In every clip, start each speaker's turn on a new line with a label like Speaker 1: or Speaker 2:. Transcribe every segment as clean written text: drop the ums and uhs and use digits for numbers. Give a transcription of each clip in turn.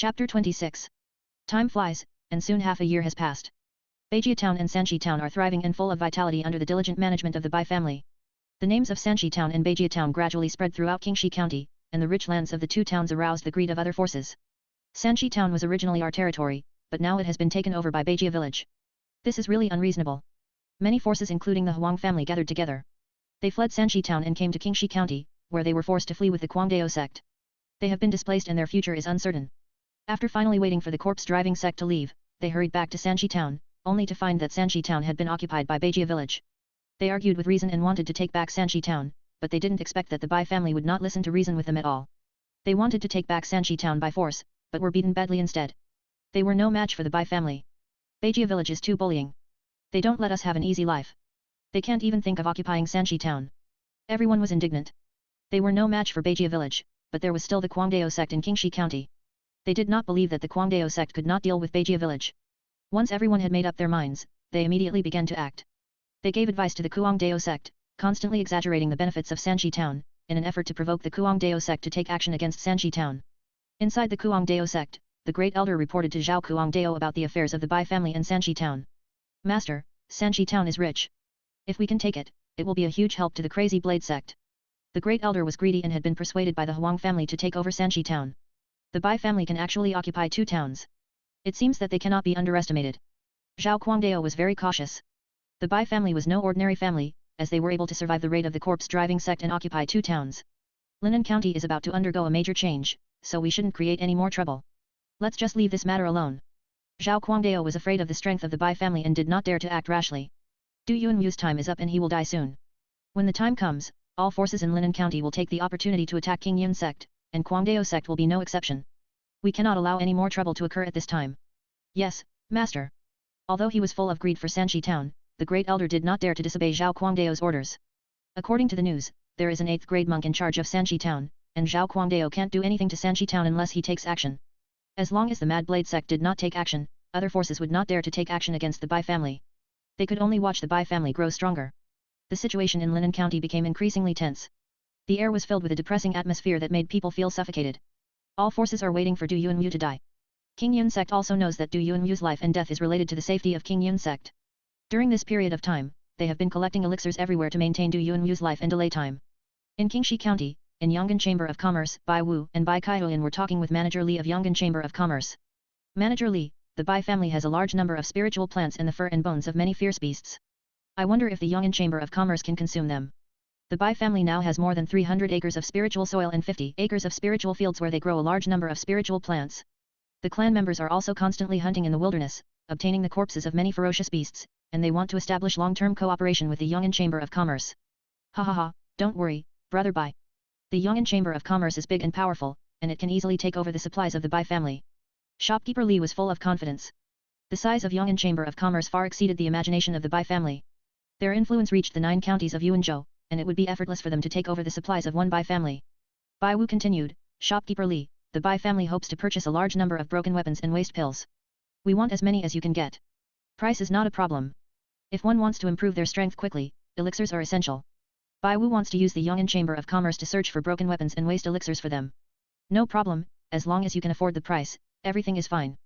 Speaker 1: Chapter 26. Time flies, and soon half a year has passed. Bajie Town and Sanxi Town are thriving and full of vitality under the diligent management of the Bai family. The names of Sanxi Town and Bajie Town gradually spread throughout Qingshan County, and the rich lands of the two towns aroused the greed of other forces. Sanxi Town was originally our territory, but now it has been taken over by Bajie village. This is really unreasonable. Many forces including the Huang family gathered together. They fled Sanxi Town and came to Qingshan County, where they were forced to flee with the Quangdao sect. They have been displaced and their future is uncertain. After finally waiting for the corpse-driving sect to leave, they hurried back to Sanxi Town, only to find that Sanxi Town had been occupied by Bajie village. They argued with reason and wanted to take back Sanxi Town, but they didn't expect that the Bai family would not listen to reason with them at all. They wanted to take back Sanxi Town by force, but were beaten badly instead. They were no match for the Bai family. Bajie village is too bullying. They don't let us have an easy life. They can't even think of occupying Sanxi Town. Everyone was indignant. They were no match for Bajie village, but there was still the Quangdao sect in Qingshan County. They did not believe that the Quangdao sect could not deal with Bajie village. Once everyone had made up their minds, they immediately began to act. They gave advice to the Quangdao sect, constantly exaggerating the benefits of Sanxi Town, in an effort to provoke the Quangdao sect to take action against Sanxi Town. Inside the Quangdao sect, the Great Elder reported to Zhao Quangdao about the affairs of the Bai family in Sanxi Town. Master, Sanxi Town is rich. If we can take it, it will be a huge help to the Crazy Blade sect. The Great Elder was greedy and had been persuaded by the Huang family to take over Sanxi Town. The Bai family can actually occupy two towns. It seems that they cannot be underestimated. Zhao Quangdao was very cautious. The Bai family was no ordinary family, as they were able to survive the raid of the corpse-driving sect and occupy two towns. Linan County is about to undergo a major change, so we shouldn't create any more trouble. Let's just leave this matter alone. Zhao Quangdao was afraid of the strength of the Bai family and did not dare to act rashly. Du Yuanmu's time is up and he will die soon. When the time comes, all forces in Linan County will take the opportunity to attack Qingshan sect, and Quangdao sect will be no exception. We cannot allow any more trouble to occur at this time. Yes, Master. Although he was full of greed for Sanxi Town, the Great Elder did not dare to disobey Zhao Quangdao's orders. According to the news, there is an 8th grade monk in charge of Sanxi Town, and Zhao Quangdao can't do anything to Sanxi Town unless he takes action. As long as the Mad Blade sect did not take action, other forces would not dare to take action against the Bai family. They could only watch the Bai family grow stronger. The situation in Linan County became increasingly tense. The air was filled with a depressing atmosphere that made people feel suffocated. All forces are waiting for Du Yuanmu to die. Qingshan sect also knows that Du Yuanmu's life and death is related to the safety of Qingshan sect. During this period of time, they have been collecting elixirs everywhere to maintain Du Yuanmu's life and delay time. In Qingshan County, in Yong'an Chamber of Commerce, Bai Wu and Bai Kaihuan were talking with Manager Li of Yong'an Chamber of Commerce. Manager Li, the Bai family has a large number of spiritual plants and the fur and bones of many fierce beasts. I wonder if the Yong'an Chamber of Commerce can consume them. The Bai family now has more than 300 acres of spiritual soil and 50 acres of spiritual fields where they grow a large number of spiritual plants. The clan members are also constantly hunting in the wilderness, obtaining the corpses of many ferocious beasts, and they want to establish long-term cooperation with the Yong'an Chamber of Commerce. Ha ha ha, don't worry, brother Bai. The Yong'an Chamber of Commerce is big and powerful, and it can easily take over the supplies of the Bai family. Shopkeeper Li was full of confidence. The size of Yong'an Chamber of Commerce far exceeded the imagination of the Bai family. Their influence reached the 9 counties of Yuanzhou, and it would be effortless for them to take over the supplies of one Bai family. Bai Wu continued, Shopkeeper Li, the Bai family hopes to purchase a large number of broken weapons and waste pills. We want as many as you can get. Price is not a problem. If one wants to improve their strength quickly, elixirs are essential. Bai Wu wants to use the Yong'an Chamber of Commerce to search for broken weapons and waste elixirs for them. No problem, as long as you can afford the price, everything is fine.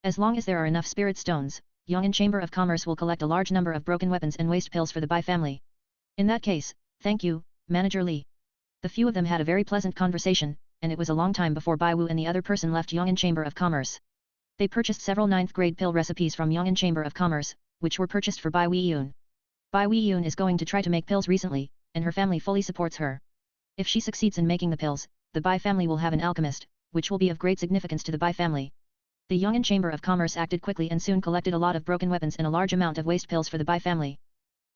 Speaker 1: As long as there are enough spirit stones, Yong'an Chamber of Commerce will collect a large number of broken weapons and waste pills for the Bai family. In that case, thank you, Manager Li. The few of them had a very pleasant conversation, and it was a long time before Bai Wu and the other person left Yong'an Chamber of Commerce. They purchased several 9th grade pill recipes from Yong'an Chamber of Commerce, which were purchased for Bai Weiyun. Bai Weiyun is going to try to make pills recently, and her family fully supports her. If she succeeds in making the pills, the Bai family will have an alchemist, which will be of great significance to the Bai family. The Yong'an Chamber of Commerce acted quickly and soon collected a lot of broken weapons and a large amount of waste pills for the Bai family.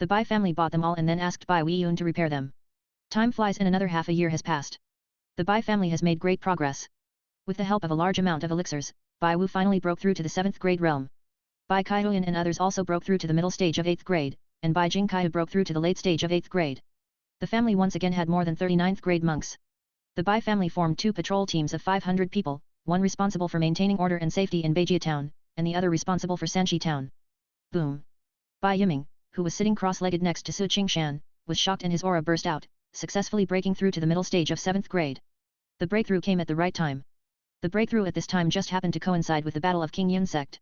Speaker 1: The Bai family bought them all and then asked Bai Weiyun to repair them. Time flies and another half a year has passed. The Bai family has made great progress. With the help of a large amount of elixirs, Bai Wu finally broke through to the 7th grade realm. Bai Kaihuan and others also broke through to the middle stage of 8th grade, and Bai Jingkai broke through to the late stage of 8th grade. The family once again had more than 39th grade monks. The Bai family formed 2 patrol teams of 500 people, one responsible for maintaining order and safety in Bajie Town, and the other responsible for Sanxi Town. Boom! Bai Yiming, who was sitting cross-legged next to Su Qingshan, was shocked and his aura burst out, successfully breaking through to the middle stage of 7th grade. The breakthrough came at the right time. The breakthrough at this time just happened to coincide with the battle of Qingshan sect.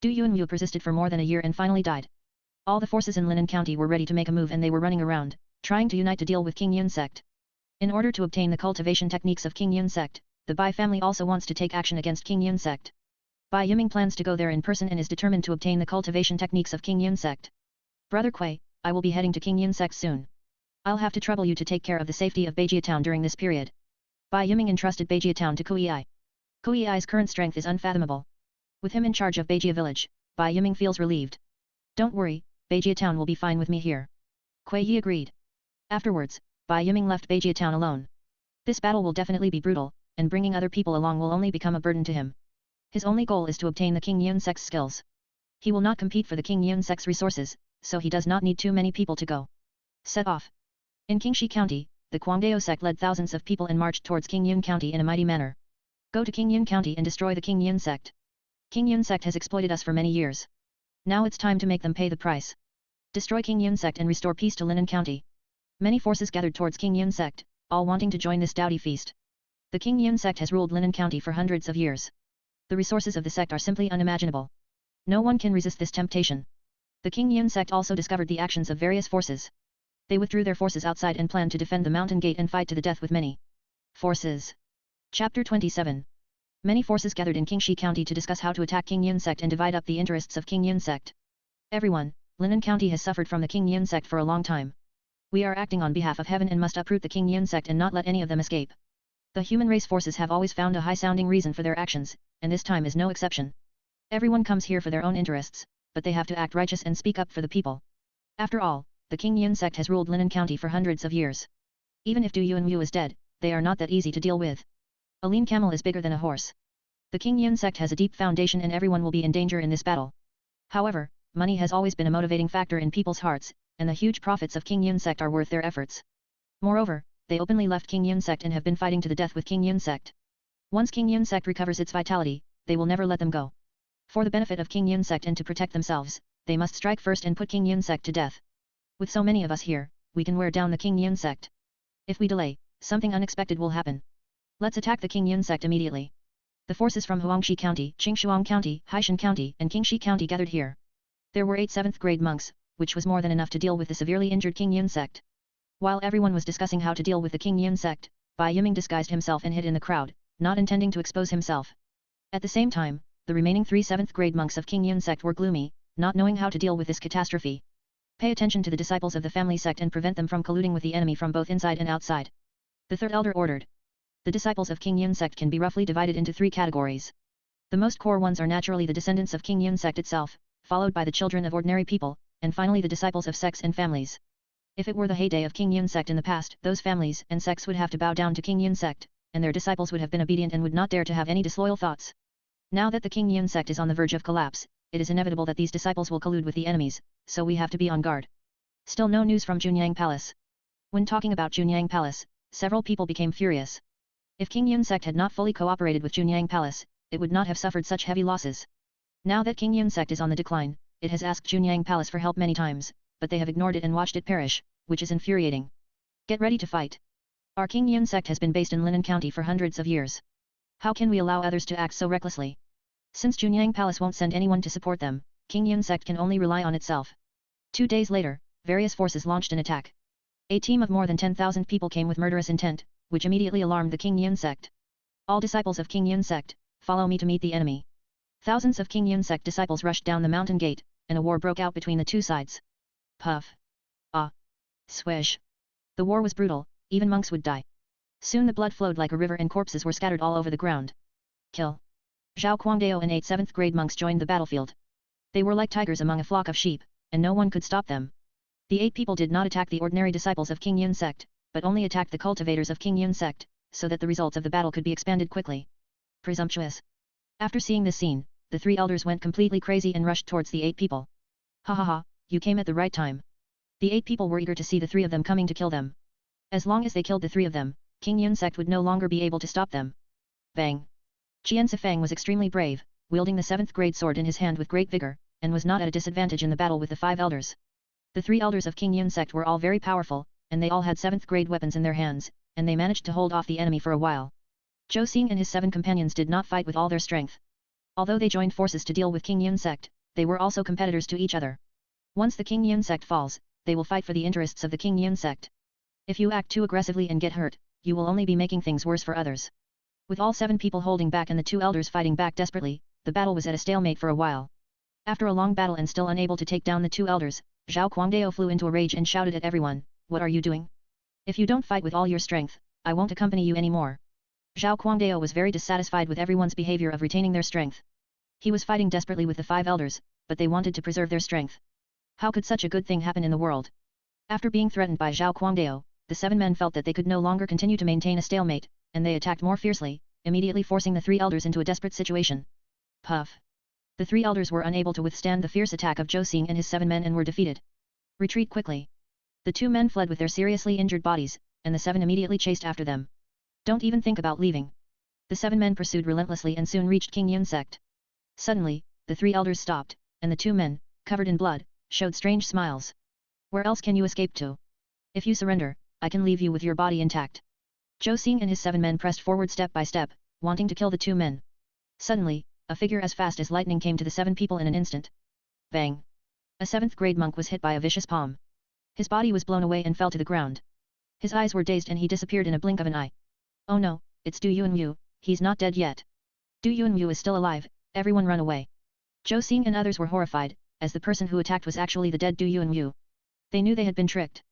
Speaker 1: Du Yuanwu persisted for more than a year and finally died. All the forces in Linen County were ready to make a move and they were running around, trying to unite to deal with Qingshan sect. In order to obtain the cultivation techniques of Qingshan sect, the Bai family also wants to take action against Qingshan sect. Bai Yiming plans to go there in person and is determined to obtain the cultivation techniques of Qingshan sect. Brother Kui, I will be heading to Qingshan sect soon. I'll have to trouble you to take care of the safety of Beijia town during this period. Bai Yiming entrusted Beijia town to Kui. Kui's current strength is unfathomable. With him in charge of Beijia village, Bai Yiming feels relieved. Don't worry, Beijia town will be fine with me here. Kui Yi agreed. Afterwards, Bai Yiming left Beijia town alone. This battle will definitely be brutal, and bringing other people along will only become a burden to him. His only goal is to obtain the Qingshan sect's skills. He will not compete for the Qingshan sect's resources, so he does not need too many people to go. Set off. In Qingxi County, the Quangdao sect led thousands of people and marched towards Qingshan County in a mighty manner. Go to Qingshan County and destroy the Qingshan sect. Qingshan sect has exploited us for many years. Now it's time to make them pay the price. Destroy Qingshan sect and restore peace to Linen County. Many forces gathered towards Qingshan sect, all wanting to join this doughty feast. The Qingshan sect has ruled Linen County for hundreds of years. The resources of the sect are simply unimaginable. No one can resist this temptation. The Qingshan sect also discovered the actions of various forces. They withdrew their forces outside and planned to defend the mountain gate and fight to the death with many forces. Chapter 27. Many forces gathered in Qingxi County to discuss how to attack Qingshan sect and divide up the interests of Qingshan sect. Everyone, Linen County has suffered from the Qingshan sect for a long time. We are acting on behalf of heaven and must uproot the Qingshan sect and not let any of them escape. The human race forces have always found a high-sounding reason for their actions, and this time is no exception. Everyone comes here for their own interests, but they have to act righteous and speak up for the people. After all, the Qingshan sect has ruled Linen County for hundreds of years. Even if Du Yuanwu is dead, they are not that easy to deal with. A lean camel is bigger than a horse. The Qingshan sect has a deep foundation and everyone will be in danger in this battle. However, money has always been a motivating factor in people's hearts, and the huge profits of Qingshan sect are worth their efforts. Moreover, they openly left Qingshan sect and have been fighting to the death with Qingshan sect. Once Qingshan sect recovers its vitality, they will never let them go. For the benefit of Qingshan sect and to protect themselves, they must strike first and put Qingshan sect to death. With so many of us here, we can wear down the Qingshan sect. If we delay, something unexpected will happen. Let's attack the Qingshan sect immediately. The forces from Huangshi County, Qingshuang County, Haishan County, and Qingxi County gathered here. There were 8 7th grade monks, which was more than enough to deal with the severely injured Qingshan sect. While everyone was discussing how to deal with the Qingshan sect, Bai Yiming disguised himself and hid in the crowd, not intending to expose himself. At the same time, the remaining 3 7th grade monks of Qingshan sect were gloomy, not knowing how to deal with this catastrophe. Pay attention to the disciples of the family sect and prevent them from colluding with the enemy from both inside and outside. The third elder ordered. The disciples of Qingshan sect can be roughly divided into 3 categories. The most core ones are naturally the descendants of Qingshan sect itself, followed by the children of ordinary people, and finally the disciples of sects and families. If it were the heyday of Qingshan sect in the past, those families and sects would have to bow down to Qingshan sect, and their disciples would have been obedient and would not dare to have any disloyal thoughts. Now that the Qingshan sect is on the verge of collapse, it is inevitable that these disciples will collude with the enemies, so we have to be on guard. Still no news from Junyang Palace. When talking about Junyang Palace, several people became furious. If Qingshan sect had not fully cooperated with Junyang Palace, it would not have suffered such heavy losses. Now that Qingshan sect is on the decline, it has asked Junyang Palace for help many times, but they have ignored it and watched it perish, which is infuriating. Get ready to fight. Our Qingshan sect has been based in Linen County for hundreds of years. How can we allow others to act so recklessly? Since Junyang Palace won't send anyone to support them, Qingshan sect can only rely on itself. 2 days later, various forces launched an attack. A team of more than 10,000 people came with murderous intent, which immediately alarmed the Qingshan sect. All disciples of Qingshan sect, follow me to meet the enemy. Thousands of Qingshan sect disciples rushed down the mountain gate, and a war broke out between the 2 sides. Puff. Ah. Swish. The war was brutal, even monks would die. Soon the blood flowed like a river and corpses were scattered all over the ground. Kill. Zhao Quangdao and 8 7th grade monks joined the battlefield. They were like tigers among a flock of sheep, and no one could stop them. The 8 people did not attack the ordinary disciples of Qingshan sect, but only attacked the cultivators of Qingshan sect, so that the results of the battle could be expanded quickly. Presumptuous. After seeing this scene, the 3 elders went completely crazy and rushed towards the 8 people. Ha ha ha, you came at the right time. The 8 people were eager to see the 3 of them coming to kill them. As long as they killed the 3 of them, Qingshan sect would no longer be able to stop them. Bang. Qian Sifang was extremely brave, wielding the 7th grade sword in his hand with great vigor, and was not at a disadvantage in the battle with the 5 elders. The 3 elders of Qingshan sect were all very powerful, and they all had 7th grade weapons in their hands, and they managed to hold off the enemy for a while. Zhou Xing and his 7 companions did not fight with all their strength. Although they joined forces to deal with Qingshan sect, they were also competitors to each other. Once the Qingshan sect falls, they will fight for the interests of the Qingshan sect. If you act too aggressively and get hurt, you will only be making things worse for others. With all 7 people holding back and the 2 elders fighting back desperately, the battle was at a stalemate for a while. After a long battle and still unable to take down the 2 elders, Zhao Guangdao flew into a rage and shouted at everyone, "What are you doing? If you don't fight with all your strength, I won't accompany you anymore." Zhao Guangdao was very dissatisfied with everyone's behavior of retaining their strength. He was fighting desperately with the 5 elders, but they wanted to preserve their strength. How could such a good thing happen in the world? After being threatened by Zhao Guangdao, the 7 men felt that they could no longer continue to maintain a stalemate, and they attacked more fiercely, immediately forcing the 3 elders into a desperate situation. Puff. The 3 elders were unable to withstand the fierce attack of Zhou Xing and his 7 men and were defeated. Retreat quickly. The 2 men fled with their seriously injured bodies, and the 7 immediately chased after them. Don't even think about leaving. The 7 men pursued relentlessly and soon reached Qingshan sect. Suddenly, the 3 elders stopped, and the 2 men, covered in blood, showed strange smiles. Where else can you escape to? If you surrender, I can leave you with your body intact. Zhou Xing and his 7 men pressed forward step by step, wanting to kill the 2 men. Suddenly, a figure as fast as lightning came to the 7 people in an instant. Bang! A 7th grade monk was hit by a vicious palm. His body was blown away and fell to the ground. His eyes were dazed and he disappeared in a blink of an eye. Oh no, it's Du Yunyu, he's not dead yet. Du Yunyu is still alive, everyone run away. Zhou Xing and others were horrified, as the person who attacked was actually the dead Du Yunyu. They knew they had been tricked.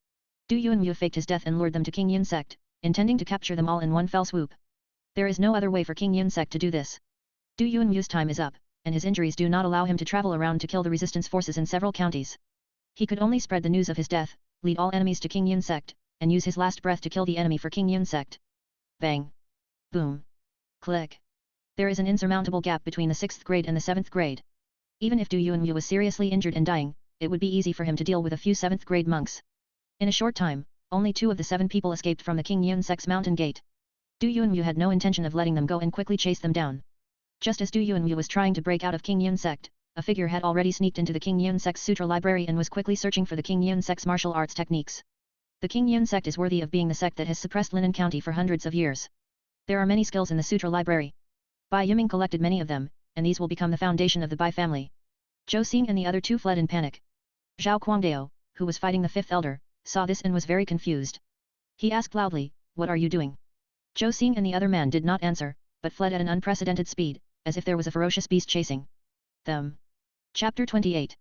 Speaker 1: Du Yunyu faked his death and lured them to Qingshan sect, intending to capture them all in one fell swoop. There is no other way for Qingshan sect to do this. Du Yunyu's time is up, and his injuries do not allow him to travel around to kill the resistance forces in several counties. He could only spread the news of his death, lead all enemies to Qingshan sect, and use his last breath to kill the enemy for Qingshan sect. Bang! Boom! Click! There is an insurmountable gap between the 6th grade and the 7th grade. Even if Du Yunyu was seriously injured and dying, it would be easy for him to deal with a few 7th grade monks. In a short time, only 2 of the 7 people escaped from the Qingshan sect's mountain gate. Du Yunyu had no intention of letting them go and quickly chased them down. Just as Du Yunyu was trying to break out of Qingshan sect, a figure had already sneaked into the Qingshan sect's sutra library and was quickly searching for the Qingshan sect's martial arts techniques. The Qingshan sect is worthy of being the sect that has suppressed Linen County for hundreds of years. There are many skills in the sutra library. Bai Yiming collected many of them, and these will become the foundation of the Bai family. Zhou Xing and the other 2 fled in panic. Zhao Guangdao, who was fighting the 5th elder, saw this and was very confused. He asked loudly, "What are you doing?" Zhou Xing and the other man did not answer, but fled at an unprecedented speed, as if there was a ferocious beast chasing them. Chapter 28.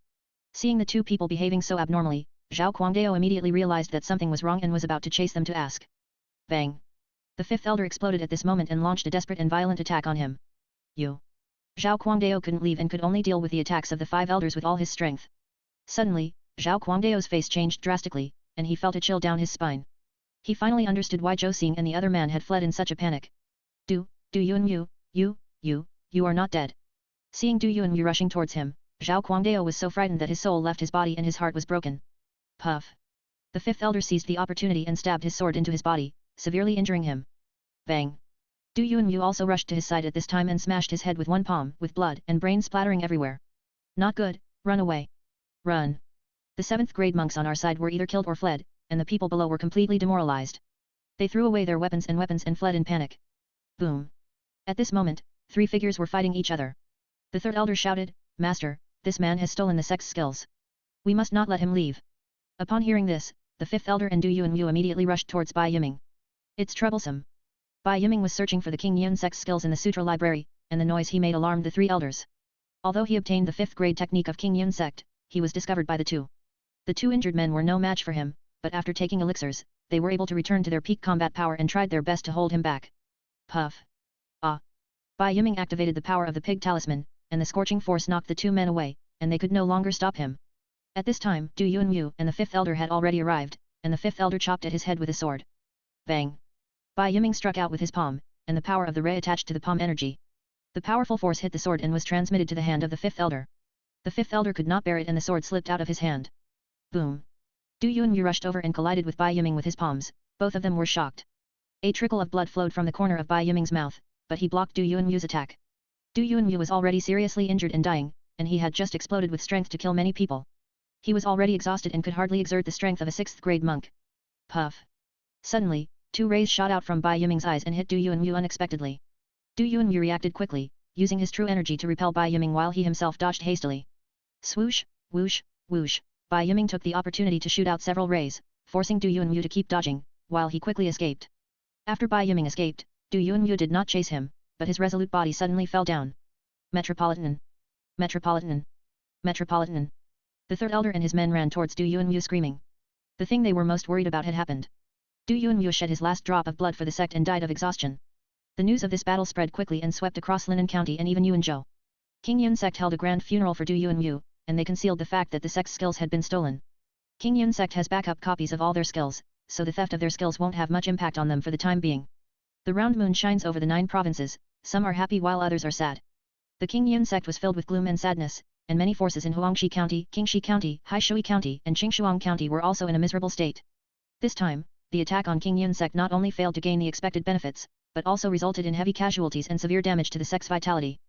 Speaker 1: Seeing the 2 people behaving so abnormally, Zhao Guangdao immediately realized that something was wrong and was about to chase them to ask. Bang! The 5th elder exploded at this moment and launched a desperate and violent attack on him. You! Zhao Guangdao couldn't leave and could only deal with the attacks of the 5 elders with all his strength. Suddenly, Zhao Guangdao's face changed drastically, and he felt a chill down his spine. He finally understood why Zhou Xing and the other man had fled in such a panic. Du Yunyu, you are not dead. Seeing Du Yunyu rushing towards him, Zhao Guangdao was so frightened that his soul left his body and his heart was broken. Puff! The 5th elder seized the opportunity and stabbed his sword into his body, severely injuring him. Bang! Du Yunyu also rushed to his side at this time and smashed his head with one palm, with blood and brains splattering everywhere. Not good, run away. Run! The 7th grade monks on our side were either killed or fled, and the people below were completely demoralized. They threw away their weapons and fled in panic. Boom! At this moment, 3 figures were fighting each other. The 3rd elder shouted, "Master, this man has stolen the sect's skills. We must not let him leave." Upon hearing this, the 5th elder and Du Yunyu immediately rushed towards Bai Yiming. It's troublesome. Bai Yiming was searching for the Qingshan sect's skills in the sutra library, and the noise he made alarmed the 3 elders. Although he obtained the 5th grade technique of Qingshan sect, he was discovered by the 2. The 2 injured men were no match for him, but after taking elixirs, they were able to return to their peak combat power and tried their best to hold him back. Puff! Ah! Bai Yiming activated the power of the pig talisman, and the scorching force knocked the 2 men away, and they could no longer stop him. At this time, Du Yunyu and the 5th elder had already arrived, and the 5th elder chopped at his head with a sword. Bang! Bai Yiming struck out with his palm, and the power of the ray attached to the palm energy. The powerful force hit the sword and was transmitted to the hand of the 5th elder. The 5th elder could not bear it and the sword slipped out of his hand. Boom! Du Yunyu rushed over and collided with Bai Yiming with his palms, both of them were shocked. A trickle of blood flowed from the corner of Bai Yiming's mouth, but he blocked Du Yunyu's attack. Du Yunyu was already seriously injured and dying, and he had just exploded with strength to kill many people. He was already exhausted and could hardly exert the strength of a 6th grade monk. Puff! Suddenly, 2 rays shot out from Bai Yiming's eyes and hit Du Yunyu unexpectedly. Du Yuanwu reacted quickly, using his true energy to repel Bai Yiming while he himself dodged hastily. Swoosh, whoosh, whoosh, Bai Yiming took the opportunity to shoot out several rays, forcing Du Yuanwu to keep dodging, while he quickly escaped. After Bai Yiming escaped, Du Yuanwu did not chase him, but his resolute body suddenly fell down. Metropolitan! Metropolitan! Metropolitan! The third elder and his men ran towards Du Yuanwu screaming. The thing they were most worried about had happened. Du Yuanwu shed his last drop of blood for the sect and died of exhaustion. The news of this battle spread quickly and swept across Linen County and even Yuanzhou. Qingshan sect held a grand funeral for Du Yuanwu, and they concealed the fact that the sect's skills had been stolen. Qingshan sect has backup copies of all their skills, so the theft of their skills won't have much impact on them for the time being. The round moon shines over the 9 provinces, some are happy while others are sad. The Qingshan sect was filled with gloom and sadness, and many forces in Huangshi County, Qingshi County, Haishui County, and Qingshuang County were also in a miserable state. This time, the attack on Qingshan sect not only failed to gain the expected benefits, but also resulted in heavy casualties and severe damage to the sect's vitality.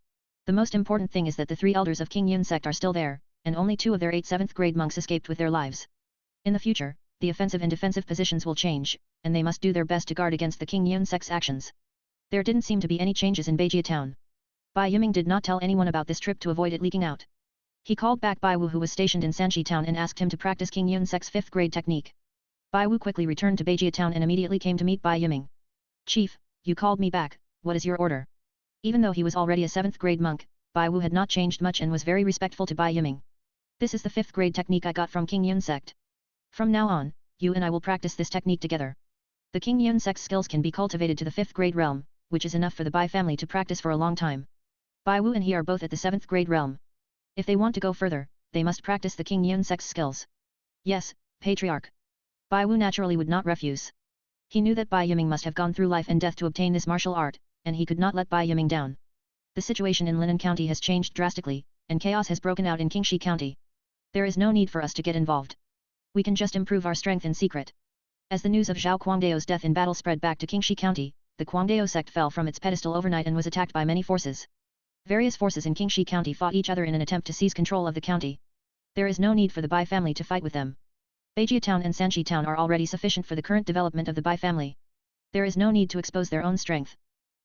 Speaker 1: The most important thing is that the 3 elders of Qingshan sect are still there, and only 2 of their 8 7th grade monks escaped with their lives. In the future, the offensive and defensive positions will change, and they must do their best to guard against the Qingshan sect's actions. There didn't seem to be any changes in Beijia town. Bai Yiming did not tell anyone about this trip to avoid it leaking out. He called back Bai Wu, who was stationed in Sanxi town, and asked him to practice Qingshan sect's 5th grade technique. Bai Wu quickly returned to Beijia town and immediately came to meet Bai Yiming. Chief, you called me back, what is your order? Even though he was already a 7th grade monk, Bai Wu had not changed much and was very respectful to Bai Yiming. This is the 5th grade technique I got from Qingshan sect. From now on, you and I will practice this technique together. The Qingshan sect's skills can be cultivated to the 5th grade realm, which is enough for the Bai family to practice for a long time. Bai Wu and he are both at the 7th grade realm. If they want to go further, they must practice the Qingshan sect's skills. Yes, Patriarch. Bai Wu naturally would not refuse. He knew that Bai Yiming must have gone through life and death to obtain this martial art, and he could not let Bai Yiming down. The situation in Linen County has changed drastically, and chaos has broken out in Qingshi County. There is no need for us to get involved. We can just improve our strength in secret. As the news of Zhao Guangdao's death in battle spread back to Qingshi County, the Guangdao sect fell from its pedestal overnight and was attacked by many forces. Various forces in Qingshi County fought each other in an attempt to seize control of the county. There is no need for the Bai family to fight with them. Beijia town and Sanxi town are already sufficient for the current development of the Bai family. There is no need to expose their own strength.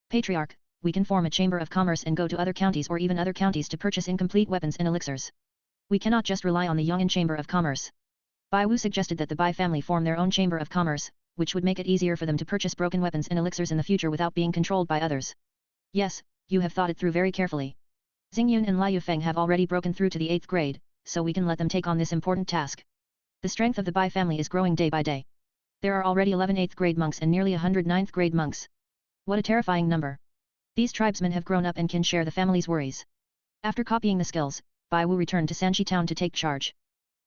Speaker 1: Patriarch, we can form a chamber of commerce and go to other counties or even other counties to purchase incomplete weapons and elixirs. We cannot just rely on the Yong'an Chamber of Commerce. Bai Wu suggested that the Bai family form their own chamber of commerce, which would make it easier for them to purchase broken weapons and elixirs in the future without being controlled by others. Yes, you have thought it through very carefully. Xingyun and Liu Feng have already broken through to the 8th grade, so we can let them take on this important task. The strength of the Bai family is growing day by day. There are already 11 8th grade monks and nearly 100 9th grade monks. What a terrifying number. These tribesmen have grown up and can share the family's worries. After copying the skills, Bai Wu returned to Sanxi town to take charge.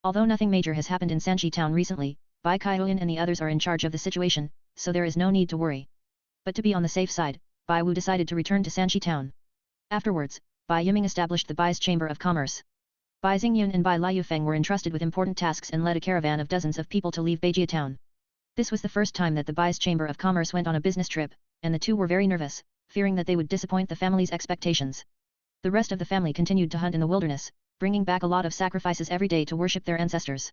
Speaker 1: Although nothing major has happened in Sanxi town recently, Bai Kaihuan and the others are in charge of the situation, so there is no need to worry. But to be on the safe side, Bai Wu decided to return to Sanxi town. Afterwards, Bai Yiming established the Bai's Chamber of Commerce. Bai Xingyun and Bai Liu Feng were entrusted with important tasks and led a caravan of dozens of people to leave Beijia town. This was the first time that the Bai's Chamber of Commerce went on a business trip, and the two were very nervous, fearing that they would disappoint the family's expectations. The rest of the family continued to hunt in the wilderness, bringing back a lot of sacrifices every day to worship their ancestors.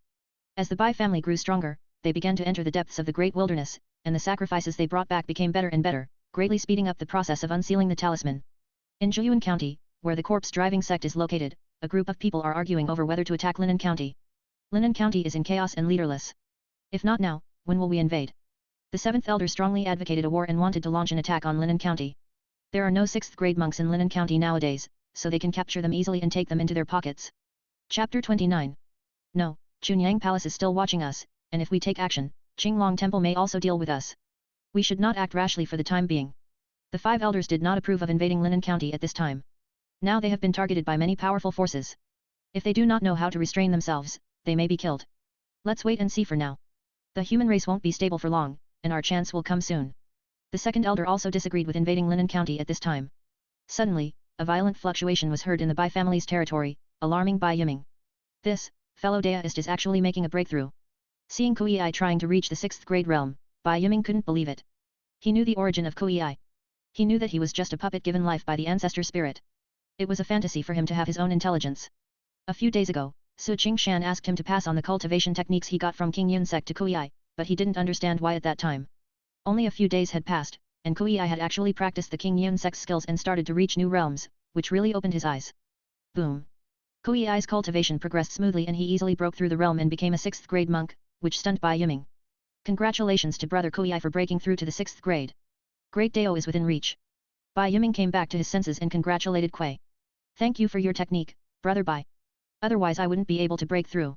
Speaker 1: As the Bai family grew stronger, they began to enter the depths of the great wilderness, and the sacrifices they brought back became better and better, greatly speeding up the process of unsealing the talisman. In Zhuyan County, where the corpse-driving sect is located, a group of people are arguing over whether to attack Linen County. Linen County is in chaos and leaderless. If not now, when will we invade? The 7th elder strongly advocated a war and wanted to launch an attack on Linen County. There are no 6th grade monks in Linen County nowadays, so they can capture them easily and take them into their pockets. Chapter 29. No, Chunyang Palace is still watching us, and if we take action, Qinglong Temple may also deal with us. We should not act rashly for the time being. The 5 elders did not approve of invading Linen County at this time. Now they have been targeted by many powerful forces. If they do not know how to restrain themselves, they may be killed. Let's wait and see for now. The human race won't be stable for long, and our chance will come soon. The 2nd elder also disagreed with invading Linen County at this time. Suddenly, a violent fluctuation was heard in the Bai family's territory, alarming Bai Yiming. This, fellow deist is actually making a breakthrough. Seeing Kuei trying to reach the 6th grade realm, Bai Yiming couldn't believe it. He knew the origin of Kuei. He knew that he was just a puppet given life by the ancestor spirit. It was a fantasy for him to have his own intelligence. A few days ago, Su Qingshan asked him to pass on the cultivation techniques he got from Qingshan sect to Kuei, but he didn't understand why at that time. Only a few days had passed, and Kui had actually practiced the Qingshan sect's skills and started to reach new realms, which really opened his eyes. Boom! Kui's cultivation progressed smoothly and he easily broke through the realm and became a 6th grade monk, which stunned Bai Yiming. Congratulations to brother Kui for breaking through to the 6th grade. Great Dao is within reach. Bai Yiming came back to his senses and congratulated Kui. Thank you for your technique, brother Bai. Otherwise I wouldn't be able to break through.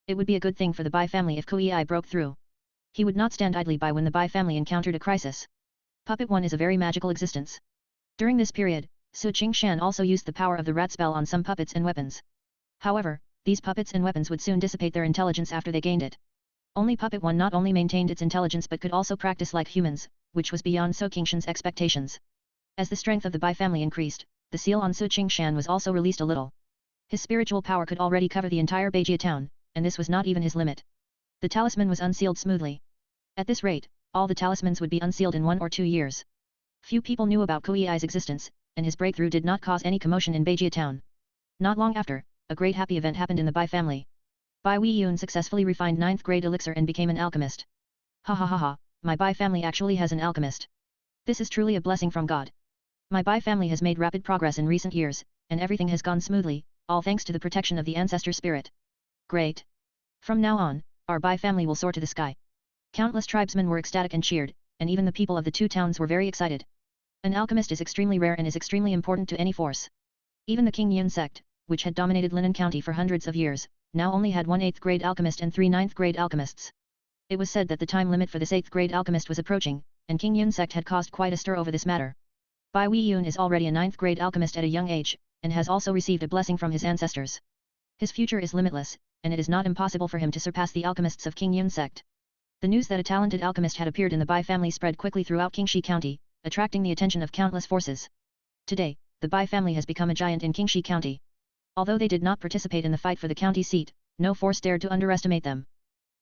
Speaker 1: It would be a good thing for the Bai family if Kui broke through. He would not stand idly by when the Bai family encountered a crisis. Puppet 1 is a very magical existence. During this period, Qingshan also used the power of the rat spell on some puppets and weapons. However, these puppets and weapons would soon dissipate their intelligence after they gained it. Only Puppet 1 not only maintained its intelligence but could also practice like humans, which was beyond Qingshan's expectations. As the strength of the Bai family increased, the seal on Qingshan was also released a little. His spiritual power could already cover the entire Beijia town, and this was not even his limit. The talisman was unsealed smoothly. At this rate, all the talismans would be unsealed in 1 or 2 years. Few people knew about Kui's existence, and his breakthrough did not cause any commotion in Beijia town. Not long after, a great happy event happened in the Bai family. Bai Weiyun successfully refined 9th grade elixir and became an alchemist. Ha ha ha ha, my Bai family actually has an alchemist. This is truly a blessing from God. My Bai family has made rapid progress in recent years, and everything has gone smoothly, all thanks to the protection of the ancestor spirit. Great. From now on, our Bai family will soar to the sky. Countless tribesmen were ecstatic and cheered, and even the people of the 2 towns were very excited. An alchemist is extremely rare and is extremely important to any force. Even the Qingshan sect, which had dominated Linen County for hundreds of years, now only had 1 8th grade alchemist and 3 9th grade alchemists. It was said that the time limit for this 8th grade alchemist was approaching, and Qingshan sect had caused quite a stir over this matter. Bai Weiyun is already a 9th grade alchemist at a young age, and has also received a blessing from his ancestors. His future is limitless, and it is not impossible for him to surpass the alchemists of Qingshan sect. The news that a talented alchemist had appeared in the Bai family spread quickly throughout Qingshan County, attracting the attention of countless forces. Today, the Bai family has become a giant in Qingshan County. Although they did not participate in the fight for the county seat, no force dared to underestimate them.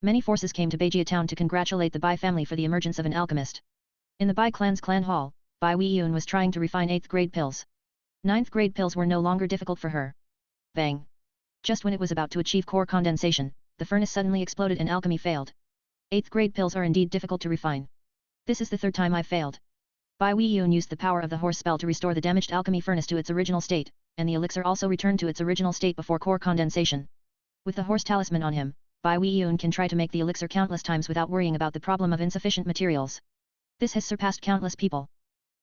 Speaker 1: Many forces came to Beijia town to congratulate the Bai family for the emergence of an alchemist. In the Bai clan's clan hall, Bai Weiyun was trying to refine 8th grade pills. 9th grade pills were no longer difficult for her. Bang! Just when it was about to achieve core condensation, the furnace suddenly exploded and alchemy failed. 8th grade pills are indeed difficult to refine. This is the 3rd time I've failed. Bai Weiyun used the power of the horse spell to restore the damaged alchemy furnace to its original state, and the elixir also returned to its original state before core condensation. With the horse talisman on him, Bai Weiyun can try to make the elixir countless times without worrying about the problem of insufficient materials. This has surpassed countless people.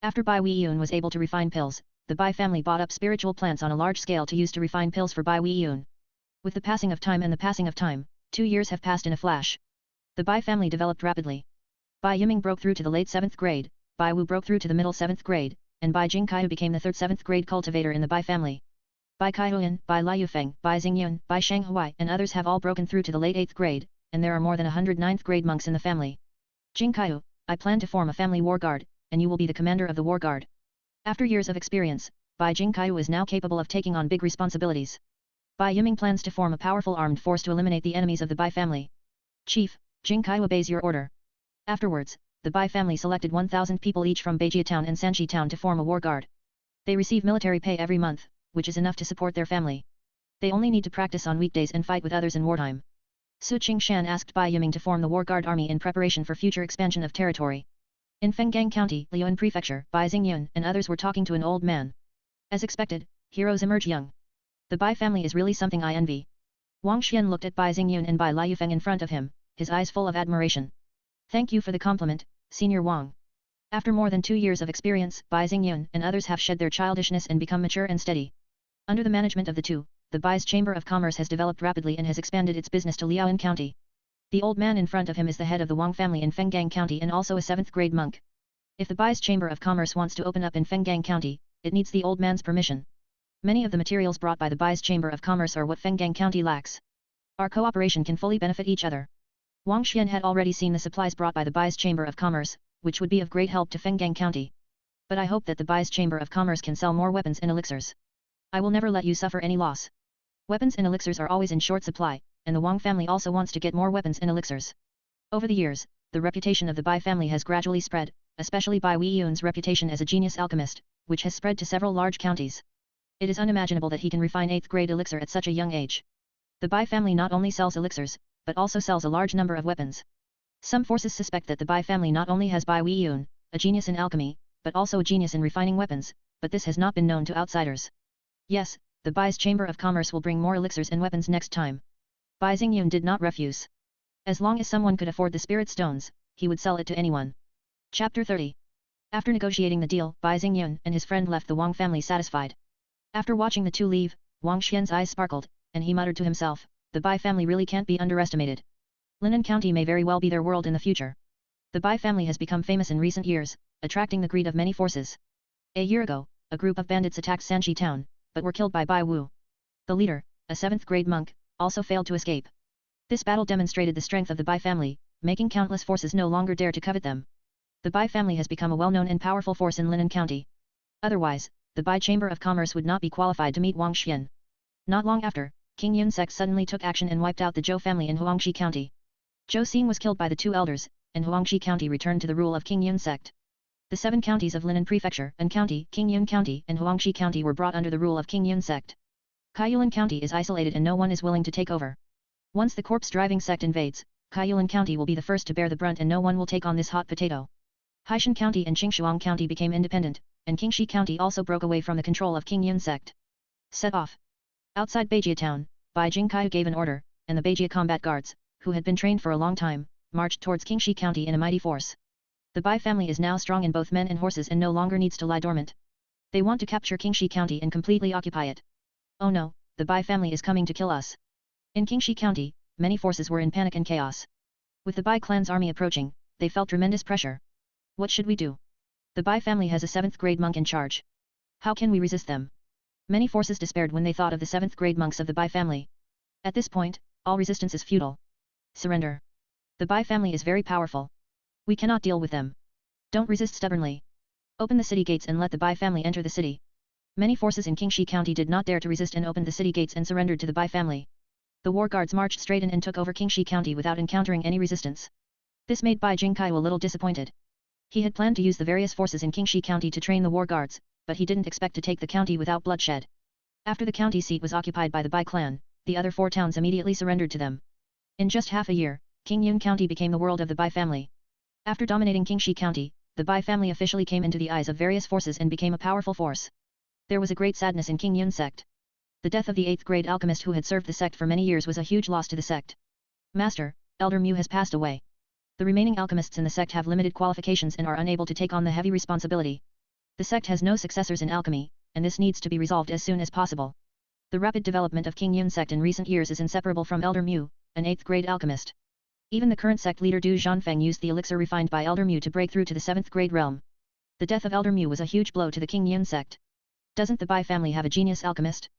Speaker 1: After Bai Weiyun was able to refine pills, the Bai family bought up spiritual plants on a large scale to use to refine pills for Bai Weiyun. With the passing of time, 2 years have passed in a flash. The Bai family developed rapidly. Bai Yiming broke through to the late 7th grade, Bai Wu broke through to the middle 7th grade, and Bai Jingkai became the 3rd 7th grade cultivator in the Bai family. Bai Kaihuan, Bai Liufeng, Bai Xingyun, Bai Shanghuai and others have all broken through to the late 8th grade, and there are more than 100 9th grade monks in the family. Jingkai, I plan to form a family war guard, and you will be the commander of the war guard. After years of experience, Bai Jingkai is now capable of taking on big responsibilities. Bai Yiming plans to form a powerful armed force to eliminate the enemies of the Bai family. Chief, Jingkai obeys your order. Afterwards, the Bai family selected 1,000 people each from Beijia town and Sanxi town to form a war guard. They receive military pay every month, which is enough to support their family. They only need to practice on weekdays and fight with others in wartime. Qingshan asked Bai Yiming to form the war guard army in preparation for future expansion of territory. In Fenggang County, Liuan Prefecture, Bai Xingyun and others were talking to an old man. As expected, heroes emerge young. The Bai family is really something I envy. Wang Xian looked at Bai Xingyun and Bai Liufeng in front of him, his eyes full of admiration. Thank you for the compliment, Senior Wang. After more than 2 years of experience, Bai Xingyun and others have shed their childishness and become mature and steady. Under the management of the two, the Bai's Chamber of Commerce has developed rapidly and has expanded its business to Liaoan County. The old man in front of him is the head of the Wang family in Fenggang County and also a 7th grade monk. If the Bai's Chamber of Commerce wants to open up in Fenggang County, it needs the old man's permission. Many of the materials brought by the Bai's Chamber of Commerce are what Fenggang County lacks. Our cooperation can fully benefit each other. Wang Xian had already seen the supplies brought by the Bai's Chamber of Commerce, which would be of great help to Fenggang County. But I hope that the Bai's Chamber of Commerce can sell more weapons and elixirs. I will never let you suffer any loss. Weapons and elixirs are always in short supply, and the Wang family also wants to get more weapons and elixirs. Over the years, the reputation of the Bai family has gradually spread, especially Bai Weiyun's reputation as a genius alchemist, which has spread to several large counties. It is unimaginable that he can refine 8th grade elixir at such a young age. The Bai family not only sells elixirs, but also sells a large number of weapons. Some forces suspect that the Bai family not only has Bai Weiyun, a genius in alchemy, but also a genius in refining weapons, but this has not been known to outsiders. Yes, the Bai's Chamber of Commerce will bring more elixirs and weapons next time. Bai Xingyun did not refuse. As long as someone could afford the spirit stones, he would sell it to anyone. Chapter 30. After negotiating the deal, Bai Xingyun and his friend left the Wang family satisfied. After watching the two leave, Wang Xian's eyes sparkled, and he muttered to himself, the Bai family really can't be underestimated. Linan County may very well be their world in the future. The Bai family has become famous in recent years, attracting the greed of many forces. A year ago, a group of bandits attacked Sanxi town, but were killed by Bai Wu. The leader, a 7th grade monk, also failed to escape. This battle demonstrated the strength of the Bai family, making countless forces no longer dare to covet them. The Bai family has become a well-known and powerful force in Linan County. Otherwise, the Bai Chamber of Commerce would not be qualified to meet Wang Xian. Not long after, King Yun sect suddenly took action and wiped out the Zhou family in Huangshi County. Zhou Xing was killed by the two elders, and Huangshi County returned to the rule of King Yun sect. The 7 counties of Linan Prefecture, An County, King Yun County and Huangshi County were brought under the rule of King Yun sect. Kaiyulan County is isolated and no one is willing to take over. Once the corpse-driving sect invades, Kaiyulan County will be the first to bear the brunt and no one will take on this hot potato. Haishan County and Qingshuang County became independent, and Qingshi County also broke away from the control of King Yun sect. Set off. Outside Beijia town, Bai Jingkai gave an order, and the Beijia combat guards, who had been trained for a long time, marched towards Qingshi County in a mighty force. The Bai family is now strong in both men and horses and no longer needs to lie dormant. They want to capture Qingshi County and completely occupy it. Oh no, the Bai family is coming to kill us. In Qingshi County, many forces were in panic and chaos. With the Bai clan's army approaching, they felt tremendous pressure. What should we do? The Bai family has a 7th grade monk in charge. How can we resist them? Many forces despaired when they thought of the 7th grade monks of the Bai family. At this point, all resistance is futile. Surrender. The Bai family is very powerful. We cannot deal with them. Don't resist stubbornly. Open the city gates and let the Bai family enter the city. Many forces in Qingshi County did not dare to resist and opened the city gates and surrendered to the Bai family. The war guards marched straight in and took over Qingshi County without encountering any resistance. This made Bai Jingkai a little disappointed. He had planned to use the various forces in Qingshi County to train the war guards, but he didn't expect to take the county without bloodshed. After the county seat was occupied by the Bai clan, the other 4 towns immediately surrendered to them. In just half a year, King Yun County became the world of the Bai family. After dominating Qingshi County, the Bai family officially came into the eyes of various forces and became a powerful force. There was a great sadness in King Yun sect. The death of the 8th grade alchemist who had served the sect for many years was a huge loss to the sect. Master, Elder Mu has passed away. The remaining alchemists in the sect have limited qualifications and are unable to take on the heavy responsibility. The sect has no successors in alchemy, and this needs to be resolved as soon as possible. The rapid development of King Yun sect in recent years is inseparable from Elder Mu, an 8th grade alchemist. Even the current sect leader Du Zhanfeng used the elixir refined by Elder Mu to break through to the 7th grade realm. The death of Elder Mu was a huge blow to the King Yun sect. Doesn't the Bai family have a genius alchemist?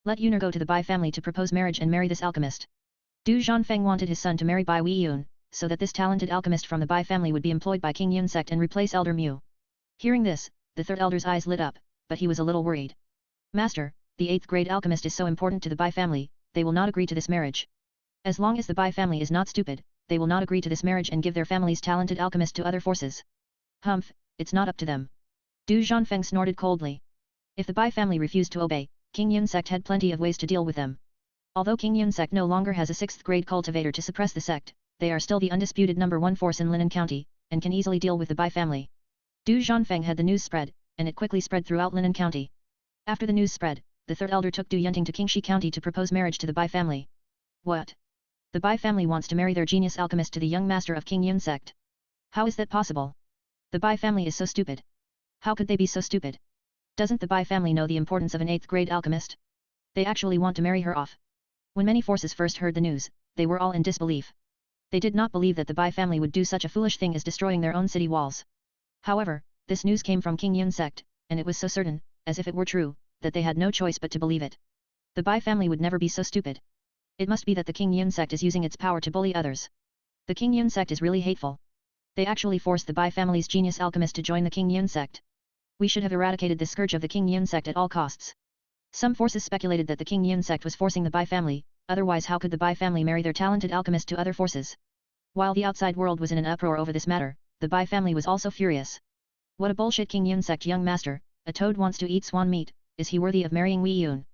Speaker 1: Let Yuner go to the Bai family to propose marriage and marry this alchemist. Du Zhanfeng wanted his son to marry Bai Weiyun, so that this talented alchemist from the Bai family would be employed by King Yun sect and replace Elder Mu. Hearing this, the 3rd elder's eyes lit up, but he was a little worried. Master, the 8th grade alchemist is so important to the Bai family, they will not agree to this marriage. As long as the Bai family is not stupid, they will not agree to this marriage and give their family's talented alchemist to other forces. Humph, it's not up to them. Du Zhanfeng snorted coldly. If the Bai family refused to obey, King Yun sect had plenty of ways to deal with them. Although King Yun sect no longer has a 6th grade cultivator to suppress the sect, they are still the undisputed #1 force in Linan County, and can easily deal with the Bai family. Du Zhanfeng had the news spread, and it quickly spread throughout Linan County. After the news spread, the 3rd elder took Du Yunting to Qingshi County to propose marriage to the Bai family. What? The Bai family wants to marry their genius alchemist to the young master of King Yun sect. How is that possible? The Bai family is so stupid. How could they be so stupid? Doesn't the Bai family know the importance of an 8th grade alchemist? They actually want to marry her off. When many forces first heard the news, they were all in disbelief. They did not believe that the Bai family would do such a foolish thing as destroying their own city walls. However, this news came from King Yun sect, and it was so certain, as if it were true, that they had no choice but to believe it. The Bai family would never be so stupid. It must be that the King Yun sect is using its power to bully others. The King Yun sect is really hateful. They actually forced the Bai family's genius alchemist to join the King Yun sect. We should have eradicated this scourge of the King Yun sect at all costs. Some forces speculated that the King Yun sect was forcing the Bai family, otherwise how could the Bai family marry their talented alchemist to other forces? While the outside world was in an uproar over this matter, the Bai family was also furious. What a bullshit King Yun sect young master, a toad wants to eat swan meat, is he worthy of marrying Wei Yun?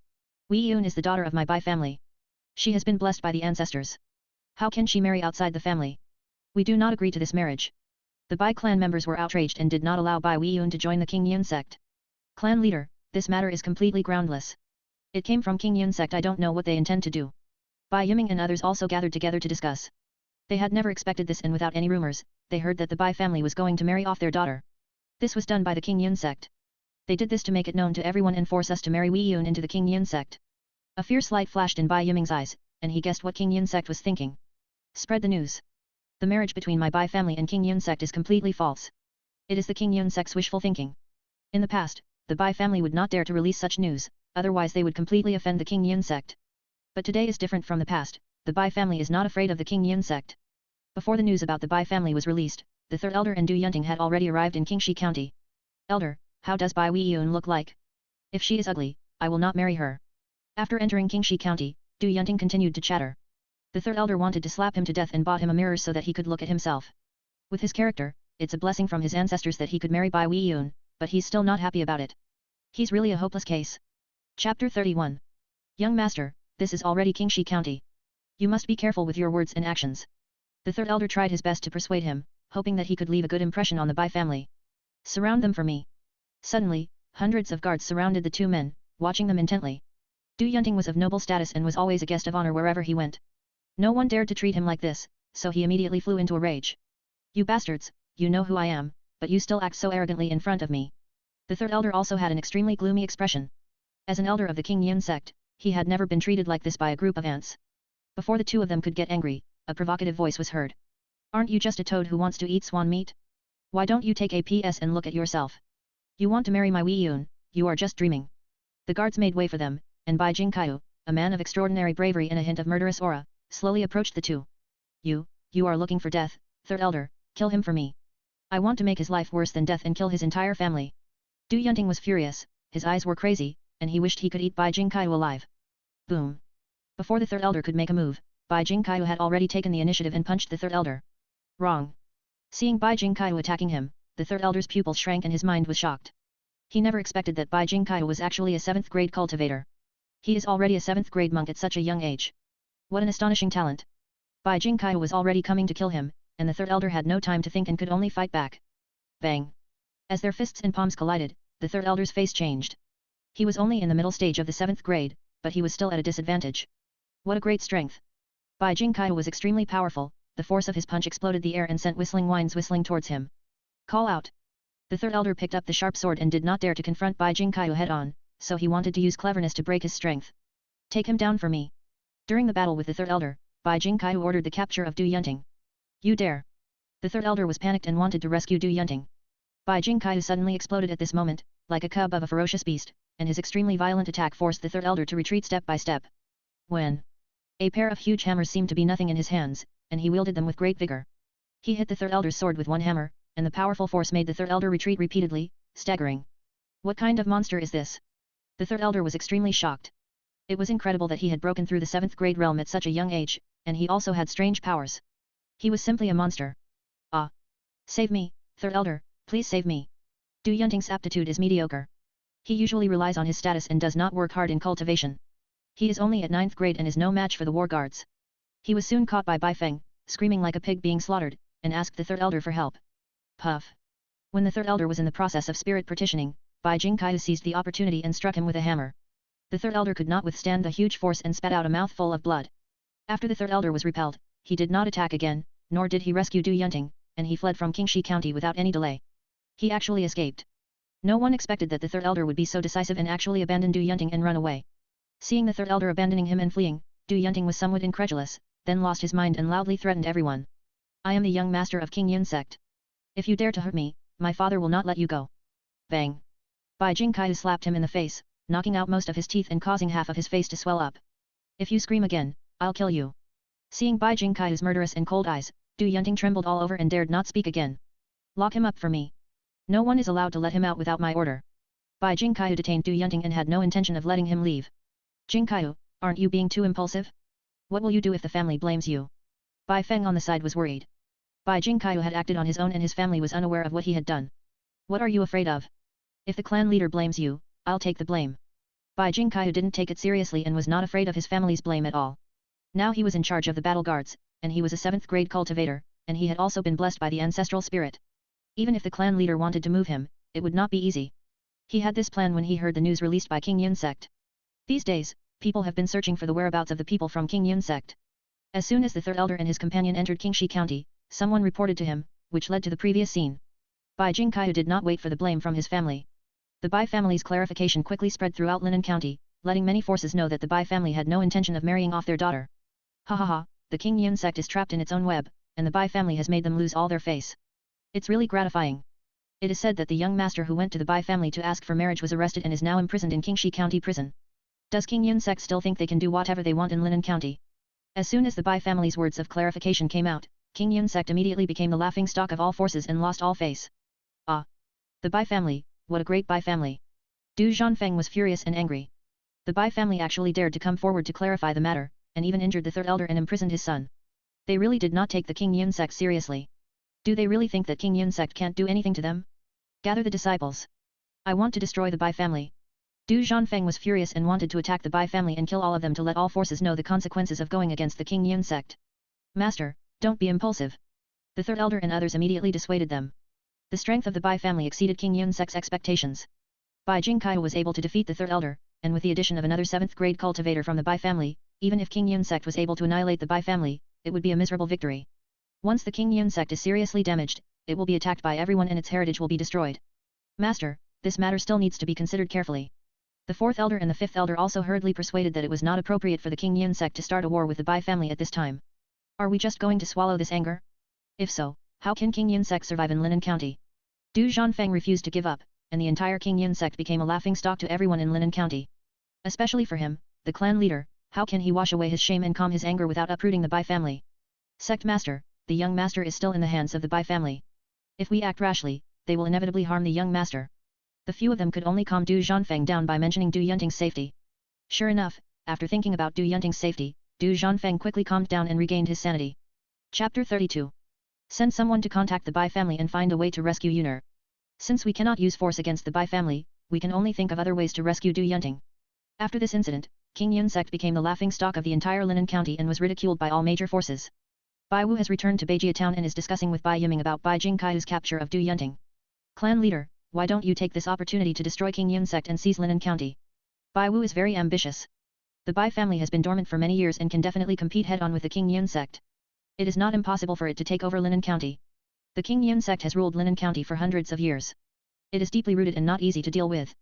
Speaker 1: Wei Yun is the daughter of my Bai family. She has been blessed by the ancestors. How can she marry outside the family? We do not agree to this marriage. The Bai clan members were outraged and did not allow Bai Weiyun to join the Qingshan sect. Clan leader, this matter is completely groundless. It came from Qingshan sect. I don't know what they intend to do. Bai Yiming and others also gathered together to discuss. They had never expected this, and without any rumors, they heard that the Bai family was going to marry off their daughter. This was done by the Qingshan sect. They did this to make it known to everyone and force us to marry Weiyun into the Qingshan sect. A fierce light flashed in Bai Yiming's eyes, and he guessed what Qingshan sect was thinking. Spread the news. The marriage between my Bai family and Qingshan sect is completely false. It is the Qingshan sect's wishful thinking. In the past, the Bai family would not dare to release such news, otherwise they would completely offend the Qingshan sect. But today is different from the past. The Bai family is not afraid of the Qingshan sect. Before the news about the Bai family was released, the third elder and Du Yunting had already arrived in Qingshan County. Elder, how does Bai Weiyun look like? If she is ugly, I will not marry her. After entering Qingshan County, Du Yunting continued to chatter. The third elder wanted to slap him to death and bought him a mirror so that he could look at himself. With his character, it's a blessing from his ancestors that he could marry Bai Weiyun, but he's still not happy about it. He's really a hopeless case. Chapter 31. Young master, this is already Qingshan County. You must be careful with your words and actions. The third elder tried his best to persuade him, hoping that he could leave a good impression on the Bai family. Surround them for me. Suddenly, hundreds of guards surrounded the two men, watching them intently. Du Yunting was of noble status and was always a guest of honor wherever he went. No one dared to treat him like this, so he immediately flew into a rage. You bastards, you know who I am, but you still act so arrogantly in front of me. The third elder also had an extremely gloomy expression. As an elder of the Qingshan sect, he had never been treated like this by a group of ants. Before the two of them could get angry, a provocative voice was heard. Aren't you just a toad who wants to eat swan meat? Why don't you take a PS and look at yourself? You want to marry my Weiyun, you are just dreaming. The guards made way for them, and Bai Jingkaiu, a man of extraordinary bravery and a hint of murderous aura, slowly approached the two. You are looking for death, third elder, kill him for me. I want to make his life worse than death and kill his entire family. Du Yunting was furious, his eyes were crazy, and he wished he could eat Bai Jingkaiu alive. Boom. Before the third elder could make a move, Bai Jingkaiu had already taken the initiative and punched the third elder. Wrong. Seeing Bai Jingkaiu attacking him, the third elder's pupils shrank and his mind was shocked. He never expected that Bai Jingkaiu was actually a 7th grade cultivator. He is already a 7th grade monk at such a young age. What an astonishing talent. Bai Jingkaiu was already coming to kill him, and the third elder had no time to think and could only fight back. Bang. As their fists and palms collided, the third elder's face changed. He was only in the middle stage of the 7th grade, but he was still at a disadvantage. What a great strength. Bai Jingkaiu was extremely powerful, the force of his punch exploded the air and sent whistling winds whistling towards him. Call out. The third elder picked up the sharp sword and did not dare to confront Bai Jingkaiu head-on, so he wanted to use cleverness to break his strength. Take him down for me. During the battle with the third elder, Bai Jingkaiu ordered the capture of Du Yunting. You dare. The third elder was panicked and wanted to rescue Du Yunting. Bai Jingkaiu suddenly exploded at this moment, like a cub of a ferocious beast, and his extremely violent attack forced the third elder to retreat step by step. When a pair of huge hammers seemed to be nothing in his hands, and he wielded them with great vigor. He hit the third elder's sword with one hammer, and the powerful force made the third elder retreat repeatedly, staggering. What kind of monster is this? The third elder was extremely shocked. It was incredible that he had broken through the 7th grade realm at such a young age, and he also had strange powers. He was simply a monster. Ah! Save me, third elder, please save me. Du Yunting's aptitude is mediocre. He usually relies on his status and does not work hard in cultivation. He is only at 9th grade and is no match for the war guards. He was soon caught by Bai Feng, screaming like a pig being slaughtered, and asked the third elder for help. Puff. When the third elder was in the process of spirit partitioning, Bai Jingkaiu seized the opportunity and struck him with a hammer. The third elder could not withstand the huge force and spat out a mouthful of blood. After the third elder was repelled, he did not attack again, nor did he rescue Du Yunting, and he fled from Qingshan County without any delay. He actually escaped. No one expected that the third elder would be so decisive and actually abandon Du Yunting and run away. Seeing the third elder abandoning him and fleeing, Du Yunting was somewhat incredulous, then lost his mind and loudly threatened everyone. I am the young master of Qingshan sect. If you dare to hurt me, my father will not let you go. Bang. Bai Jingkaiu slapped him in the face, knocking out most of his teeth and causing half of his face to swell up. If you scream again, I'll kill you. Seeing Bai Jingkaiu's murderous and cold eyes, Du Yunting trembled all over and dared not speak again. Lock him up for me. No one is allowed to let him out without my order. Bai Jingkaiu detained Du Yunting and had no intention of letting him leave. Jingkaiu, aren't you being too impulsive? What will you do if the family blames you? Bai Feng on the side was worried. Bai Jingkaiu had acted on his own and his family was unaware of what he had done. What are you afraid of? If the clan leader blames you, I'll take the blame. Bai Jingkaiu didn't take it seriously and was not afraid of his family's blame at all. Now he was in charge of the battle guards, and he was a 7th grade cultivator, and he had also been blessed by the ancestral spirit. Even if the clan leader wanted to move him, it would not be easy. He had this plan when he heard the news released by Qingshan sect. These days, people have been searching for the whereabouts of the people from Qingshan sect. As soon as the third elder and his companion entered Qingshan County, someone reported to him, which led to the previous scene. Bai Jingkai did not wait for the blame from his family. The Bai family's clarification quickly spread throughout Linen County, letting many forces know that the Bai family had no intention of marrying off their daughter. Ha ha ha, the Qingshan sect is trapped in its own web, and the Bai family has made them lose all their face. It's really gratifying. It is said that the young master who went to the Bai family to ask for marriage was arrested and is now imprisoned in Qingshan County prison. Does Qingshan sect still think they can do whatever they want in Linen County? As soon as the Bai family's words of clarification came out, Qingshan sect immediately became the laughing stock of all forces and lost all face. Ah! The Bai family, what a great Bai family! Du Zhanfeng was furious and angry. The Bai family actually dared to come forward to clarify the matter, and even injured the third elder and imprisoned his son. They really did not take the Qingshan sect seriously. Do they really think that Qingshan sect can't do anything to them? Gather the disciples. I want to destroy the Bai family. Du Zhanfeng was furious and wanted to attack the Bai family and kill all of them to let all forces know the consequences of going against the Qingshan sect. Master, don't be impulsive. The third elder and others immediately dissuaded them. The strength of the Bai family exceeded Qingshan sect's expectations. Bai Jingkai was able to defeat the third elder, and with the addition of another 7th grade cultivator from the Bai family, even if Qingshan sect was able to annihilate the Bai family, it would be a miserable victory. Once the Qingshan sect is seriously damaged, it will be attacked by everyone and its heritage will be destroyed. Master, this matter still needs to be considered carefully. The 4th elder and the 5th elder also hurriedly persuaded that it was not appropriate for the Qingshan sect to start a war with the Bai family at this time. Are we just going to swallow this anger? If so, how can Qingshan sect survive in Linen County? Du Zhanfeng refused to give up, and the entire Qingshan sect became a laughingstock to everyone in Linen County. Especially for him, the clan leader, how can he wash away his shame and calm his anger without uprooting the Bai family? Sect master, the young master is still in the hands of the Bai family. If we act rashly, they will inevitably harm the young master. The few of them could only calm Du Zhanfeng down by mentioning Du Yunting's safety. Sure enough, after thinking about Du Yunting's safety, Du Zhanfeng quickly calmed down and regained his sanity. Chapter 32. Send someone to contact the Bai family and find a way to rescue Yuner. Since we cannot use force against the Bai family, we can only think of other ways to rescue Du Yunting. After this incident, Qingshan sect became the laughingstock of the entire Linen County and was ridiculed by all major forces. Bai Wu has returned to Beijia town and is discussing with Bai Yiming about Bai Jingkai's capture of Du Yunting. Clan leader, why don't you take this opportunity to destroy Qingshan sect and seize Linen County? Bai Wu is very ambitious. The Bai family has been dormant for many years and can definitely compete head-on with the Qingshan sect. It is not impossible for it to take over Linen County. The Qingshan sect has ruled Linen County for hundreds of years. It is deeply rooted and not easy to deal with.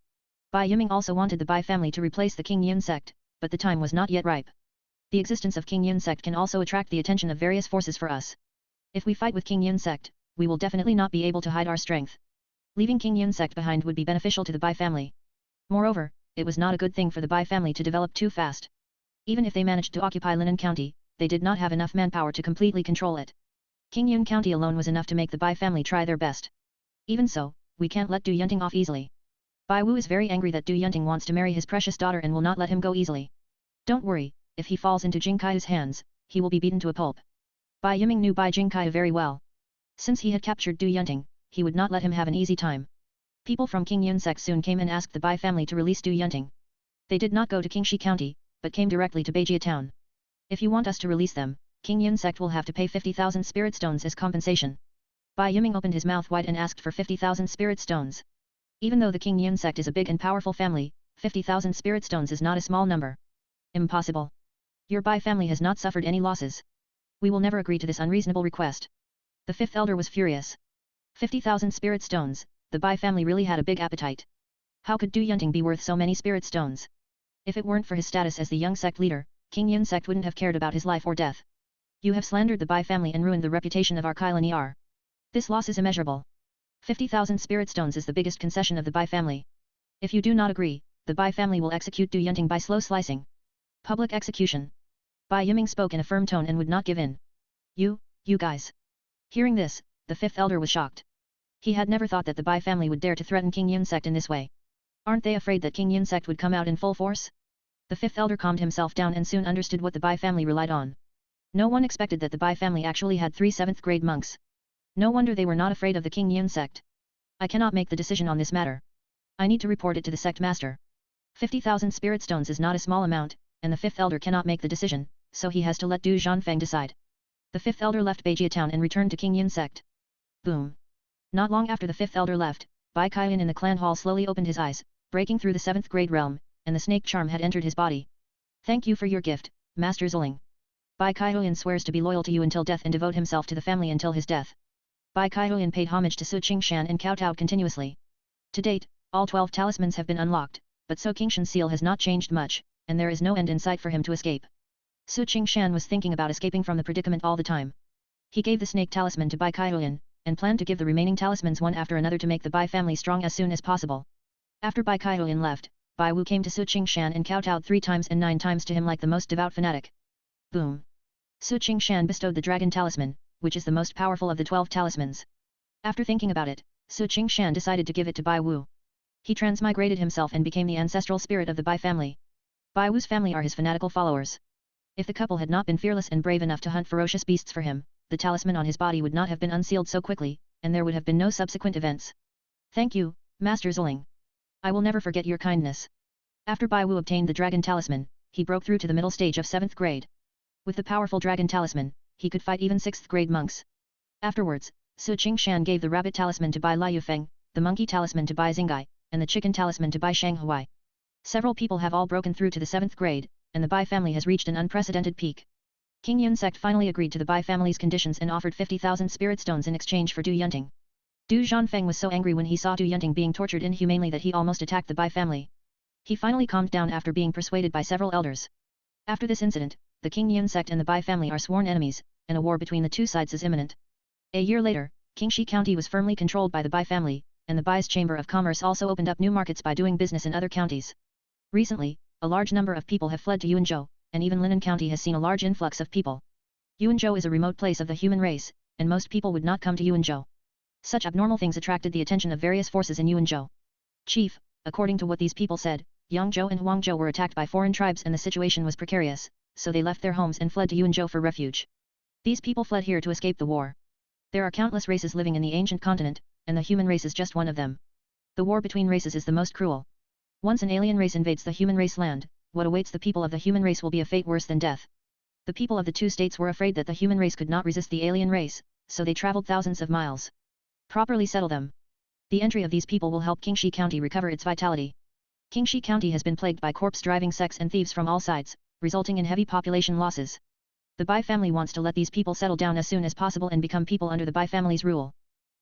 Speaker 1: Bai Yiming also wanted the Bai family to replace the Qingshan sect, but the time was not yet ripe. The existence of Qingshan sect can also attract the attention of various forces for us. If we fight with Qingshan sect, we will definitely not be able to hide our strength. Leaving Qingshan sect behind would be beneficial to the Bai family. Moreover, it was not a good thing for the Bai family to develop too fast. Even if they managed to occupy Linen County, they did not have enough manpower to completely control it. Qingshan County alone was enough to make the Bai family try their best. Even so, we can't let Du Yunting off easily. Bai Wu is very angry that Du Yunting wants to marry his precious daughter and will not let him go easily. Don't worry, if he falls into Jingkai's hands, he will be beaten to a pulp. Bai Yiming knew Bai Jingkai very well. Since he had captured Du Yunting, he would not let him have an easy time. People from Qingshan sect soon came and asked the Bai family to release Du Yunting. They did not go to Qingshan County, but came directly to Beijia town. If you want us to release them, Qingshan sect will have to pay 50,000 spirit stones as compensation. Bai Yiming opened his mouth wide and asked for 50,000 spirit stones. Even though the Qingshan sect is a big and powerful family, 50,000 spirit stones is not a small number. Impossible. Your Bai family has not suffered any losses. We will never agree to this unreasonable request. The 5th elder was furious. 50,000 spirit stones, the Bai family really had a big appetite. How could Du Yunting be worth so many spirit stones? If it weren't for his status as the young sect leader, Qingshan sect wouldn't have cared about his life or death. You have slandered the Bai family and ruined the reputation of our Kailan Er. This loss is immeasurable. 50,000 spirit stones is the biggest concession of the Bai family. If you do not agree, the Bai family will execute Du Yunting by slow slicing. Public execution. Bai Yiming spoke in a firm tone and would not give in. You guys. Hearing this, the 5th elder was shocked. He had never thought that the Bai family would dare to threaten Qingshan sect in this way. Aren't they afraid that Qingshan sect would come out in full force? The 5th elder calmed himself down and soon understood what the Bai family relied on. No one expected that the Bai family actually had 3 7th grade monks. No wonder they were not afraid of the Qingshan sect. I cannot make the decision on this matter. I need to report it to the sect master. 50,000 spirit stones is not a small amount, and the 5th elder cannot make the decision, so he has to let Du Zhanfeng decide. The 5th elder left Beijia town and returned to Qingshan sect. Boom. Not long after the fifth elder left, Bai Kaiyan in the clan hall slowly opened his eyes, breaking through the 7th grade realm, and the snake charm had entered his body. Thank you for your gift, Master Zuling. Bai Kaiyan swears to be loyal to you until death and devote himself to the family until his death. Bai Kaiyan paid homage to Su Qingshan and kowtowed continuously. To date, all 12 talismans have been unlocked, but Su Qingshan's seal has not changed much, and there is no end in sight for him to escape. Su Qingshan was thinking about escaping from the predicament all the time. He gave the snake talisman to Bai Kaiyan, and planned to give the remaining talismans one after another to make the Bai family strong as soon as possible. After Bai Kaiyan left, Bai Wu came to Su Qingshan and kowtowed 3 times and 9 times to him like the most devout fanatic. Boom! Su Qingshan bestowed the dragon talisman, which is the most powerful of the 12 talismans. After thinking about it, Su Qingshan decided to give it to Bai Wu. He transmigrated himself and became the ancestral spirit of the Bai family. Bai Wu's family are his fanatical followers. If the couple had not been fearless and brave enough to hunt ferocious beasts for him, the talisman on his body would not have been unsealed so quickly, and there would have been no subsequent events. Thank you, Master Zuling. I will never forget your kindness. After Bai Wu obtained the dragon talisman, he broke through to the middle stage of 7th grade. With the powerful dragon talisman, he could fight even 6th grade monks. Afterwards, Su Qingshan gave the rabbit talisman to Bai Liufeng, the monkey talisman to Bai Xingai, and the chicken talisman to Bai Shanghuai. Several people have all broken through to the 7th grade, and the Bai family has reached an unprecedented peak. King Yun sect finally agreed to the Bai family's conditions and offered 50,000 spirit stones in exchange for Du Yunting. Du Zhanfeng was so angry when he saw Du Yunting being tortured inhumanely that he almost attacked the Bai family. He finally calmed down after being persuaded by several elders. After this incident, the King Yun sect and the Bai family are sworn enemies, and a war between the two sides is imminent. A year later, Qingshan County was firmly controlled by the Bai family, and the Bai's Chamber of Commerce also opened up new markets by doing business in other counties. Recently, a large number of people have fled to Yuanzhou, and even Linan County has seen a large influx of people. Yuanzhou is a remote place of the human race, and most people would not come to Yuanzhou. Such abnormal things attracted the attention of various forces in Yuanzhou. Chief, according to what these people said, Yangzhou and Huangzhou were attacked by foreign tribes and the situation was precarious, so they left their homes and fled to Yuanzhou for refuge. These people fled here to escape the war. There are countless races living in the ancient continent, and the human race is just one of them. The war between races is the most cruel. Once an alien race invades the human race land, what awaits the people of the human race will be a fate worse than death. The people of the two states were afraid that the human race could not resist the alien race, so they traveled thousands of miles. Properly settle them. The entry of these people will help Qingshan County recover its vitality. Qingshan County has been plagued by corpse-driving sects and thieves from all sides, resulting in heavy population losses. The Bai family wants to let these people settle down as soon as possible and become people under the Bai family's rule.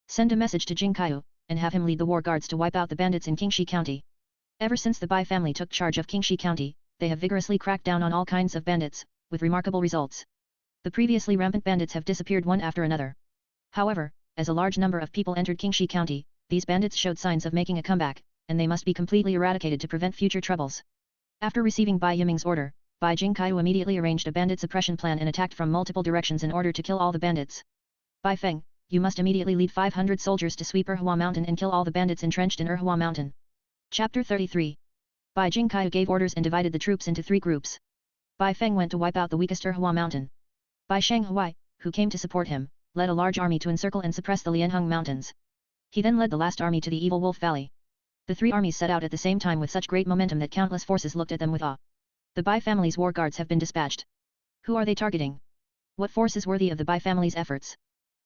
Speaker 1: Send a message to Jing Kaiyu, and have him lead the war guards to wipe out the bandits in Qingshan County. Ever since the Bai family took charge of Qingshan County, they have vigorously cracked down on all kinds of bandits, with remarkable results. The previously rampant bandits have disappeared one after another. However, as a large number of people entered Qingshan County, these bandits showed signs of making a comeback, and they must be completely eradicated to prevent future troubles. After receiving Bai Yiming's order, Bai Jingkaiyu immediately arranged a bandit suppression plan and attacked from multiple directions in order to kill all the bandits. Bai Feng, you must immediately lead 500 soldiers to sweep Erhua Mountain and kill all the bandits entrenched in Erhua Mountain. Chapter 33. Bai Jingkaiyu gave orders and divided the troops into 3 groups. Bai Feng went to wipe out the weakest Erhua Mountain. Bai Shanghuai, who came to support him, led a large army to encircle and suppress the Lianheng Mountains. He then led the last army to the Evil Wolf Valley. The 3 armies set out at the same time with such great momentum that countless forces looked at them with awe. The Bai family's war guards have been dispatched. Who are they targeting? What force is worthy of the Bai family's efforts?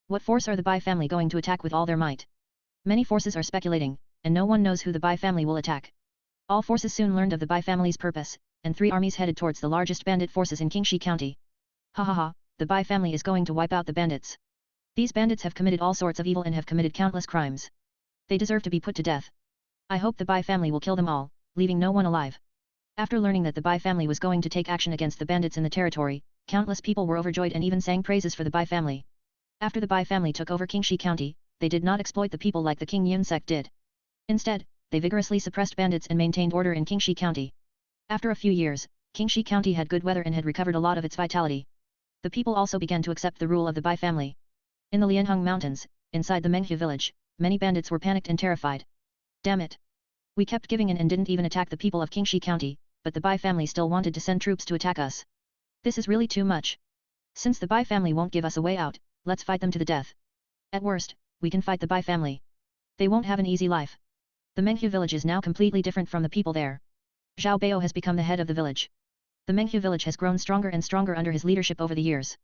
Speaker 1: What force are the Bai family going to attack with all their might? Many forces are speculating, and no one knows who the Bai family will attack. All forces soon learned of the Bai family's purpose, and 3 armies headed towards the largest bandit forces in Qingshan County. Ha ha ha, the Bai family is going to wipe out the bandits. These bandits have committed all sorts of evil and have committed countless crimes. They deserve to be put to death. I hope the Bai family will kill them all, leaving no one alive. After learning that the Bai family was going to take action against the bandits in the territory, countless people were overjoyed and even sang praises for the Bai family. After the Bai family took over Qingshan County, they did not exploit the people like the King Yun sect did. Instead, they vigorously suppressed bandits and maintained order in Qingshan County. After a few years, Qingshan County had good weather and had recovered a lot of its vitality. The people also began to accept the rule of the Bai family. In the Lianheng Mountains, inside the Menghu village, many bandits were panicked and terrified. Damn it! We kept giving in and didn't even attack the people of Qingshan County, but the Bai family still wanted to send troops to attack us. This is really too much. Since the Bai family won't give us a way out, let's fight them to the death. At worst, we can fight the Bai family. They won't have an easy life. The Menghu village is now completely different from the people there. Zhao Bao has become the head of the village. The Menghu village has grown stronger and stronger under his leadership over the years.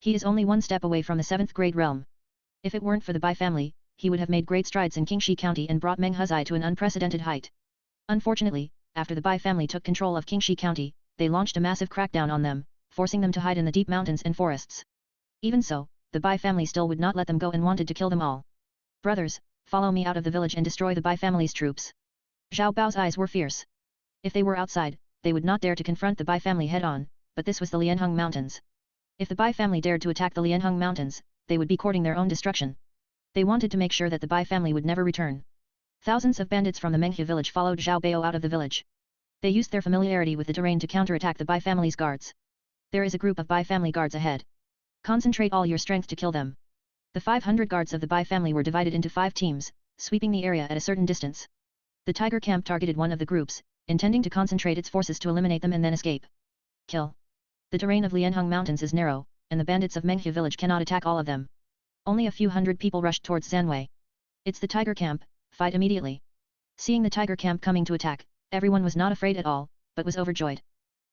Speaker 1: He is only 1 step away from the 7th grade realm. If it weren't for the Bai family, he would have made great strides in Qingshan County and brought Meng Huzai to an unprecedented height. Unfortunately, after the Bai family took control of Qingshan County, they launched a massive crackdown on them, forcing them to hide in the deep mountains and forests. Even so, the Bai family still would not let them go and wanted to kill them all. Brothers, follow me out of the village and destroy the Bai family's troops. Zhao Bao's eyes were fierce. If they were outside, they would not dare to confront the Bai family head-on, but this was the Lianheng Mountains. If the Bai family dared to attack the Lianheng Mountains, they would be courting their own destruction. They wanted to make sure that the Bai family would never return. Thousands of bandits from the Menghe village followed Zhao Bao out of the village. They used their familiarity with the terrain to counterattack the Bai family's guards. There is a group of Bai family guards ahead. Concentrate all your strength to kill them. The 500 guards of the Bai family were divided into 5 teams, sweeping the area at a certain distance. The tiger camp targeted one of the groups, intending to concentrate its forces to eliminate them and then escape. Kill. The terrain of Lianheng Mountains is narrow, and the bandits of Menghe village cannot attack all of them. Only a few hundred people rushed towards Zanwei. It's the tiger camp, fight immediately. Seeing the tiger camp coming to attack, everyone was not afraid at all, but was overjoyed.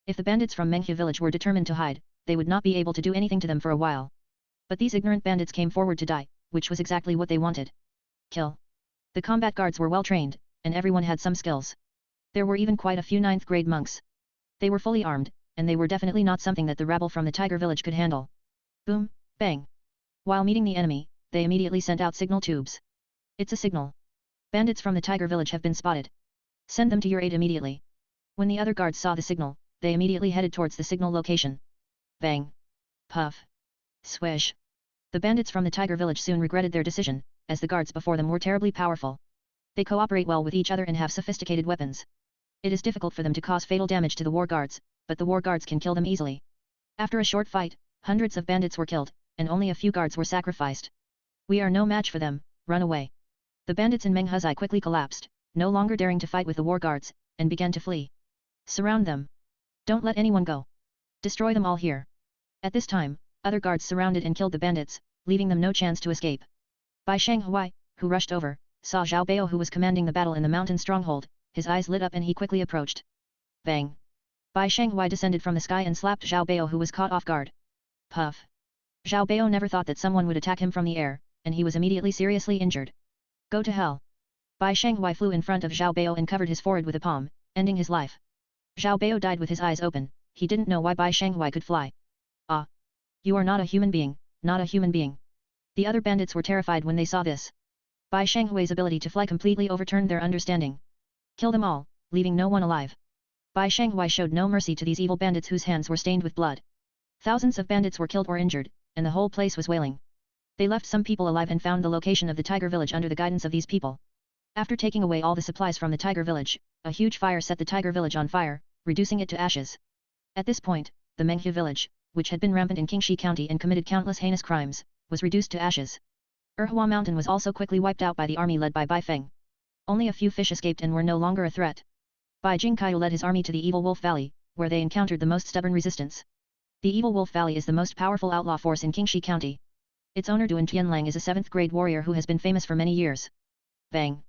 Speaker 1: If the bandits from Menghe village were determined to hide, they would not be able to do anything to them for a while. But these ignorant bandits came forward to die, which was exactly what they wanted. Kill. The combat guards were well trained, and everyone had some skills. There were even quite a few 9th grade monks. They were fully armed, and they were definitely not something that the rabble from the tiger village could handle. Boom, bang. While meeting the enemy, they immediately sent out signal tubes. It's a signal. Bandits from the tiger village have been spotted. Send them to your aid immediately. When the other guards saw the signal, they immediately headed towards the signal location. Bang. Puff. Swish. The bandits from the tiger village soon regretted their decision, as the guards before them were terribly powerful. They cooperate well with each other and have sophisticated weapons. It is difficult for them to cause fatal damage to the war guards, but the war guards can kill them easily. After a short fight, hundreds of bandits were killed, and only a few guards were sacrificed. We are no match for them, run away. The bandits in Meng Huzai quickly collapsed, no longer daring to fight with the war guards, and began to flee. Surround them. Don't let anyone go. Destroy them all here. At this time, other guards surrounded and killed the bandits, leaving them no chance to escape. Bai Shanghui, who rushed over, saw Zhao Bao who was commanding the battle in the mountain stronghold, his eyes lit up and he quickly approached. Bang. Bai Shanghui descended from the sky and slapped Zhao Bao who was caught off guard. Puff. Zhao Bao never thought that someone would attack him from the air, and he was immediately seriously injured. Go to hell. Bai Shanghui flew in front of Zhao Bao and covered his forehead with a palm, ending his life. Zhao Bao died with his eyes open, he didn't know why Bai Shanghui could fly. Ah. You are not a human being, not a human being. The other bandits were terrified when they saw this. Bai Shanghui's ability to fly completely overturned their understanding. Kill them all, leaving no one alive. Bai Shanghui showed no mercy to these evil bandits whose hands were stained with blood. Thousands of bandits were killed or injured, and the whole place was wailing. They left some people alive and found the location of the tiger village under the guidance of these people. After taking away all the supplies from the tiger village, a huge fire set the tiger village on fire, reducing it to ashes. At this point, the Menghe village, which had been rampant in Qingshan County and committed countless heinous crimes, was reduced to ashes. Erhua Mountain was also quickly wiped out by the army led by Bai Feng. Only a few fish escaped and were no longer a threat. Bai Jingkai led his army to the Evil Wolf Valley, where they encountered the most stubborn resistance. The Evil Wolf Valley is the most powerful outlaw force in Qingshan County. Its owner Duan Tianlang is a 7th grade warrior who has been famous for many years. Bang!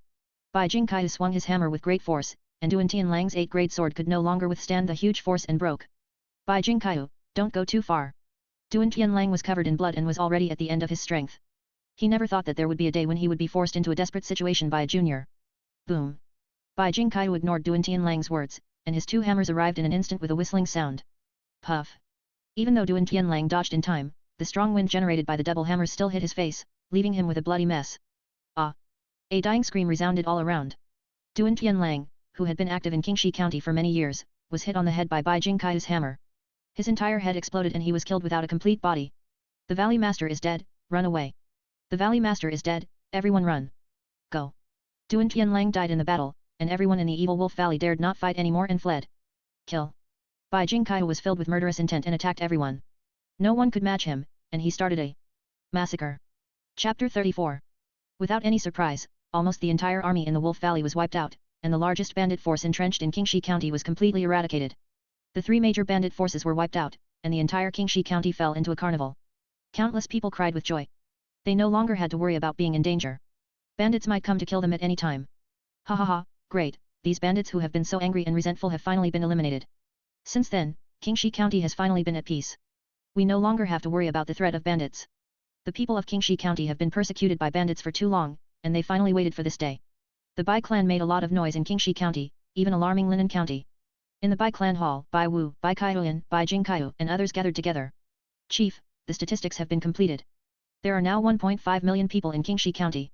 Speaker 1: Bai Jingkai swung his hammer with great force, and Duan Tianlang's 8th grade sword could no longer withstand the huge force and broke. Bai Jingkai, don't go too far. Duan Tianlang was covered in blood and was already at the end of his strength. He never thought that there would be a day when he would be forced into a desperate situation by a junior. Boom! Bai Jingkai ignored Duan Tianlang's words, and his 2 hammers arrived in an instant with a whistling sound. Puff! Even though Duan Tianlang dodged in time, the strong wind generated by the double hammers still hit his face, leaving him with a bloody mess. Ah! A dying scream resounded all around. Duan Tianlang, who had been active in Qingshan County for many years, was hit on the head by Bai Jingkai's hammer. His entire head exploded and he was killed without a complete body. The Valley Master is dead, run away. The Valley Master is dead, everyone run. Go. Duan Tianlang died in the battle, and everyone in the Evil Wolf Valley dared not fight anymore and fled. Kill. Bai Jingkai was filled with murderous intent and attacked everyone. No one could match him, and he started a massacre. Chapter 34. Without any surprise, almost the entire army in the Wolf Valley was wiped out, and the largest bandit force entrenched in Qingshan County was completely eradicated. The 3 major bandit forces were wiped out, and the entire Qingshan County fell into a carnival. Countless people cried with joy. They no longer had to worry about being in danger. Bandits might come to kill them at any time. Ha ha ha, great, these bandits who have been so angry and resentful have finally been eliminated. Since then, Qingshan County has finally been at peace. We no longer have to worry about the threat of bandits. The people of Qingshan County have been persecuted by bandits for too long, and they finally waited for this day. The Bai clan made a lot of noise in Qingshan County, even alarming Linen County. In the Bai clan hall, Bai Wu, Bai Kaihuan, Bai Jingkaiu, and others gathered together. Chief, the statistics have been completed. There are now 1.5 million people in Qingshan County.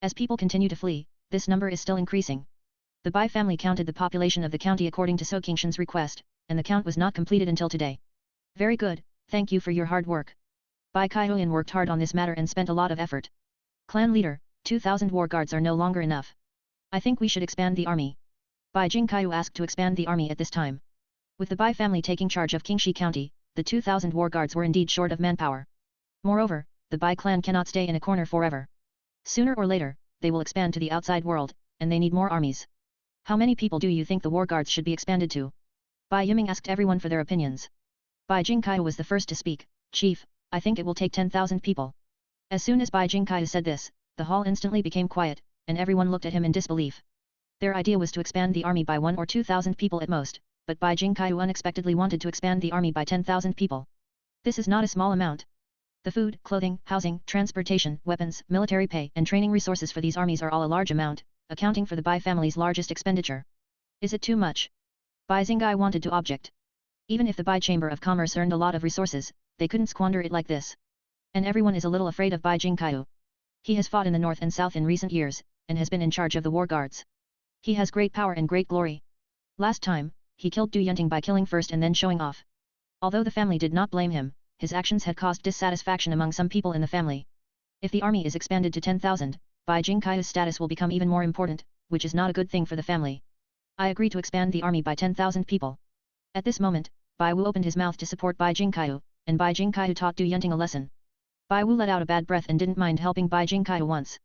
Speaker 1: As people continue to flee, this number is still increasing. The Bai family counted the population of the county according to Qingshan's request, and the count was not completed until today. Very good, thank you for your hard work. Bai Kaihuan worked hard on this matter and spent a lot of effort. Clan leader, 2,000 war guards are no longer enough. I think we should expand the army. Bai Jingkaiu asked to expand the army at this time. With the Bai family taking charge of Qingshan County, the 2,000 war guards were indeed short of manpower. Moreover, the Bai clan cannot stay in a corner forever. Sooner or later, they will expand to the outside world, and they need more armies. How many people do you think the war guards should be expanded to? Bai Yiming asked everyone for their opinions. Bai Jingkaiu was the first to speak. Chief, I think it will take 10,000 people. As soon as Bai Jingkaiu said this, the hall instantly became quiet, and everyone looked at him in disbelief. Their idea was to expand the army by 1 or 2,000 people at most, but Bai Jingkaiu unexpectedly wanted to expand the army by 10,000 people. This is not a small amount. The food, clothing, housing, transportation, weapons, military pay, and training resources for these armies are all a large amount, accounting for the Bai family's largest expenditure. Is it too much? Bai Xingai wanted to object. Even if the Bai Chamber of Commerce earned a lot of resources, they couldn't squander it like this. And everyone is a little afraid of Bai Jingkaiu. He has fought in the north and south in recent years, and has been in charge of the war guards. He has great power and great glory. Last time, he killed Du Yunting by killing first and then showing off. Although the family did not blame him, his actions had caused dissatisfaction among some people in the family. If the army is expanded to 10,000, Bai Jingkaiu's status will become even more important, which is not a good thing for the family. I agree to expand the army by 10,000 people. At this moment, Bai Wu opened his mouth to support Bai Jingkaiu, and Bai Jingkaiu taught Du Yunting a lesson. Bai Wu let out a bad breath and didn't mind helping Bai Jingkaiu once.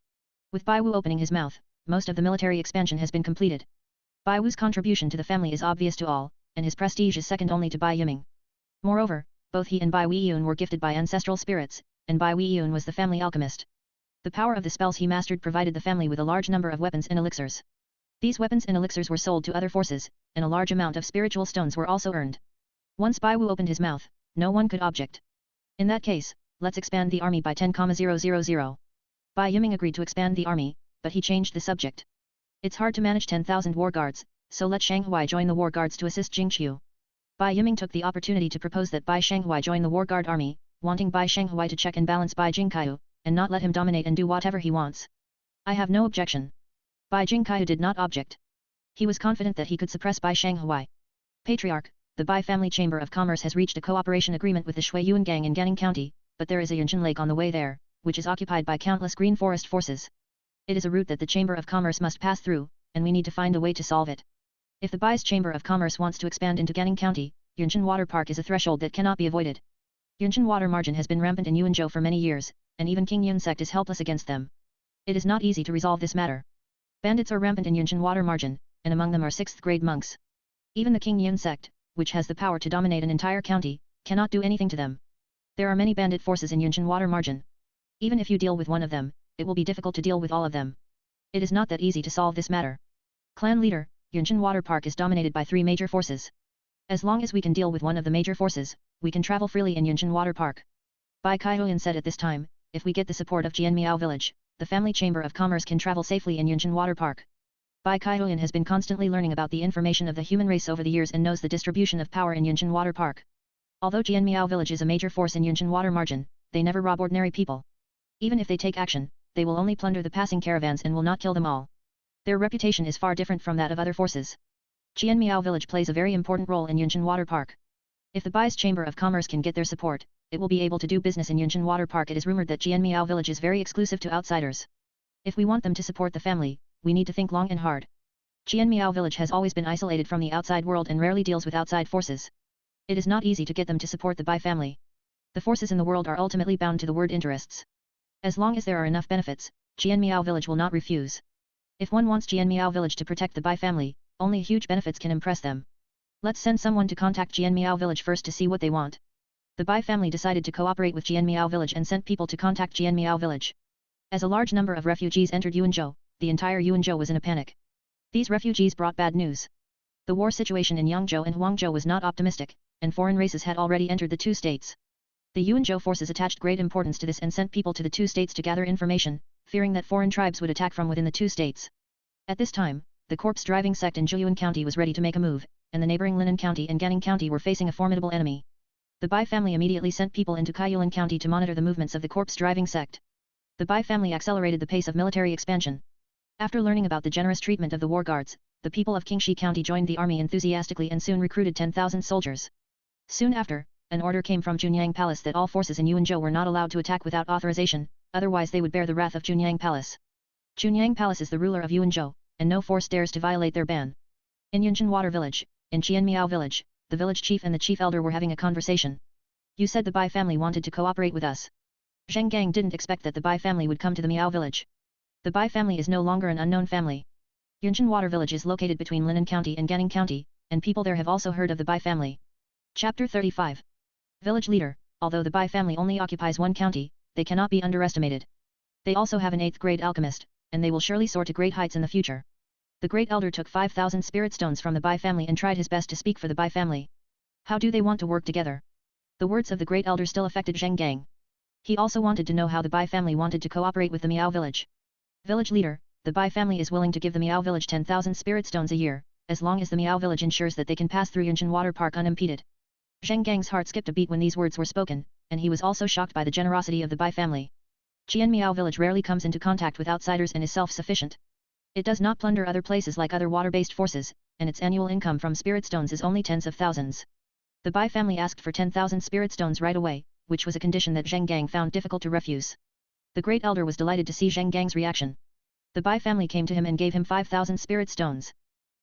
Speaker 1: With Bai Wu opening his mouth, most of the military expansion has been completed. Bai Wu's contribution to the family is obvious to all, and his prestige is second only to Bai Yiming. Moreover, both he and Bai Weiyun were gifted by ancestral spirits, and Bai Weiyun was the family alchemist. The power of the spells he mastered provided the family with a large number of weapons and elixirs. These weapons and elixirs were sold to other forces, and a large amount of spiritual stones were also earned. Once Bai Wu opened his mouth, no one could object. In that case, let's expand the army by 10,000. Bai Yiming agreed to expand the army, but he changed the subject. It's hard to manage 10,000 war guards, so let Shanghuai join the war guards to assist Jingqiu. Bai Yiming took the opportunity to propose that Bai Shanghuai join the war guard army, wanting Bai Shanghuai to check and balance Bai Jingkaiu, and not let him dominate and do whatever he wants. I have no objection. Bai Jingkaiu did not object. He was confident that he could suppress Bai Shanghuai. Patriarch, the Bai Family Chamber of Commerce has reached a cooperation agreement with the Shui Yuan Gang in Ganning County, but there is a Yunjin Lake on the way there, which is occupied by countless green forest forces. It is a route that the Chamber of Commerce must pass through, and we need to find a way to solve it. If the Bai's Chamber of Commerce wants to expand into Ganning County, Yunjin Water Park is a threshold that cannot be avoided. Yunjin Water Margin has been rampant in Yuanzhou for many years, and even King Yun sect is helpless against them. It is not easy to resolve this matter. Bandits are rampant in Yunjin Water Margin, and among them are 6th grade monks. Even the King Yun sect, which has the power to dominate an entire county, cannot do anything to them. There are many bandit forces in Yunjin Water Margin. Even if you deal with one of them, it will be difficult to deal with all of them. It is not that easy to solve this matter. Clan leader, Yunjin Water Park is dominated by 3 major forces. As long as we can deal with one of the major forces, we can travel freely in Yunjin Water Park. Bai Kaihuan said at this time, if we get the support of Jianmiao village, the Family Chamber of Commerce can travel safely in Yunjin Water Park. Bai Kaihuan has been constantly learning about the information of the human race over the years and knows the distribution of power in Yunjin Water Park. Although Jianmiao village is a major force in Yunjin Water Margin, they never rob ordinary people. Even if they take action, they will only plunder the passing caravans and will not kill them all. Their reputation is far different from that of other forces. Jianmiao village plays a very important role in Yunjin Water Park. If the Bai's Chamber of Commerce can get their support, it will be able to do business in Yunjin Water Park. It is rumored that Jianmiao village is very exclusive to outsiders. If we want them to support the family, we need to think long and hard. Jianmiao village has always been isolated from the outside world and rarely deals with outside forces. It is not easy to get them to support the Bai family. The forces in the world are ultimately bound to the word interests. As long as there are enough benefits, Jianmiao village will not refuse. If one wants Jianmiao village to protect the Bai family, only huge benefits can impress them. Let's send someone to contact Jianmiao village first to see what they want. The Bai family decided to cooperate with Jianmiao village and sent people to contact Jianmiao village. As a large number of refugees entered Yuanzhou, the entire Yuanzhou was in a panic. These refugees brought bad news. The war situation in Yangzhou and Huangzhou was not optimistic, and foreign races had already entered the 2 states. The Yuanzhou forces attached great importance to this and sent people to the 2 states to gather information, fearing that foreign tribes would attack from within the two states. At this time, the corpse-driving sect in Juyuan County was ready to make a move, and the neighboring Linan County and Ganning County were facing a formidable enemy. The Bai family immediately sent people into Kaiyulan County to monitor the movements of the corpse-driving sect. The Bai family accelerated the pace of military expansion. After learning about the generous treatment of the war guards, the people of Qingshan County joined the army enthusiastically and soon recruited 10,000 soldiers. Soon after, an order came from Junyang Palace that all forces in Yuanzhou were not allowed to attack without authorization, otherwise they would bear the wrath of Junyang Palace. Junyang Palace is the ruler of Yuanzhou, and no force dares to violate their ban. In Yunshan Water Village, in Qianmiao Village, the village chief and the chief elder were having a conversation. You said the Bai family wanted to cooperate with us. Zheng Gang didn't expect that the Bai family would come to the Miao village. The Bai family is no longer an unknown family. Yunshan Water Village is located between Linan County and Ganning County, and people there have also heard of the Bai family. Chapter 35. Village Leader. Although the Bai family only occupies one county, they cannot be underestimated. They also have an 8th grade alchemist, and they will surely soar to great heights in the future. The Great Elder took 5,000 spirit stones from the Bai family and tried his best to speak for the Bai family. How do they want to work together? The words of the Great Elder still affected Zheng Gang. He also wanted to know how the Bai family wanted to cooperate with the Miao village. Village Leader. The Bai family is willing to give the Miao village 10,000 spirit stones a year, as long as the Miao village ensures that they can pass through Yunshan Water Park unimpeded. Zheng Gang's heart skipped a beat when these words were spoken, and he was also shocked by the generosity of the Bai family. Qian Miao village rarely comes into contact with outsiders and is self-sufficient. It does not plunder other places like other water-based forces, and its annual income from spirit stones is only tens of thousands. The Bai family asked for 10,000 spirit stones right away, which was a condition that Zheng Gang found difficult to refuse. The Great Elder was delighted to see Zheng Gang's reaction. The Bai family came to him and gave him 5,000 spirit stones.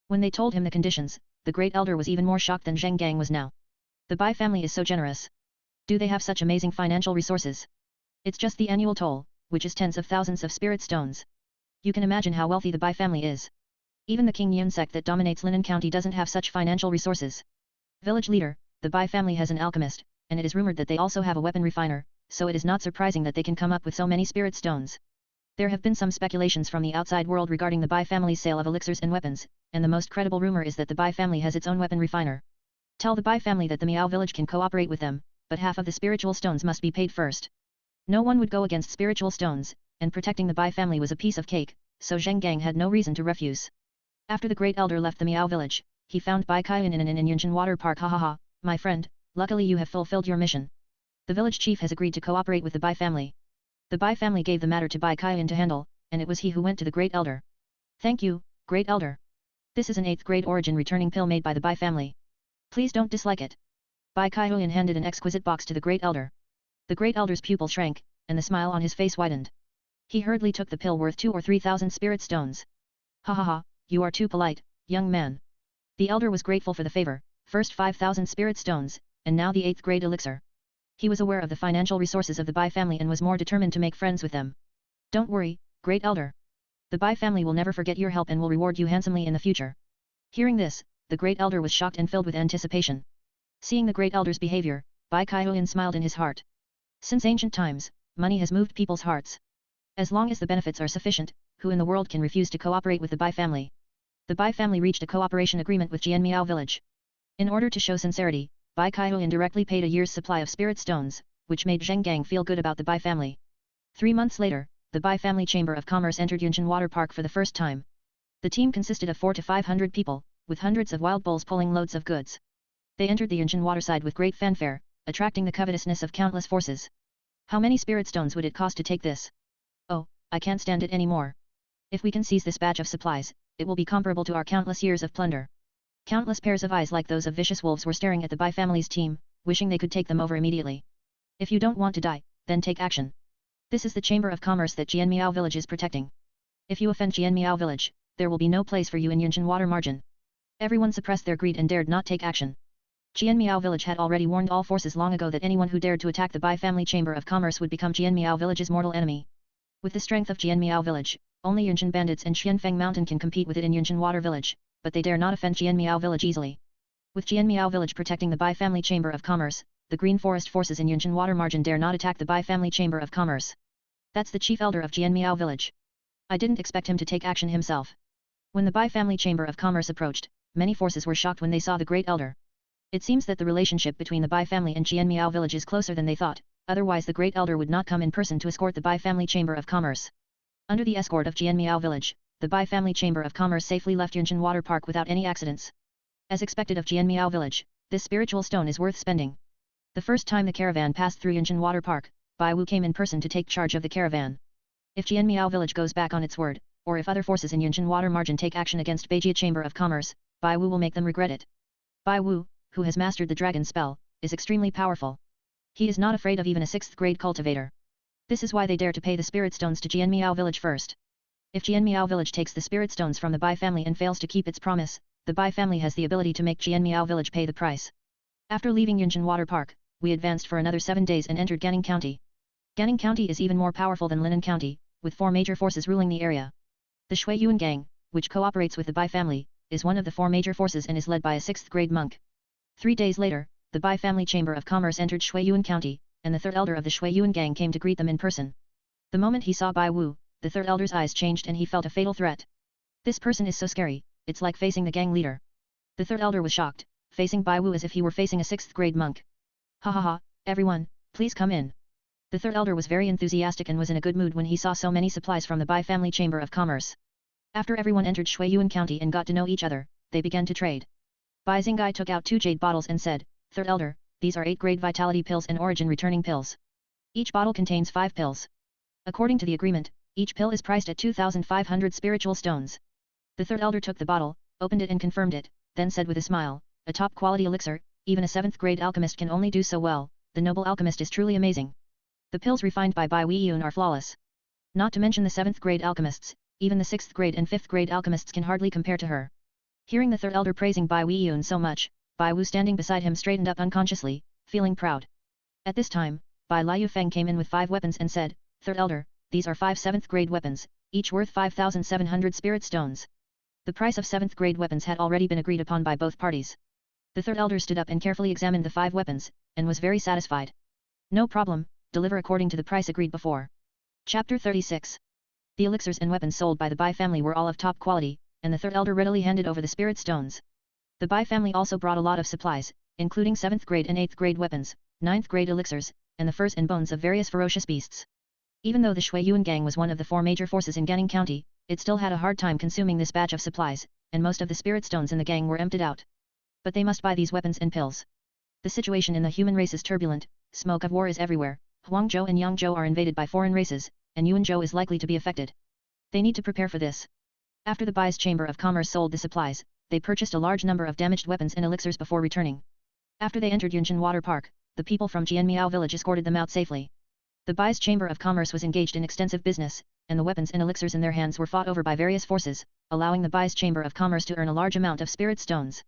Speaker 1: When they told him the conditions, the Great Elder was even more shocked than Zheng Gang was now. The Bai family is so generous. Do they have such amazing financial resources? It's just the annual toll, which is tens of thousands of spirit stones. You can imagine how wealthy the Bai family is. Even the King Yun sect that dominates Linan County doesn't have such financial resources. Village Leader. The Bai family has an alchemist, and it is rumored that they also have a weapon refiner, so it is not surprising that they can come up with so many spirit stones. There have been some speculations from the outside world regarding the Bai family's sale of elixirs and weapons, and the most credible rumor is that the Bai family has its own weapon refiner. Tell the Bai family that the Miao village can cooperate with them, but half of the spiritual stones must be paid first. No one would go against spiritual stones, and protecting the Bai family was a piece of cake, so Zheng Gang had no reason to refuse. After the Great Elder left the Miao village, he found Bai Kaiyan in an Yunshan Water Park. Ha ha ha, my friend, luckily you have fulfilled your mission. The village chief has agreed to cooperate with the Bai family. The Bai family gave the matter to Bai Kaiyan to handle, and it was he who went to the Great Elder. Thank you, Great Elder. This is an 8th grade origin returning pill made by the Bai family. Please don't dislike it. Bai Kaiyan handed an exquisite box to the Great Elder. The Great Elder's pupil shrank, and the smile on his face widened. He hurriedly took the pill worth 2,000 or 3,000 spirit stones. Ha ha ha, you are too polite, young man. The Elder was grateful for the favor, first 5,000 spirit stones, and now the 8th grade elixir. He was aware of the financial resources of the Bai family and was more determined to make friends with them. Don't worry, Great Elder. The Bai family will never forget your help and will reward you handsomely in the future. Hearing this, the Great Elder was shocked and filled with anticipation. Seeing the Great Elder's behavior, Bai Kaiyan smiled in his heart. Since ancient times, money has moved people's hearts. As long as the benefits are sufficient, who in the world can refuse to cooperate with the Bai family? The Bai family reached a cooperation agreement with Jianmiao village. In order to show sincerity, Bai Kaiyan directly paid a year's supply of spirit stones, which made Zheng Gang feel good about the Bai family. 3 months later, the Bai family Chamber of Commerce entered Yunshan Water Park for the first time. The team consisted of 400 to 500 people, with hundreds of wild bulls pulling loads of goods. They entered the Yunshan waterside with great fanfare, attracting the covetousness of countless forces. How many spirit stones would it cost to take this? Oh, I can't stand it anymore. If we can seize this batch of supplies, it will be comparable to our countless years of plunder. Countless pairs of eyes like those of vicious wolves were staring at the Bai family's team, wishing they could take them over immediately. If you don't want to die, then take action. This is the Chamber of Commerce that Jianmiao village is protecting. If you offend Jianmiao village, there will be no place for you in Yunshan water margin. Everyone suppressed their greed and dared not take action. Jianmiao village had already warned all forces long ago that anyone who dared to attack the Bai family Chamber of Commerce would become Jianmiao village's mortal enemy. With the strength of Jianmiao village, only Yunshan bandits and Xianfeng mountain can compete with it in Yunshan water village, but they dare not offend Jianmiao village easily. With Jianmiao village protecting the Bai family Chamber of Commerce, the Green Forest forces in Yunshan water margin dare not attack the Bai family Chamber of Commerce. That's the chief elder of Jianmiao village. I didn't expect him to take action himself. When the Bai family Chamber of Commerce approached, many forces were shocked when they saw the Great Elder. It seems that the relationship between the Bai family and Jianmiao village is closer than they thought, otherwise the Great Elder would not come in person to escort the Bai family Chamber of Commerce. Under the escort of Jianmiao village, the Bai family chamber of commerce safely left Qingshan water park without any accidents. As expected of Jianmiao village, this spiritual stone is worth spending. The first time the caravan passed through Qingshan water park, Bai Wu came in person to take charge of the caravan. If Jianmiao village goes back on its word, or if other forces in Qingshan water margin take action against Beijia chamber of commerce, Bai Wu will make them regret it. Bai Wu, who has mastered the dragon spell, is extremely powerful. He is not afraid of even a 6th grade cultivator. This is why they dare to pay the spirit stones to Jianmiao village first. If Jianmiao village takes the spirit stones from the Bai family and fails to keep its promise, the Bai family has the ability to make Jianmiao village pay the price. After leaving Qingshan water park, we advanced for another 7 days and entered Ganning County. Ganning County is even more powerful than Linan County, with 4 major forces ruling the area. The Shui Yuan gang, which cooperates with the Bai family, is one of the 4 major forces and is led by a 6th grade monk. 3 days later, the Bai family chamber of commerce entered Shui Yuan County, and the 3rd elder of the Shui Yuan gang came to greet them in person. The moment he saw Bai Wu, the 3rd elder's eyes changed and he felt a fatal threat. This person is so scary, it's like facing the gang leader. The 3rd elder was shocked, facing Bai Wu as if he were facing a 6th grade monk. Ha ha ha, everyone, please come in. The 3rd elder was very enthusiastic and was in a good mood when he saw so many supplies from the Bai family chamber of commerce. After everyone entered Shui Yuan County and got to know each other, they began to trade. Bai Xingai took out 2 jade bottles and said, 3rd elder, these are 8 grade vitality pills and origin returning pills. Each bottle contains 5 pills. According to the agreement, each pill is priced at 2,500 spiritual stones. The 3rd elder took the bottle, opened it and confirmed it, then said with a smile, a top quality elixir, even a 7th grade alchemist can only do so well, the noble alchemist is truly amazing. The pills refined by Bai Weiyun are flawless. Not to mention the 7th grade alchemists, even the 6th grade and 5th grade alchemists can hardly compare to her. Hearing the 3rd elder praising Bai Weiyun so much, Bai Wu standing beside him straightened up unconsciously, feeling proud. At this time, Bai Liu Feng came in with 5 weapons and said, 3rd elder, these are 5 7th grade weapons, each worth 5,700 spirit stones. The price of 7th grade weapons had already been agreed upon by both parties. The 3rd elder stood up and carefully examined the 5 weapons, and was very satisfied. No problem, deliver according to the price agreed before. Chapter 36. The elixirs and weapons sold by the Bai family were all of top quality, and the 3rd elder readily handed over the spirit stones. The Bai family also brought a lot of supplies, including 7th grade and 8th grade weapons, 9th grade elixirs, and the furs and bones of various ferocious beasts. Even though the Shui Yuan gang was one of the 4 major forces in Ganning County, it still had a hard time consuming this batch of supplies, and most of the spirit stones in the gang were emptied out. But they must buy these weapons and pills. The situation in the human race is turbulent, smoke of war is everywhere, Huangzhou and Yangzhou are invaded by foreign races, and Yuanzhou is likely to be affected. They need to prepare for this. After the Bai's Chamber of Commerce sold the supplies, they purchased a large number of damaged weapons and elixirs before returning. After they entered Qingshan Water Park, the people from Jianmiao village escorted them out safely. The Bai's Chamber of Commerce was engaged in extensive business, and the weapons and elixirs in their hands were fought over by various forces, allowing the Bai's Chamber of Commerce to earn a large amount of spirit stones.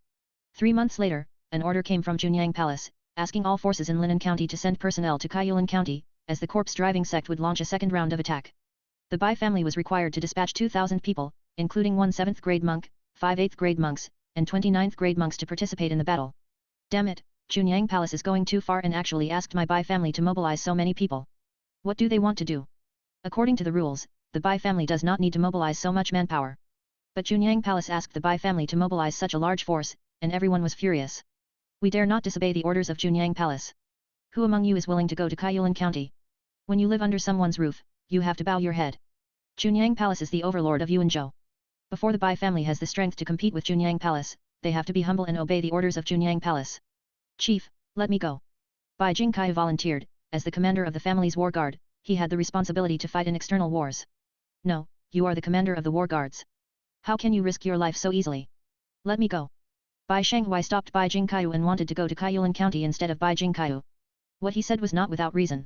Speaker 1: 3 months later, an order came from Junyang Palace, asking all forces in Linan County to send personnel to Kaiyulan County, as the corpse-driving sect would launch a second round of attack. The Bai family was required to dispatch 2,000 people, including 1 7th grade monk, 5 8th grade monks, and 29th grade monks to participate in the battle. Damn it, Junyang Palace is going too far and actually asked my Bai family to mobilize so many people. What do they want to do? According to the rules, the Bai family does not need to mobilize so much manpower. But Junyang Palace asked the Bai family to mobilize such a large force, and everyone was furious. We dare not disobey the orders of Junyang Palace. Who among you is willing to go to Kaiyulan County? When you live under someone's roof, you have to bow your head. Junyang Palace is the overlord of Yuanzhou. Before the Bai family has the strength to compete with Junyang Palace, they have to be humble and obey the orders of Junyang Palace. Chief, let me go. Bai Jingkai volunteered, as the commander of the family's war guard, he had the responsibility to fight in external wars. No, you are the commander of the war guards. How can you risk your life so easily? Let me go. Bai Shanghui stopped Bai Jingkai and wanted to go to Kaiyulan County instead of Bai Jingkai. What he said was not without reason.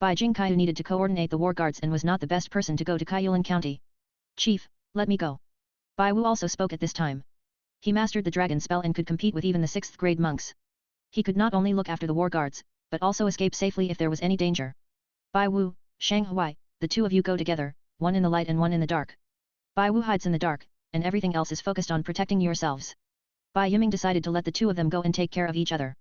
Speaker 1: Bai Jingkai needed to coordinate the war guards and was not the best person to go to Kaiyulan County. Chief, let me go. Bai Wu also spoke at this time. He mastered the dragon spell and could compete with even the 6th grade monks. He could not only look after the war guards, but also escape safely if there was any danger. Bai Wu, Shanghui, the 2 of you go together, one in the light and one in the dark. Bai Wu hides in the dark, and everything else is focused on protecting yourselves. Bai Yiming decided to let the 2 of them go and take care of each other.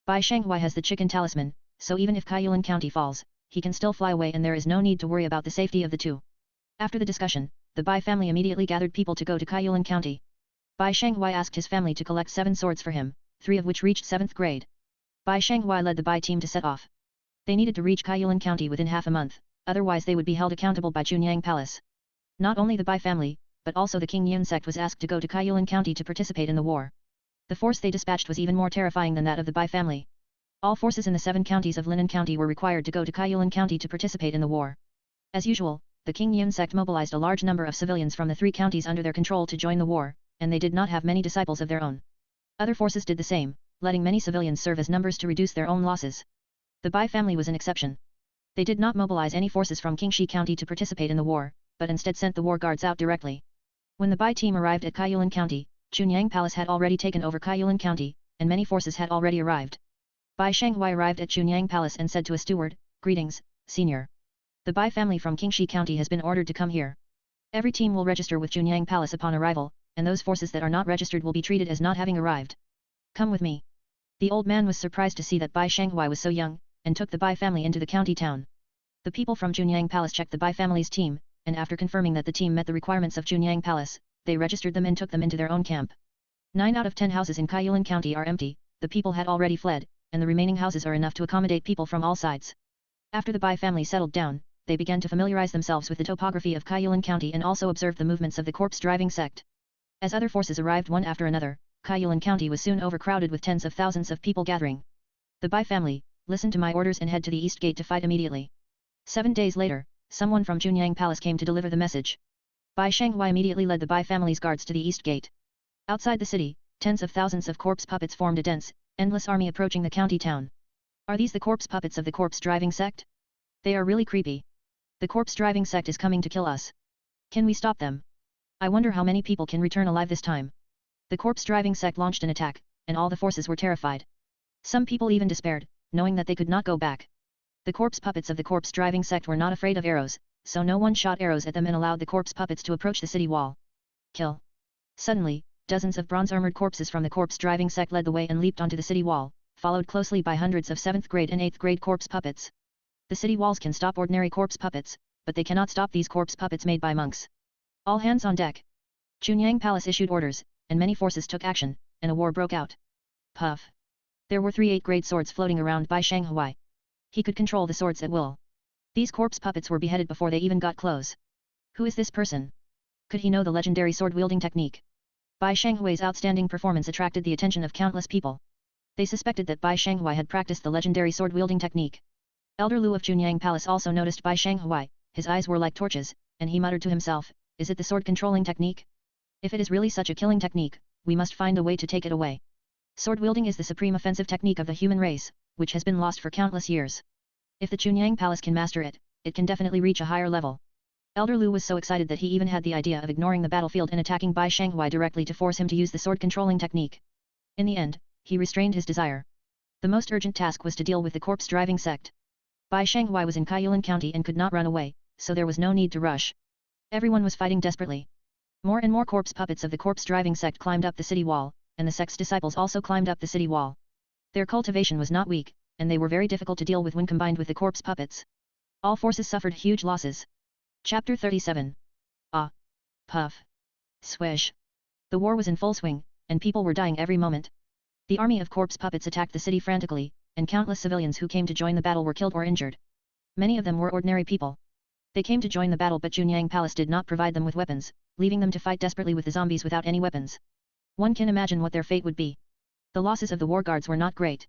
Speaker 1: Bai Shanghui has the chicken talisman, so even if Kaiyulan County falls, he can still fly away and there is no need to worry about the safety of the 2. After the discussion, the Bai family immediately gathered people to go to Kaiyulan County. Bai Shanghui asked his family to collect 7 swords for him, 3 of which reached 7th grade. Bai Shanghui led the Bai team to set off. They needed to reach Kaiyulan County within half a month, otherwise they would be held accountable by Junyang Palace. Not only the Bai family, but also the Qingshan sect was asked to go to Qingshan County to participate in the war. The force they dispatched was even more terrifying than that of the Bai family. All forces in the 7 counties of Linen County were required to go to Qingshan County to participate in the war. As usual, the Qingshan sect mobilized a large number of civilians from the 3 counties under their control to join the war, and they did not have many disciples of their own. Other forces did the same, letting many civilians serve as numbers to reduce their own losses. The Bai family was an exception. They did not mobilize any forces from Qingshan County to participate in the war, but instead sent the war guards out directly. When the Bai team arrived at Qingshan County, Chunyang Palace had already taken over Qingshan County, and many forces had already arrived. Bai Shanghui arrived at Chunyang Palace and said to a steward, "Greetings, senior. The Bai family from Qingshan County has been ordered to come here. Every team will register with Chunyang Palace upon arrival, and those forces that are not registered will be treated as not having arrived. Come with me." The old man was surprised to see that Bai Shanghui was so young, and took the Bai family into the county town. The people from Chunyang Palace checked the Bai family's team, and after confirming that the team met the requirements of Chunyang Palace, they registered them and took them into their own camp. 9 out of 10 houses in Qingshan County are empty, the people had already fled, and the remaining houses are enough to accommodate people from all sides. After the Bai family settled down, they began to familiarize themselves with the topography of Qingshan County and also observed the movements of the corpse-driving sect. As other forces arrived one after another, Qingshan County was soon overcrowded with tens of thousands of people gathering. The Bai family, listen to my orders and head to the east gate to fight immediately. 7 days later, someone from Chunyang Palace came to deliver the message. Bai Shanghui immediately led the Bai family's guards to the east gate. Outside the city, tens of thousands of corpse puppets formed a dense, endless army approaching the county town. Are these the corpse puppets of the corpse-driving sect? They are really creepy. The corpse-driving sect is coming to kill us. Can we stop them? I wonder how many people can return alive this time. The corpse-driving sect launched an attack, and all the forces were terrified. Some people even despaired, knowing that they could not go back. The corpse puppets of the corpse-driving sect were not afraid of arrows, so no one shot arrows at them and allowed the corpse puppets to approach the city wall. Kill. Suddenly, dozens of bronze-armored corpses from the corpse-driving sect led the way and leaped onto the city wall, followed closely by hundreds of 7th grade and 8th grade corpse puppets. The city walls can stop ordinary corpse puppets, but they cannot stop these corpse puppets made by monks. All hands on deck. Chunyang Palace issued orders, and many forces took action, and a war broke out. Puff. There were 3 8th grade swords floating around Bai Shanghui. He could control the swords at will. These corpse puppets were beheaded before they even got close. Who is this person? Could he know the legendary sword-wielding technique? Bai Shanghui's outstanding performance attracted the attention of countless people. They suspected that Bai Shanghui had practiced the legendary sword-wielding technique. Elder Lu of Chunyang Palace also noticed Bai Shanghui. His eyes were like torches, and he muttered to himself, "Is it the sword-controlling technique? If it is really such a killing technique, we must find a way to take it away." Sword-wielding is the supreme offensive technique of the human race, which has been lost for countless years. If the Chunyang Palace can master it, it can definitely reach a higher level. Elder Lu was so excited that he even had the idea of ignoring the battlefield and attacking Bai Shanghui directly to force him to use the sword-controlling technique. In the end, he restrained his desire. The most urgent task was to deal with the corpse-driving sect. Bai Shanghui was in Qingshan County and could not run away, so there was no need to rush. Everyone was fighting desperately. More and more corpse puppets of the corpse-driving sect climbed up the city wall, and the sect's disciples also climbed up the city wall. Their cultivation was not weak, and they were very difficult to deal with when combined with the corpse puppets. All forces suffered huge losses. Chapter 37. Ah. Puff. Swish. The war was in full swing, and people were dying every moment. The army of corpse puppets attacked the city frantically, and countless civilians who came to join the battle were killed or injured. Many of them were ordinary people. They came to join the battle, but Chunyang Palace did not provide them with weapons, leaving them to fight desperately with the zombies without any weapons. One can imagine what their fate would be. The losses of the war guards were not great.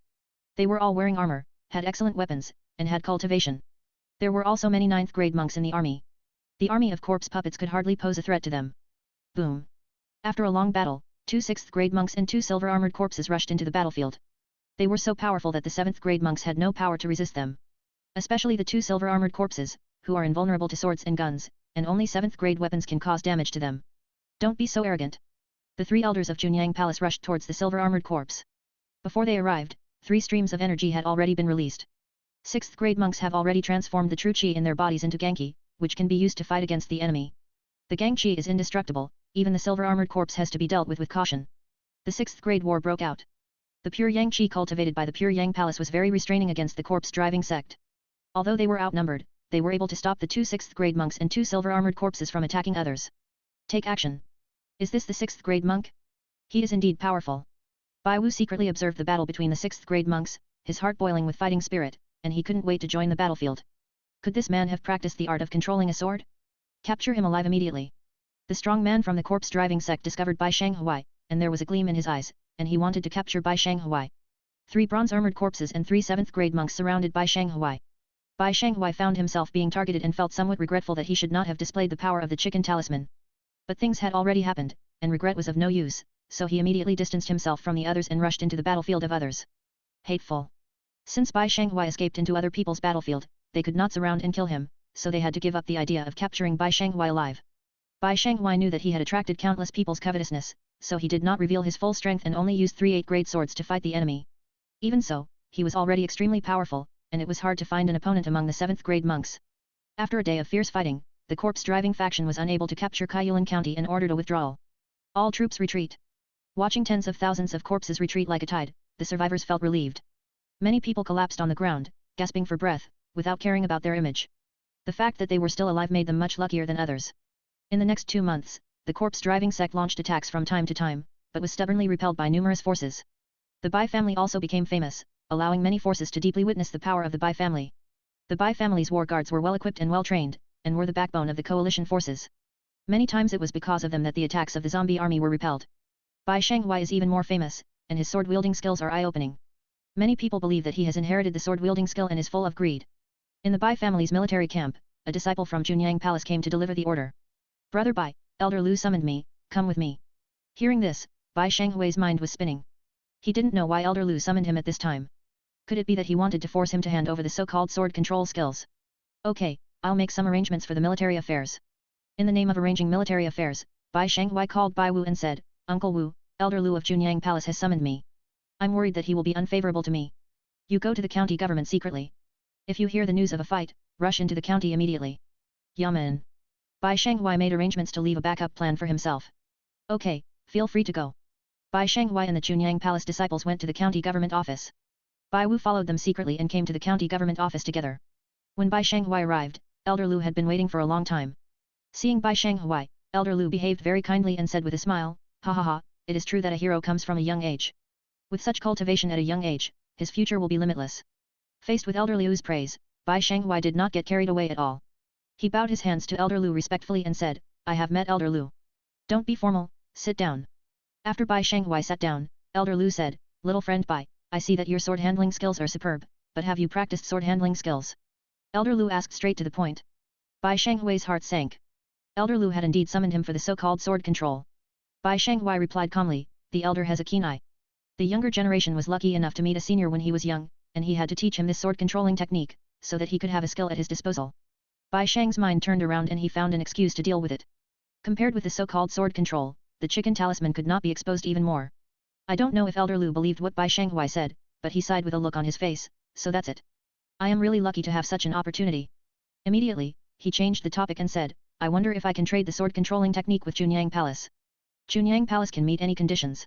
Speaker 1: They were all wearing armor, had excellent weapons, and had cultivation. There were also many 9th grade monks in the army. The army of corpse puppets could hardly pose a threat to them. Boom. After a long battle, 2 6th grade monks and 2 silver-armored corpses rushed into the battlefield. They were so powerful that the 7th grade monks had no power to resist them. Especially the 2 silver-armored corpses, who are invulnerable to swords and guns, and only 7th grade weapons can cause damage to them. Don't be so arrogant. The 3 elders of Chunyang Palace rushed towards the silver-armored corpse. Before they arrived, 3 streams of energy had already been released. 6th grade monks have already transformed the true chi in their bodies into Genki, which can be used to fight against the enemy. The Genki is indestructible, even the silver-armored corpse has to be dealt with caution. The 6th grade war broke out. The pure Yang Qi cultivated by the pure Yang Palace was very restraining against the corpse-driving sect. Although they were outnumbered, they were able to stop the 2 6th grade monks and 2 silver-armored corpses from attacking others. Take action. Is this the 6th grade monk? He is indeed powerful. Bai Wu secretly observed the battle between the 6th grade monks, his heart boiling with fighting spirit, and he couldn't wait to join the battlefield. Could this man have practiced the art of controlling a sword? Capture him alive immediately. The strong man from the corpse-driving sect discovered Bai Shanghai, and there was a gleam in his eyes, and he wanted to capture Bai Shanghai. 3 bronze-armored corpses and 3 7th-grade monks surrounded Bai Shanghai. Bai Shanghai found himself being targeted and felt somewhat regretful that he should not have displayed the power of the chicken talisman. But things had already happened, and regret was of no use, so he immediately distanced himself from the others and rushed into the battlefield of others. Hateful. Since Bai Shanghai escaped into other people's battlefield, they could not surround and kill him, so they had to give up the idea of capturing Bai Shanghai alive. Bai Shanghai knew that he had attracted countless people's covetousness, so he did not reveal his full strength and only used 3 8th-grade swords to fight the enemy. Even so, he was already extremely powerful, and it was hard to find an opponent among the 7th-grade monks. After a day of fierce fighting, the corpse-driving faction was unable to capture Kaiulan County and ordered a withdrawal. All troops retreat. Watching tens of thousands of corpses retreat like a tide, the survivors felt relieved. Many people collapsed on the ground, gasping for breath, without caring about their image. The fact that they were still alive made them much luckier than others. In the next 2 months, the corpse-driving sect launched attacks from time to time, but was stubbornly repelled by numerous forces. The Bai family also became famous, allowing many forces to deeply witness the power of the Bai family. The Bai family's war guards were well equipped and well trained, and were the backbone of the coalition forces. Many times it was because of them that the attacks of the zombie army were repelled. Bai Shanghai is even more famous, and his sword-wielding skills are eye-opening. Many people believe that he has inherited the sword-wielding skill and is full of greed. In the Bai family's military camp, a disciple from Junyang Palace came to deliver the order. "Brother Bai, Elder Lu summoned me, come with me." Hearing this, Bai Shanghai's mind was spinning. He didn't know why Elder Lu summoned him at this time. Could it be that he wanted to force him to hand over the so-called sword control skills? "Okay, I'll make some arrangements for the military affairs." In the name of arranging military affairs, Bai Shanghai called Bai Wu and said, "Uncle Wu, Elder Lu of Junyang Palace has summoned me. I'm worried that he will be unfavorable to me. You go to the county government secretly. If you hear the news of a fight, rush into the county immediately." "Yamen." Bai Shanghai made arrangements to leave a backup plan for himself. "Okay, feel free to go." Bai Shanghai and the Junyang Palace disciples went to the county government office. Bai Wu followed them secretly and came to the county government office together. When Bai Shanghai arrived, Elder Lu had been waiting for a long time. Seeing Bai Shanghai, Elder Lu behaved very kindly and said with a smile, "Ha ha ha, it is true that a hero comes from a young age. With such cultivation at a young age, his future will be limitless." Faced with Elder Lu's praise, Bai Shanghai did not get carried away at all. He bowed his hands to Elder Lu respectfully and said, "I have met Elder Lu. Don't be formal, sit down." After Bai Shanghai sat down, Elder Lu said, "Little friend Bai, I see that your sword handling skills are superb, but have you practiced sword handling skills?" Elder Lu asked straight to the point. Bai Shanghai's heart sank. Elder Lu had indeed summoned him for the so-called sword control. Bai Shanghai replied calmly, "The elder has a keen eye. The younger generation was lucky enough to meet a senior when he was young, and he had to teach him this sword controlling technique, so that he could have a skill at his disposal." Bai Shang's mind turned around and he found an excuse to deal with it. Compared with the so-called sword control, the chicken talisman could not be exposed even more. I don't know if Elder Lu believed what Bai Shanghai said, but he sighed with a look on his face, "So that's it. I am really lucky to have such an opportunity." Immediately, he changed the topic and said, "I wonder if I can trade the sword controlling technique with Junyang Palace." Junyang Palace can meet any conditions.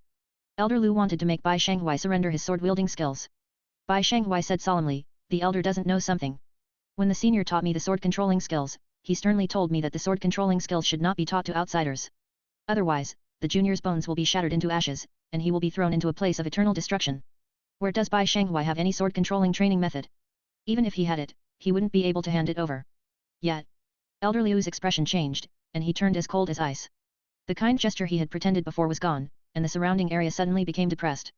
Speaker 1: Elder Lu wanted to make Bai Shanghai surrender his sword-wielding skills. Bai Shanghai said solemnly, "The elder doesn't know something. When the senior taught me the sword-controlling skills, he sternly told me that the sword-controlling skills should not be taught to outsiders. Otherwise, the junior's bones will be shattered into ashes, and he will be thrown into a place of eternal destruction." Where does Bai Shanghai have any sword-controlling training method? Even if he had it, he wouldn't be able to hand it over. Yet, Elder Liu's expression changed, and he turned as cold as ice. The kind gesture he had pretended before was gone, and the surrounding area suddenly became depressed.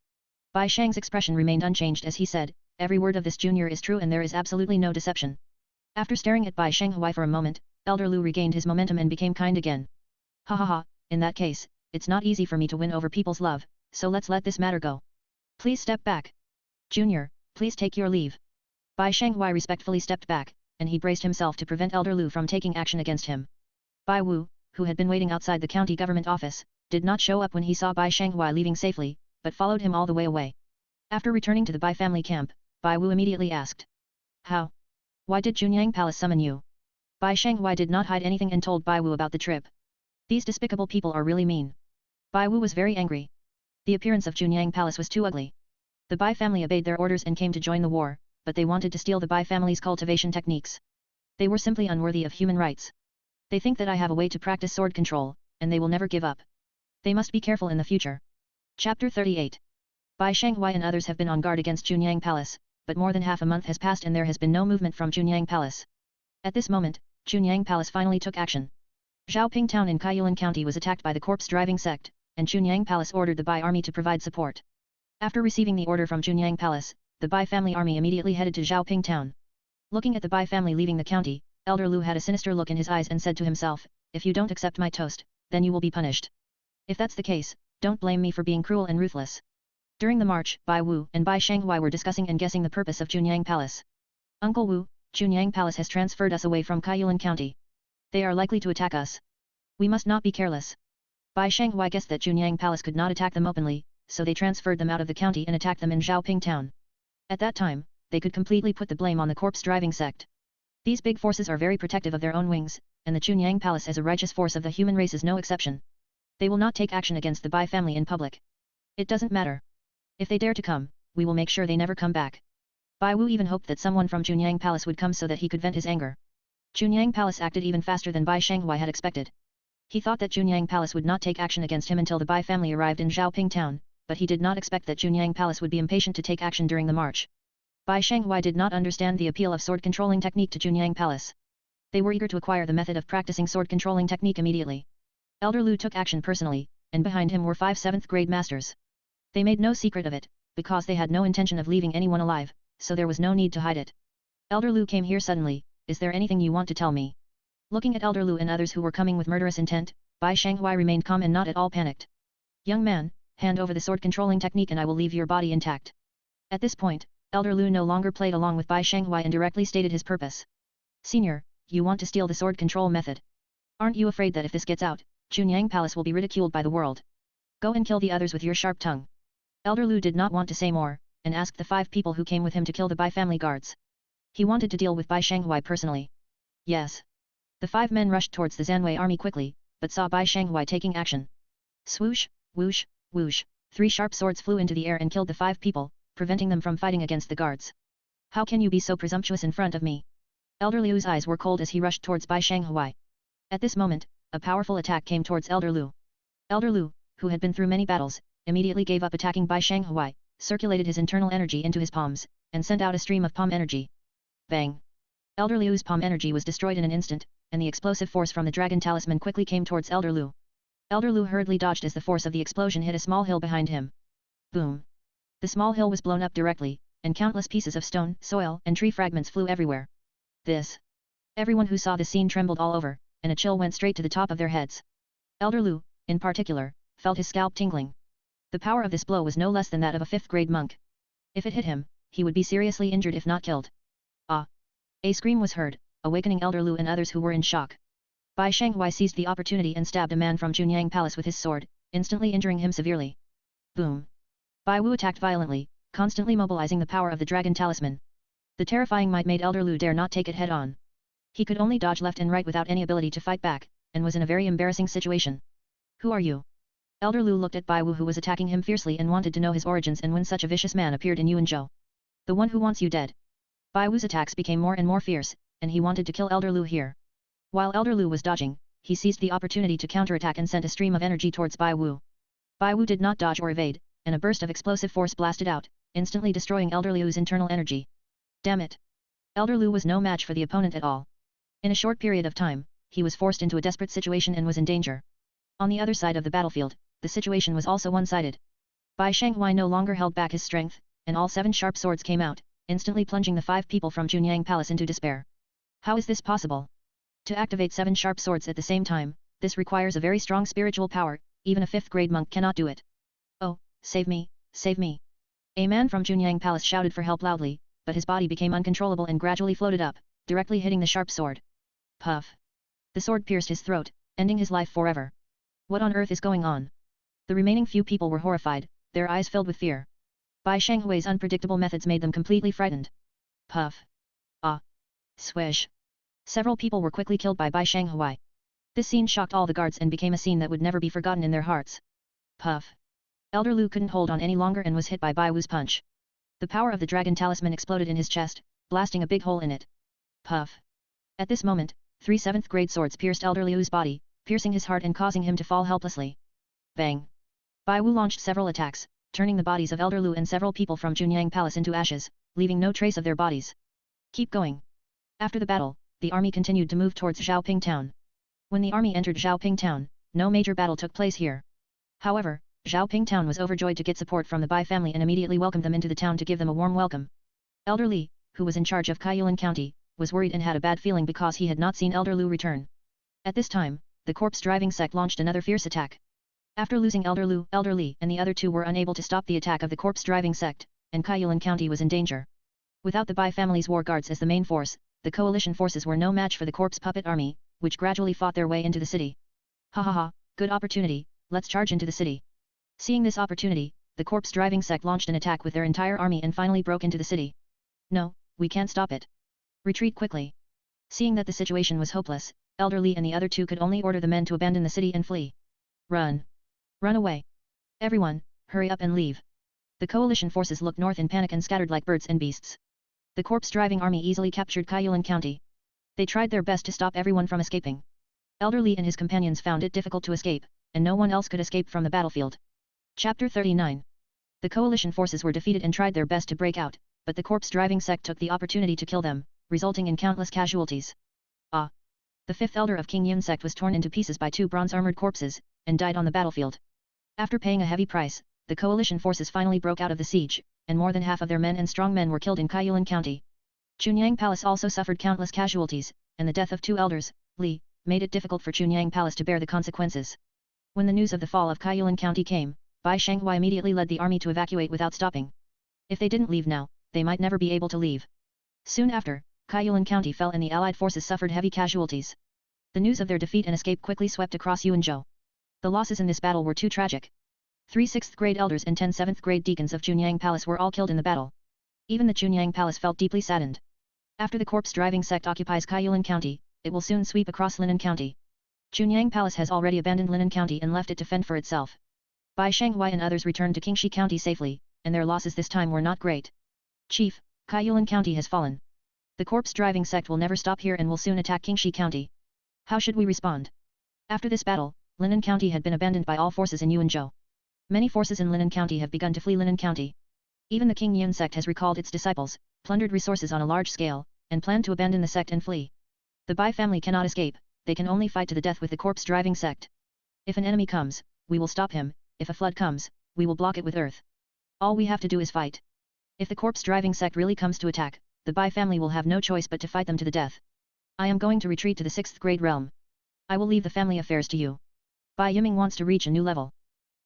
Speaker 1: Bai Shang's expression remained unchanged as he said, "Every word of this junior is true and there is absolutely no deception." After staring at Bai Shanghai for a moment, Elder Lu regained his momentum and became kind again. "Ha ha ha, in that case, it's not easy for me to win over people's love, so let's let this matter go. Please step back. Junior, please take your leave." Bai Shanghai respectfully stepped back, and he braced himself to prevent Elder Lu from taking action against him. Bai Wu, who had been waiting outside the county government office, did not show up when he saw Bai Shanghai leaving safely, but followed him all the way away. After returning to the Bai family camp, Bai Wu immediately asked, "How? Why did Junyang Palace summon you?" Bai Shanghai did not hide anything and told Bai Wu about the trip. These despicable people are really mean. Bai Wu was very angry. The appearance of Junyang Palace was too ugly. The Bai family obeyed their orders and came to join the war, but they wanted to steal the Bai family's cultivation techniques. They were simply unworthy of human rights. They think that I have a way to practice sword control, and they will never give up. They must be careful in the future. Chapter 38. Bai Shanghai and others have been on guard against Junyang Palace, but more than half a month has passed and there has been no movement from Junyang Palace. At this moment, Junyang Palace finally took action. Zhaoping town in Qingshan County was attacked by the corpse-driving sect, and Chunyang Palace ordered the Bai army to provide support. After receiving the order from Chunyang Palace, the Bai family army immediately headed to Zhaoping town. Looking at the Bai family leaving the county, Elder Lu had a sinister look in his eyes and said to himself, "If you don't accept my toast, then you will be punished. If that's the case, don't blame me for being cruel and ruthless." During the march, Bai Wu and Bai Shenghui were discussing and guessing the purpose of Chunyang Palace. "Uncle Wu, Chunyang Palace has transferred us away from Qingshan County. They are likely to attack us. We must not be careless." Bai Shenghui guessed that Chunyang Palace could not attack them openly, so they transferred them out of the county and attacked them in Zhaoping town. At that time, they could completely put the blame on the corpse-driving sect. These big forces are very protective of their own wings, and the Chunyang Palace as a righteous force of the human race is no exception. They will not take action against the Bai family in public. It doesn't matter. If they dare to come, we will make sure they never come back. Bai Wu even hoped that someone from Chunyang Palace would come so that he could vent his anger. Chunyang Palace acted even faster than Bai Shenghui had expected. He thought that Chunyang Palace would not take action against him until the Bai family arrived in Zhaoping town, but he did not expect that Chunyang Palace would be impatient to take action during the march. Bai Shenghui did not understand the appeal of sword-controlling technique to Chunyang Palace. They were eager to acquire the method of practicing sword-controlling technique immediately. Elder Lu took action personally, and behind him were 5 7th-grade masters. They made no secret of it, because they had no intention of leaving anyone alive, so there was no need to hide it. "Elder Lu came here suddenly, is there anything you want to tell me?" Looking at Elder Lu and others who were coming with murderous intent, Bai Shenghui remained calm and not at all panicked. "Young man, hand over the sword-controlling technique and I will leave your body intact." At this point, Elder Lu no longer played along with Bai Shenghui and directly stated his purpose. "Senior, you want to steal the sword control method? Aren't you afraid that if this gets out, Chunyang Palace will be ridiculed by the world? Go and kill the others with your sharp tongue." Elder Lu did not want to say more, and asked the 5 people who came with him to kill the Bai family guards. He wanted to deal with Bai Shenghui personally. "Yes." The 5 men rushed towards the Zanwei army quickly, but saw Bai Shenghui taking action. Swoosh, whoosh, whoosh, 3 sharp swords flew into the air and killed the 5 people, preventing them from fighting against the guards. "How can you be so presumptuous in front of me?" Elder Liu's eyes were cold as he rushed towards Bai Shenghui. At this moment, a powerful attack came towards Elder Lu. Elder Lu, who had been through many battles, immediately gave up attacking Bai Shenghui, circulated his internal energy into his palms, and sent out a stream of palm energy. Bang! Elder Liu's palm energy was destroyed in an instant, and the explosive force from the dragon talisman quickly came towards Elder Lu. Elder Lu hurriedly dodged as the force of the explosion hit a small hill behind him. Boom! The small hill was blown up directly, and countless pieces of stone, soil, and tree fragments flew everywhere. This! Everyone who saw the scene trembled all over, and a chill went straight to the top of their heads. Elder Lu, in particular, felt his scalp tingling. The power of this blow was no less than that of a 5th-grade monk. If it hit him, he would be seriously injured if not killed. Ah! A scream was heard, awakening Elder Lu and others who were in shock. Bai Shenghui seized the opportunity and stabbed a man from Chunyang Palace with his sword, instantly injuring him severely. Boom! Bai Wu attacked violently, constantly mobilizing the power of the dragon talisman. The terrifying might made Elder Lu dare not take it head-on. He could only dodge left and right without any ability to fight back, and was in a very embarrassing situation. "Who are you?" Elder Lu looked at Bai Wu who was attacking him fiercely and wanted to know his origins and when such a vicious man appeared in Yuanzhou. "The one who wants you dead." Bai Wu's attacks became more and more fierce, and he wanted to kill Elder Lu here. While Elder Lu was dodging, he seized the opportunity to counterattack and sent a stream of energy towards Bai Wu. Bai Wu did not dodge or evade, and a burst of explosive force blasted out, instantly destroying Elder Lu's internal energy. Damn it! Elder Lu was no match for the opponent at all. In a short period of time, he was forced into a desperate situation and was in danger. On the other side of the battlefield, the situation was also one-sided. Bai Shenghui no longer held back his strength, and all 7 sharp swords came out, instantly plunging the 5 people from Chunyang Palace into despair. How is this possible? To activate 7 sharp swords at the same time, this requires a very strong spiritual power, even a 5th-grade monk cannot do it. "Oh, save me, save me." A man from Chunyang Palace shouted for help loudly, but his body became uncontrollable and gradually floated up, directly hitting the sharp sword. Puff! The sword pierced his throat, ending his life forever. What on earth is going on? The remaining few people were horrified, their eyes filled with fear. Bai Shenghui's unpredictable methods made them completely frightened. Puff! Ah! Swish! Several people were quickly killed by Bai Shenghui. This scene shocked all the guards and became a scene that would never be forgotten in their hearts. Puff! Elder Lu couldn't hold on any longer and was hit by Bai Wu's punch. The power of the dragon talisman exploded in his chest, blasting a big hole in it. Puff! At this moment, 3 7th-grade swords pierced Elder Liu's body, piercing his heart and causing him to fall helplessly. Bang! Bai Wu launched several attacks, turning the bodies of Elder Lu and several people from Chunyang Palace into ashes, leaving no trace of their bodies. Keep going. After the battle, the army continued to move towards Zhaoping town. When the army entered Zhaoping town, no major battle took place here. However, Zhaoping town was overjoyed to get support from the Bai family and immediately welcomed them into the town to give them a warm welcome. Elder Li, who was in charge of Kaiyuan County, was worried and had a bad feeling because he had not seen Elder Lu return. At this time, the corpse-driving sect launched another fierce attack. After losing Elder Lu, Elder Li and the other two were unable to stop the attack of the corpse-driving sect, and Kaiyuan County was in danger. Without the Bai family's war guards as the main force, the coalition forces were no match for the corpse puppet army, which gradually fought their way into the city. Ha ha ha, good opportunity, let's charge into the city. Seeing this opportunity, the corpse-driving sect launched an attack with their entire army and finally broke into the city. No, we can't stop it. Retreat quickly. Seeing that the situation was hopeless, Elder Li and the other two could only order the men to abandon the city and flee. Run. Run away. Everyone, hurry up and leave. The coalition forces looked north in panic and scattered like birds and beasts. The corpse-driving army easily captured Kaiyuan County. They tried their best to stop everyone from escaping. Elder Li and his companions found it difficult to escape, and no one else could escape from the battlefield. Chapter 39. The coalition forces were defeated and tried their best to break out, but the corpse-driving sect took the opportunity to kill them, resulting in countless casualties. Ah! The fifth elder of King Yun sect was torn into pieces by two bronze-armored corpses, and died on the battlefield. After paying a heavy price, the coalition forces finally broke out of the siege, and more than half of their men and strong men were killed in Kaiyuan County. Chunyang Palace also suffered countless casualties, and the death of two elders, Li, made it difficult for Chunyang Palace to bear the consequences. When the news of the fall of Kaiyuan County came, Bai Shanghai immediately led the army to evacuate without stopping. If they didn't leave now, they might never be able to leave. Soon after, Kaiyuan County fell and the allied forces suffered heavy casualties. The news of their defeat and escape quickly swept across Yuanzhou. The losses in this battle were too tragic. 3 6th-grade elders and 10 7th-grade deacons of Chunyang Palace were all killed in the battle. Even the Chunyang Palace felt deeply saddened. After the corpse-driving sect occupies Kaiyuan County, it will soon sweep across Linan County. Chunyang Palace has already abandoned Linan County and left it to fend for itself. Bai Shanghai and others returned to Qingshan County safely, and their losses this time were not great. Chief, Kaiyuan County has fallen. The corpse-driving sect will never stop here and will soon attack Qingshan County. How should we respond? After this battle, Linan County had been abandoned by all forces in Yuanzhou. Many forces in Linan County have begun to flee Linan County. Even the King Yun sect has recalled its disciples, plundered resources on a large scale, and planned to abandon the sect and flee. The Bai family cannot escape, they can only fight to the death with the corpse-driving sect. If an enemy comes, we will stop him, if a flood comes, we will block it with earth. All we have to do is fight. If the corpse-driving sect really comes to attack, the Bai family will have no choice but to fight them to the death. I am going to retreat to the 6th grade realm. I will leave the family affairs to you. Bai Yiming wants to reach a new level.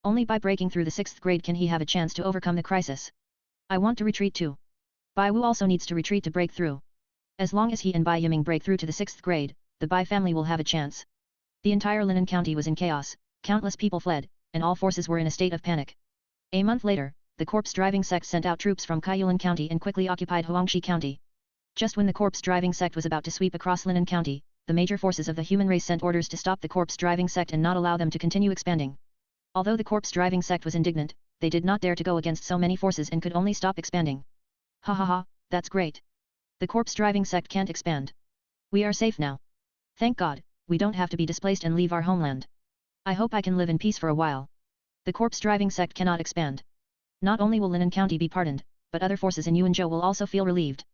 Speaker 1: Only by breaking through the 6th grade can he have a chance to overcome the crisis. I want to retreat too. Bai Wu also needs to retreat to break through. As long as he and Bai Yiming break through to the 6th grade, the Bai family will have a chance. The entire Linan County was in chaos, countless people fled, and all forces were in a state of panic. A month later, the corpse-driving sect sent out troops from Kaiyuan County and quickly occupied Huangshi County. Just when the corpse-driving sect was about to sweep across Linan County, the major forces of the human race sent orders to stop the corpse-driving sect and not allow them to continue expanding. Although the corpse-driving sect was indignant, they did not dare to go against so many forces and could only stop expanding. Ha ha ha, that's great. The corpse-driving sect can't expand. We are safe now. Thank God, we don't have to be displaced and leave our homeland. I hope I can live in peace for a while. The corpse-driving sect cannot expand. Not only will Linan County be pardoned, but other forces in Yuanzhou will also feel relieved.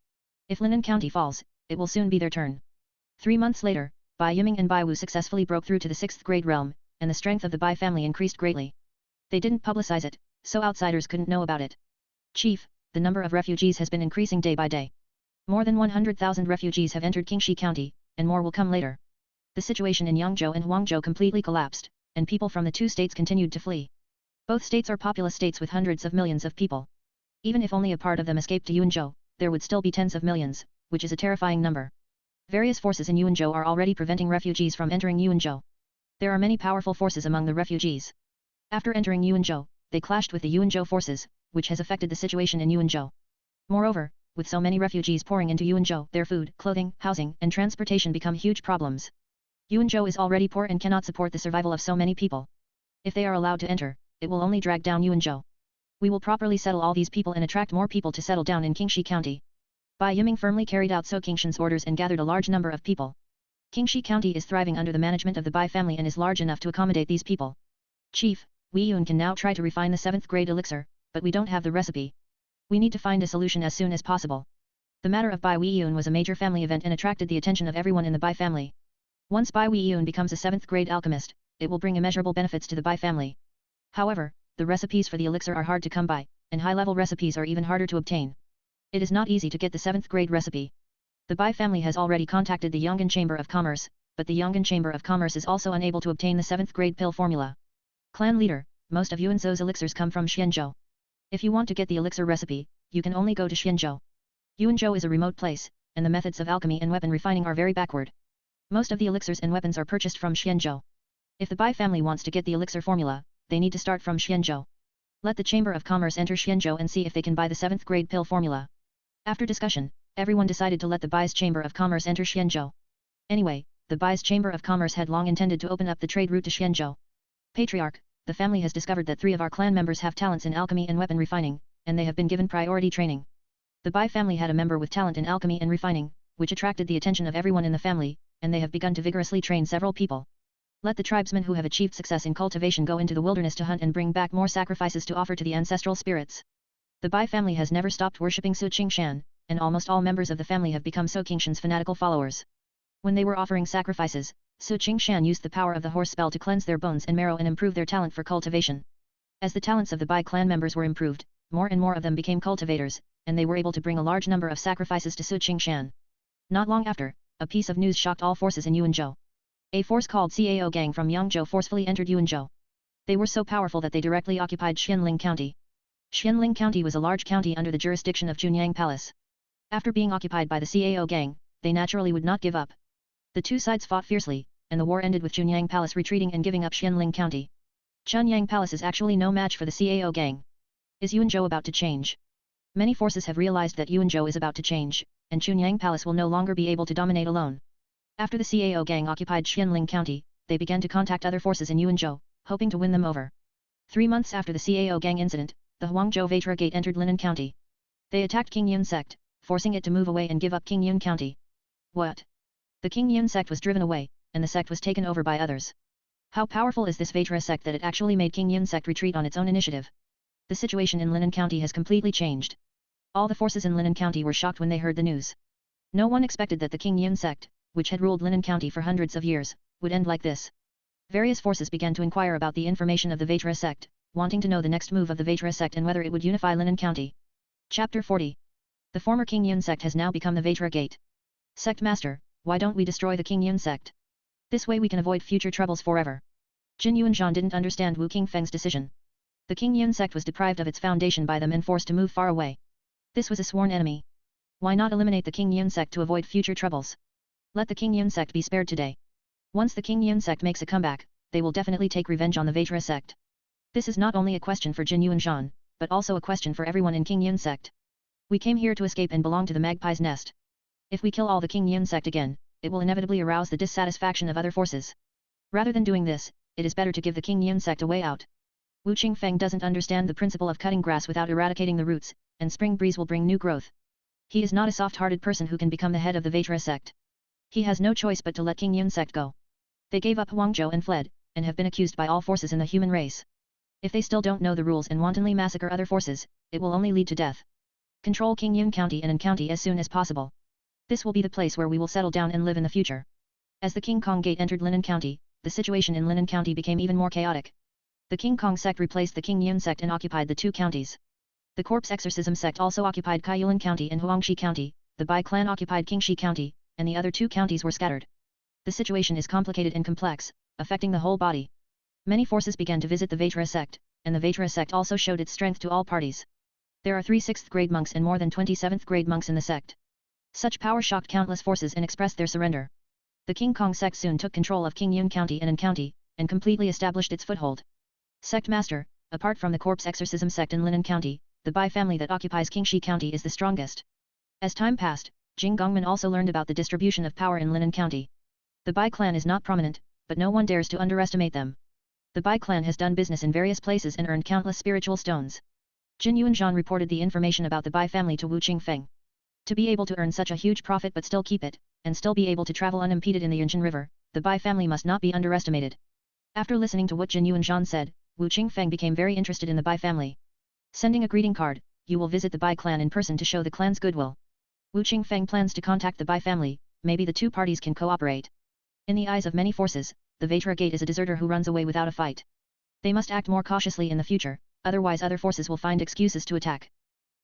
Speaker 1: If Linan County falls, it will soon be their turn. 3 months later, Bai Yiming and Bai Wu successfully broke through to the 6th grade realm, and the strength of the Bai family increased greatly. They didn't publicize it, so outsiders couldn't know about it. Chief, the number of refugees has been increasing day by day. More than 100,000 refugees have entered Qingshan County, and more will come later. The situation in Yangzhou and Huangzhou completely collapsed, and people from the two states continued to flee. Both states are populous states with hundreds of millions of people. Even if only a part of them escaped to Yuanzhou, there would still be tens of millions, which is a terrifying number. Various forces in Yuanzhou are already preventing refugees from entering Yuanzhou. There are many powerful forces among the refugees. After entering Yuanzhou, they clashed with the Yuanzhou forces, which has affected the situation in Yuanzhou. Moreover, with so many refugees pouring into Yuanzhou, their food, clothing, housing, and transportation become huge problems. Yuanzhou is already poor and cannot support the survival of so many people. If they are allowed to enter, it will only drag down Yuanzhou. We will properly settle all these people and attract more people to settle down in Qingshan County. Bai Yiming firmly carried out So Qingshan's orders and gathered a large number of people. Qingshan County is thriving under the management of the Bai family and is large enough to accommodate these people. Chief, Wei Yun can now try to refine the 7th grade elixir, but we don't have the recipe. We need to find a solution as soon as possible. The matter of Bai Wei Yun was a major family event and attracted the attention of everyone in the Bai family. Once Bai Weiyun becomes a 7th grade alchemist, it will bring immeasurable benefits to the Bai family. However, the recipes for the elixir are hard to come by, and high-level recipes are even harder to obtain. It is not easy to get the 7th grade recipe. The Bai family has already contacted the Yong'an Chamber of Commerce, but the Yong'an Chamber of Commerce is also unable to obtain the 7th grade pill formula. Clan leader, most of Yuanzhou's elixirs come from Xianzhou. If you want to get the elixir recipe, you can only go to Xianzhou. Yuanzhou is a remote place, and the methods of alchemy and weapon refining are very backward. Most of the elixirs and weapons are purchased from Xianzhou. If the Bai family wants to get the elixir formula, they need to start from Xianzhou. Let the Chamber of Commerce enter Xianzhou and see if they can buy the 7th grade pill formula. After discussion, everyone decided to let the Bai's Chamber of Commerce enter Xianzhou. Anyway, the Bai's Chamber of Commerce had long intended to open up the trade route to Xianzhou. Patriarch, the family has discovered that 3 of our clan members have talents in alchemy and weapon refining, and they have been given priority training. The Bai family had a member with talent in alchemy and refining, which attracted the attention of everyone in the family, and they have begun to vigorously train several people. Let the tribesmen who have achieved success in cultivation go into the wilderness to hunt and bring back more sacrifices to offer to the ancestral spirits. The Bai family has never stopped worshipping Su Qingshan, and almost all members of the family have become Su Qingshan's fanatical followers. When they were offering sacrifices, Su Qingshan used the power of the horse spell to cleanse their bones and marrow and improve their talent for cultivation. As the talents of the Bai clan members were improved, more and more of them became cultivators, and they were able to bring a large number of sacrifices to Su Qingshan. Not long after, a piece of news shocked all forces in Yuanzhou. A force called Cao Gang from Yangzhou forcefully entered Yuanzhou. They were so powerful that they directly occupied Xianling County. Xianling County was a large county under the jurisdiction of Junyang Palace. After being occupied by the Cao Gang, they naturally would not give up. The two sides fought fiercely, and the war ended with Junyang Palace retreating and giving up Xianling County. Chunyang Palace is actually no match for the Cao Gang. Is Yuanzhou about to change? Many forces have realized that Yuanzhou is about to change, and Chunyang Palace will no longer be able to dominate alone. After the Cao Gang occupied Xianling County, they began to contact other forces in Yuanzhou, hoping to win them over. 3 months after the Cao Gang incident, the Huangzhou Vatra Gate entered Linan County. They attacked Qingyun sect, forcing it to move away and give up Qingyun County. What? The Qingyun sect was driven away, and the sect was taken over by others. How powerful is this Vatra sect that it actually made Qingyun sect retreat on its own initiative? The situation in Linan County has completely changed. All the forces in Linan County were shocked when they heard the news. No one expected that the Qingyun sect, which had ruled Linan County for hundreds of years, would end like this. Various forces began to inquire about the information of the Vatra sect, wanting to know the next move of the Vatra sect and whether it would unify Linan County. Chapter 40. The former Qingyun sect has now become the Vatra Gate. Sect Master, why don't we destroy the Qingyun sect? This way we can avoid future troubles forever. Jin Yuanzhan didn't understand Wu Qingfeng's decision. The Qingyun sect was deprived of its foundation by them and forced to move far away. This was a sworn enemy. Why not eliminate the Qingyun sect to avoid future troubles? Let the Qingyun sect be spared today. Once the Qingyun sect makes a comeback, they will definitely take revenge on the Vatra sect. This is not only a question for Jin Yuanzhan, but also a question for everyone in Qingyun sect. We came here to escape and belong to the Magpie's Nest. If we kill all the Qingyun sect again, it will inevitably arouse the dissatisfaction of other forces. Rather than doing this, it is better to give the Qingyun sect a way out. Wu Qingfeng doesn't understand the principle of cutting grass without eradicating the roots, and spring breeze will bring new growth. He is not a soft-hearted person who can become the head of the Vatra sect. He has no choice but to let Qingyun sect go. They gave up Huangzhou and fled, and have been accused by all forces in the human race. If they still don't know the rules and wantonly massacre other forces, it will only lead to death. Control Qingyun County and An County as soon as possible. This will be the place where we will settle down and live in the future. As the King Kong Gate entered Linan County, the situation in Linan County became even more chaotic. The King Kong sect replaced the Qingyun sect and occupied the 2 counties. The Corpse Exorcism sect also occupied Kaiyulan County and Huangshi County, the Bai clan occupied Qingshi County, and the other 2 counties were scattered. The situation is complicated and complex, affecting the whole body. Many forces began to visit the Vatra sect, and the Vatra sect also showed its strength to all parties. There are 3 6th grade monks and more than 20 7th grade monks in the sect. Such power shocked countless forces and expressed their surrender. The King Kong sect soon took control of Qingyun County and An County, and completely established its foothold. Sect Master, apart from the Corpse Exorcism sect in Linan County, the Bai family that occupies Qingshi County is the strongest. As time passed, Jing Gongmin also learned about the distribution of power in Linan County. The Bai clan is not prominent, but no one dares to underestimate them. The Bai clan has done business in various places and earned countless spiritual stones. Jin Yuanzhan reported the information about the Bai family to Wu Qingfeng. To be able to earn such a huge profit but still keep it, and still be able to travel unimpeded in the Yunzhen River, the Bai family must not be underestimated. After listening to what Jin Yuanzhan said, Wu Qingfeng became very interested in the Bai family. Sending a greeting card, you will visit the Bai clan in person to show the clan's goodwill. Wu Qingfeng plans to contact the Bai family, maybe the 2 parties can cooperate. In the eyes of many forces, the Vajra Gate is a deserter who runs away without a fight. They must act more cautiously in the future, otherwise other forces will find excuses to attack.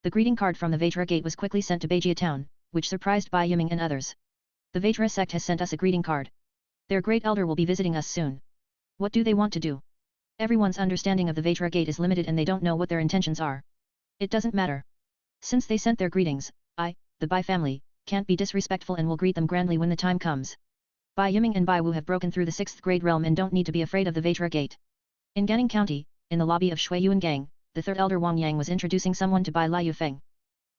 Speaker 1: The greeting card from the Vajra Gate was quickly sent to Bajia town, which surprised Bai Yiming and others. The Vajra sect has sent us a greeting card. Their great elder will be visiting us soon. What do they want to do? Everyone's understanding of the Vajra Gate is limited and they don't know what their intentions are. It doesn't matter. Since they sent their greetings, I, the Bai family, can't be disrespectful and will greet them grandly when the time comes. Bai Yiming and Bai Wu have broken through the 6th grade realm and don't need to be afraid of the Vajra Gate. In Ganning County, in the lobby of Shui Yuan Gang, the third elder Wang Yang was introducing someone to Bai Lai Yufeng.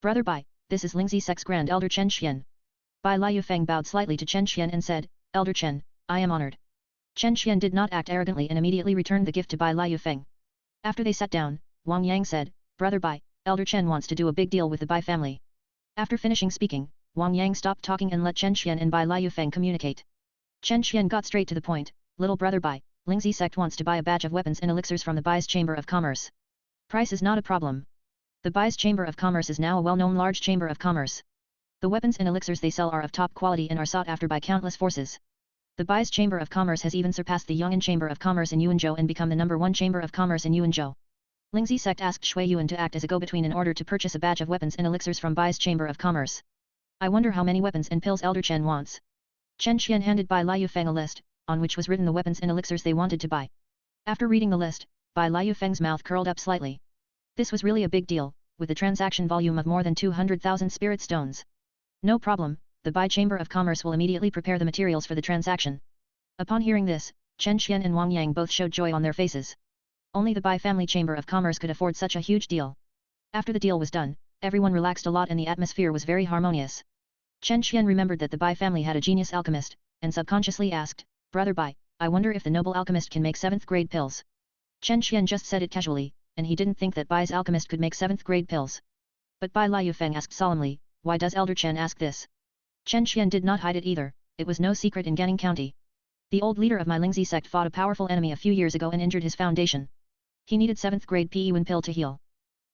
Speaker 1: Brother Bai, this is Lingzi Sect's grand elder Chen Xian. Bai Lai Yufeng bowed slightly to Chen Xian and said, Elder Chen, I am honored. Chen Xian did not act arrogantly and immediately returned the gift to Bai Lai Yufeng. After they sat down, Wang Yang said, Brother Bai, Elder Chen wants to do a big deal with the Bai family. After finishing speaking, Wang Yang stopped talking and let Chen Xian and Bai Lai Yufeng communicate. Chen Xian got straight to the point, Little brother Bai, Lingzi Sect wants to buy a batch of weapons and elixirs from the Bai's Chamber of Commerce. Price is not a problem. The Bai's Chamber of Commerce is now a well-known large chamber of commerce. The weapons and elixirs they sell are of top quality and are sought after by countless forces. The Bai's Chamber of Commerce has even surpassed the Yong'an Chamber of Commerce in Yuanzhou and become the #1 Chamber of Commerce in Yuanzhou. Lingzi Sect asked Shui Yuan to act as a go-between in order to purchase a batch of weapons and elixirs from Bai's Chamber of Commerce. I wonder how many weapons and pills Elder Chen wants. Chen Xian handed Bai Lai Yufeng a list, on which was written the weapons and elixirs they wanted to buy. After reading the list, Bai Lai Yufeng's mouth curled up slightly. This was really a big deal, with a transaction volume of more than 200,000 spirit stones. No problem, the Bai Chamber of Commerce will immediately prepare the materials for the transaction. Upon hearing this, Chen Xian and Wang Yang both showed joy on their faces. Only the Bai family Chamber of Commerce could afford such a huge deal. After the deal was done, everyone relaxed a lot and the atmosphere was very harmonious. Chen Xian remembered that the Bai family had a genius alchemist, and subconsciously asked, Brother Bai, I wonder if the noble alchemist can make 7th grade pills. Chen Xian just said it casually, and he didn't think that Bai's alchemist could make 7th grade pills. But Bai Lai Yufeng asked solemnly, why does Elder Chen ask this? Chen Xian did not hide it either, it was no secret in Ganning County. The old leader of my Lingzi sect fought a powerful enemy a few years ago and injured his foundation. He needed 7th grade Pi pill to heal.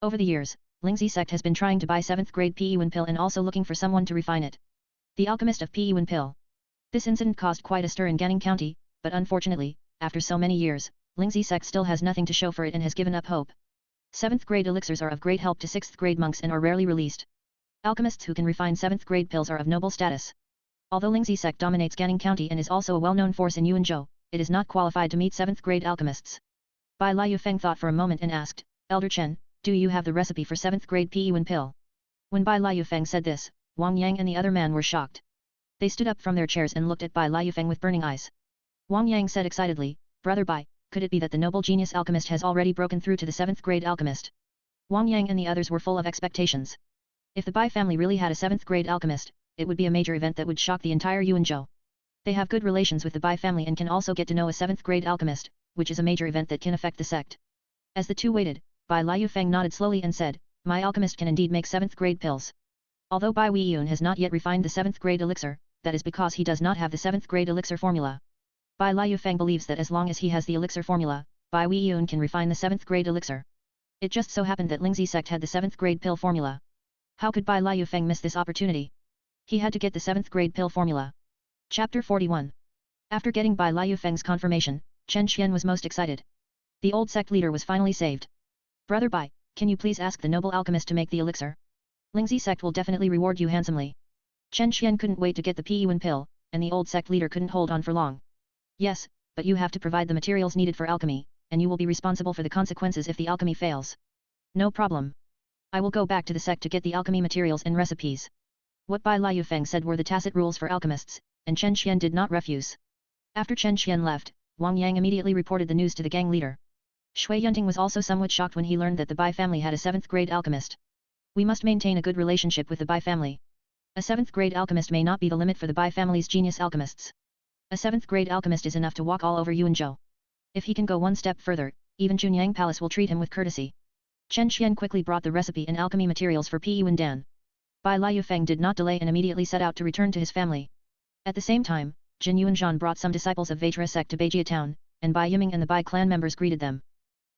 Speaker 1: Over the years, Lingzi sect has been trying to buy 7th grade Pi pill and also looking for someone to refine it. The alchemist of Pi pill. This incident caused quite a stir in Ganning County, but unfortunately, after so many years, Lingzi sect still has nothing to show for it and has given up hope. 7th grade elixirs are of great help to 6th grade monks and are rarely released. Alchemists who can refine 7th grade pills are of noble status. Although Lingzi sect dominates Ganning County and is also a well-known force in Yuanzhou, it is not qualified to meet 7th grade alchemists. Bai Lai Yufeng thought for a moment and asked, Elder Chen, do you have the recipe for 7th grade Pi pill? When Bai Lai Yufeng said this, Wang Yang and the other man were shocked. They stood up from their chairs and looked at Bai Lai Yufeng with burning eyes. Wang Yang said excitedly, Brother Bai, could it be that the noble genius alchemist has already broken through to the 7th grade alchemist? Wang Yang and the others were full of expectations. If the Bai family really had a 7th grade alchemist, it would be a major event that would shock the entire Yuanzhou. They have good relations with the Bai family and can also get to know a 7th grade alchemist, which is a major event that can affect the sect. As the two waited, Bai Lai Yufeng nodded slowly and said, my alchemist can indeed make 7th grade pills. Although Bai Weiyun has not yet refined the 7th grade elixir, that is because he does not have the 7th grade elixir formula. Bai Lai Yufeng believes that as long as he has the elixir formula, Bai Weiyun can refine the 7th grade elixir. It just so happened that Lingzi sect had the 7th grade pill formula. How could Bai Lai Yufeng miss this opportunity? He had to get the 7th grade pill formula. Chapter 41. After getting Bai Lai Yufeng's confirmation, Chen Xian was most excited. The old sect leader was finally saved. Brother Bai, can you please ask the noble alchemist to make the elixir? Lingzi sect will definitely reward you handsomely. Chen Xian couldn't wait to get the Pi pill, and the old sect leader couldn't hold on for long. Yes, but you have to provide the materials needed for alchemy, and you will be responsible for the consequences if the alchemy fails. No problem. I will go back to the sect to get the alchemy materials and recipes. What Bai Lai Yufeng said were the tacit rules for alchemists, and Chen Xian did not refuse. After Chen Xian left, Wang Yang immediately reported the news to the gang leader. Shui Yunting was also somewhat shocked when he learned that the Bai family had a 7th grade alchemist. We must maintain a good relationship with the Bai family. A 7th grade alchemist may not be the limit for the Bai family's genius alchemists. A 7th grade alchemist is enough to walk all over Yuanzhou. If he can go one step further, even Chunyang Palace will treat him with courtesy. Chen Xian quickly brought the recipe and alchemy materials for Pi Dan. Bai Lai Yufeng did not delay and immediately set out to return to his family. At the same time, Jin Yuanzhan brought some disciples of Vajra sect to Beijia town, and Bai Yiming and the Bai clan members greeted them.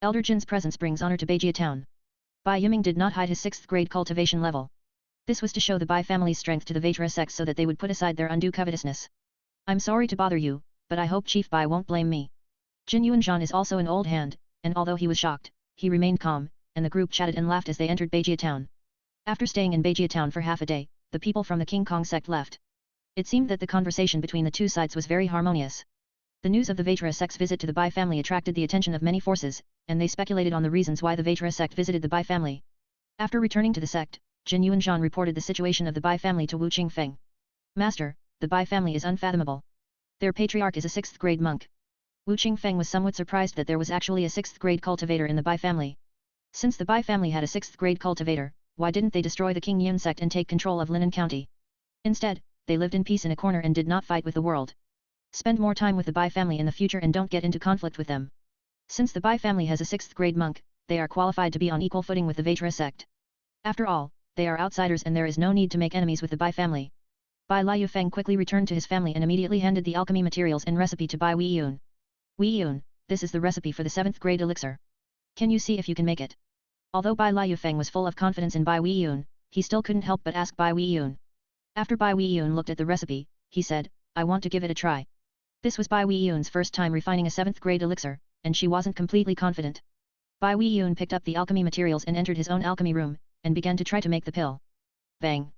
Speaker 1: Elder Jin's presence brings honor to Beijia town. Bai Yiming did not hide his 6th grade cultivation level. This was to show the Bai family's strength to the Vajra sect so that they would put aside their undue covetousness. I'm sorry to bother you, but I hope Chief Bai won't blame me. Jin Yuanzhan is also an old hand, and although he was shocked, he remained calm, and the group chatted and laughed as they entered Beijia town. After staying in Beijia town for half a day, the people from the King Kong sect left. It seemed that the conversation between the two sides was very harmonious. The news of the Vaitra sect's visit to the Bai family attracted the attention of many forces, and they speculated on the reasons why the Vaitra sect visited the Bai family. After returning to the sect, Jin Yuanzhan reported the situation of the Bai family to Wu Qingfeng. Master, the Bai family is unfathomable. Their patriarch is a 6th grade monk. Wu Qingfeng was somewhat surprised that there was actually a 6th grade cultivator in the Bai family. Since the Bai family had a 6th grade cultivator, why didn't they destroy the King Yin sect and take control of Linan County? Instead, they lived in peace in a corner and did not fight with the world. Spend more time with the Bai family in the future and don't get into conflict with them. Since the Bai family has a 6th grade monk, they are qualified to be on equal footing with the Vaitra sect. After all, they are outsiders and there is no need to make enemies with the Bai family. Bai Liufeng quickly returned to his family and immediately handed the alchemy materials and recipe to Bai Weiyun. Weiyun, this is the recipe for the 7th grade elixir. Can you see if you can make it? Although Bai Liufeng was full of confidence in Bai Weiyun, he still couldn't help but ask Bai Weiyun. After Bai Weiyun looked at the recipe, he said, I want to give it a try. This was Bai Weiyun's first time refining a 7th grade elixir, and she wasn't completely confident. Bai Weiyun picked up the alchemy materials and entered his own alchemy room, and began to try to make the pill. Bang!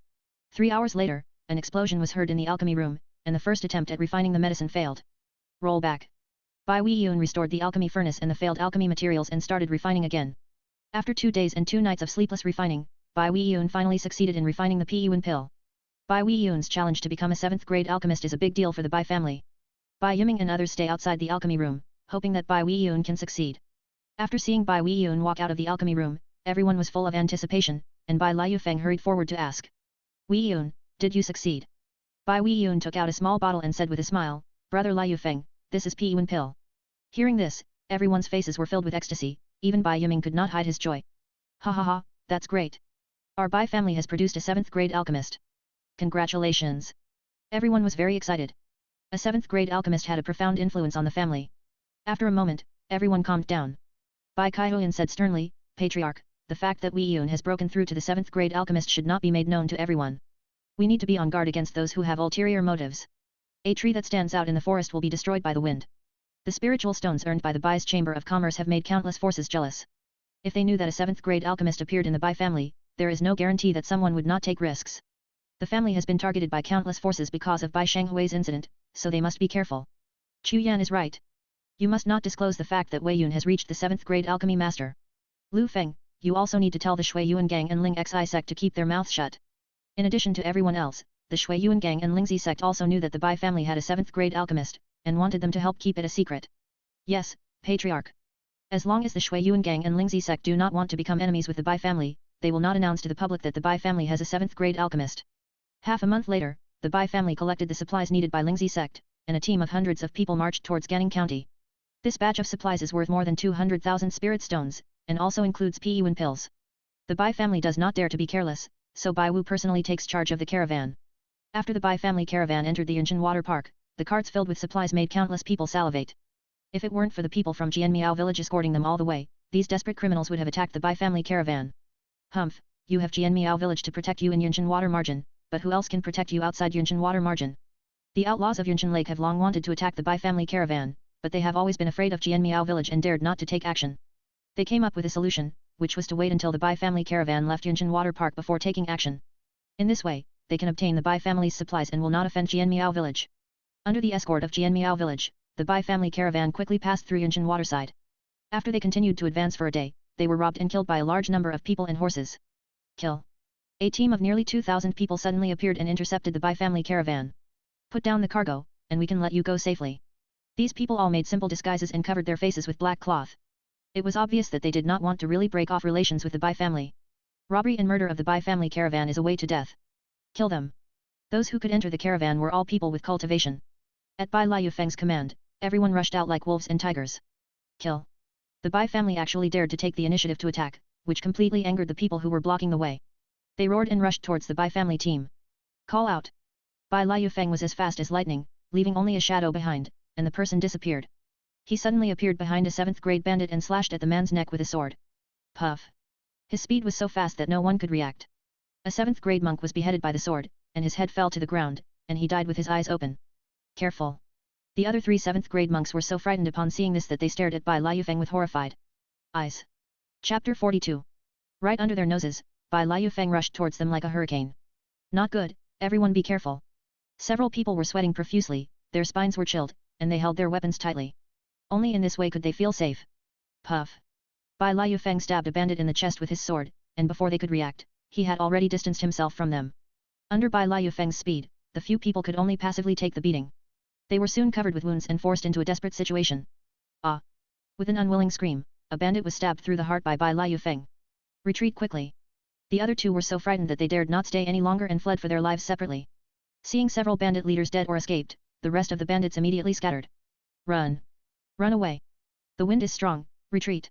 Speaker 1: 3 hours later, an explosion was heard in the alchemy room, and the first attempt at refining the medicine failed. Roll back. Bai Weiyun restored the alchemy furnace and the failed alchemy materials and started refining again. After 2 days and 2 nights of sleepless refining, Bai Weiyun finally succeeded in refining the Peyuan pill. Bai Weiyun's challenge to become a 7th grade alchemist is a big deal for the Bai family. Bai Yiming and others stay outside the alchemy room, hoping that Bai Weiyun can succeed. After seeing Bai Weiyun walk out of the alchemy room, everyone was full of anticipation, and Bai Liufeng hurried forward to ask. Weiyun, did you succeed? Bai Weiyun took out a small bottle and said with a smile, Brother Liufeng, this is Peyuan pill. Hearing this, everyone's faces were filled with ecstasy, even Bai Yiming could not hide his joy. Ha ha ha, that's great. Our Bai family has produced a 7th grade alchemist. Congratulations. Everyone was very excited. A 7th grade alchemist had a profound influence on the family. After a moment, everyone calmed down. Bai Kaihuan said sternly, Patriarch, the fact that Weiyun has broken through to the 7th grade alchemist should not be made known to everyone. We need to be on guard against those who have ulterior motives. A tree that stands out in the forest will be destroyed by the wind. The spiritual stones earned by the Bai's Chamber of Commerce have made countless forces jealous. If they knew that a 7th grade alchemist appeared in the Bai family, there is no guarantee that someone would not take risks. The family has been targeted by countless forces because of Bai Shanghui's incident, so they must be careful. Chu Yan is right. You must not disclose the fact that Weiyun has reached the 7th grade alchemy master. Lu Feng, you also need to tell the Shui Yuan gang and Ling Xi sect to keep their mouths shut. In addition to everyone else, the Shui Yuan gang and Lingzi sect also knew that the Bai family had a 7th grade alchemist, and wanted them to help keep it a secret. Yes, Patriarch. As long as the Shui Yuan gang and Lingzi sect do not want to become enemies with the Bai family, they will not announce to the public that the Bai family has a 7th grade alchemist. Half a month later, the Bai family collected the supplies needed by Lingzi sect, and a team of hundreds of people marched towards Ganning County. This batch of supplies is worth more than 200,000 spirit stones, and also includes Peyuan pills. The Bai family does not dare to be careless, so Bai Wu personally takes charge of the caravan. After the Bai family caravan entered the Qingshan water park, the carts filled with supplies made countless people salivate. If it weren't for the people from Jianmiao village escorting them all the way, these desperate criminals would have attacked the Bai family caravan. Humph, you have Jianmiao village to protect you in Qingshan water margin, but who else can protect you outside Qingshan water margin? The outlaws of Qingshan Lake have long wanted to attack the Bai family caravan, but they have always been afraid of Jianmiao village and dared not to take action. They came up with a solution, which was to wait until the Bai family caravan left Qingshan water park before taking action. In this way, they can obtain the Bai family's supplies and will not offend Jianmiao village. Under the escort of Jianmiao village, the Bai family caravan quickly passed through Qingshan waterside. After they continued to advance for a day, they were robbed and killed by a large number of people and horses. Kill. A team of nearly 2,000 people suddenly appeared and intercepted the Bai family caravan. Put down the cargo, and we can let you go safely. These people all made simple disguises and covered their faces with black cloth. It was obvious that they did not want to really break off relations with the Bai family. Robbery and murder of the Bai family caravan is a way to death. Kill them. Those who could enter the caravan were all people with cultivation. At Bai Liufeng's command, everyone rushed out like wolves and tigers. Kill. The Bai family actually dared to take the initiative to attack, which completely angered the people who were blocking the way. They roared and rushed towards the Bai family team. Call out. Bai Liufeng was as fast as lightning, leaving only a shadow behind, and the person disappeared. He suddenly appeared behind a 7th grade bandit and slashed at the man's neck with a sword. Puff. His speed was so fast that no one could react. A 7th grade monk was beheaded by the sword, and his head fell to the ground, and he died with his eyes open. Careful. The other 3 7th-grade monks were so frightened upon seeing this that they stared at Bai Liufeng with horrified eyes. Chapter 42. Right under their noses, Bai Liufeng rushed towards them like a hurricane. Not good, everyone be careful. Several people were sweating profusely, their spines were chilled, and they held their weapons tightly. Only in this way could they feel safe. Puff. Bai Liufeng stabbed a bandit in the chest with his sword, and before they could react, he had already distanced himself from them. Under Bai Liufeng's speed, the few people could only passively take the beating. They were soon covered with wounds and forced into a desperate situation. Ah! With an unwilling scream, a bandit was stabbed through the heart by Bai Liufeng. Retreat quickly. The other 2 were so frightened that they dared not stay any longer and fled for their lives separately. Seeing several bandit leaders dead or escaped, the rest of the bandits immediately scattered. Run! Run away! The wind is strong, retreat!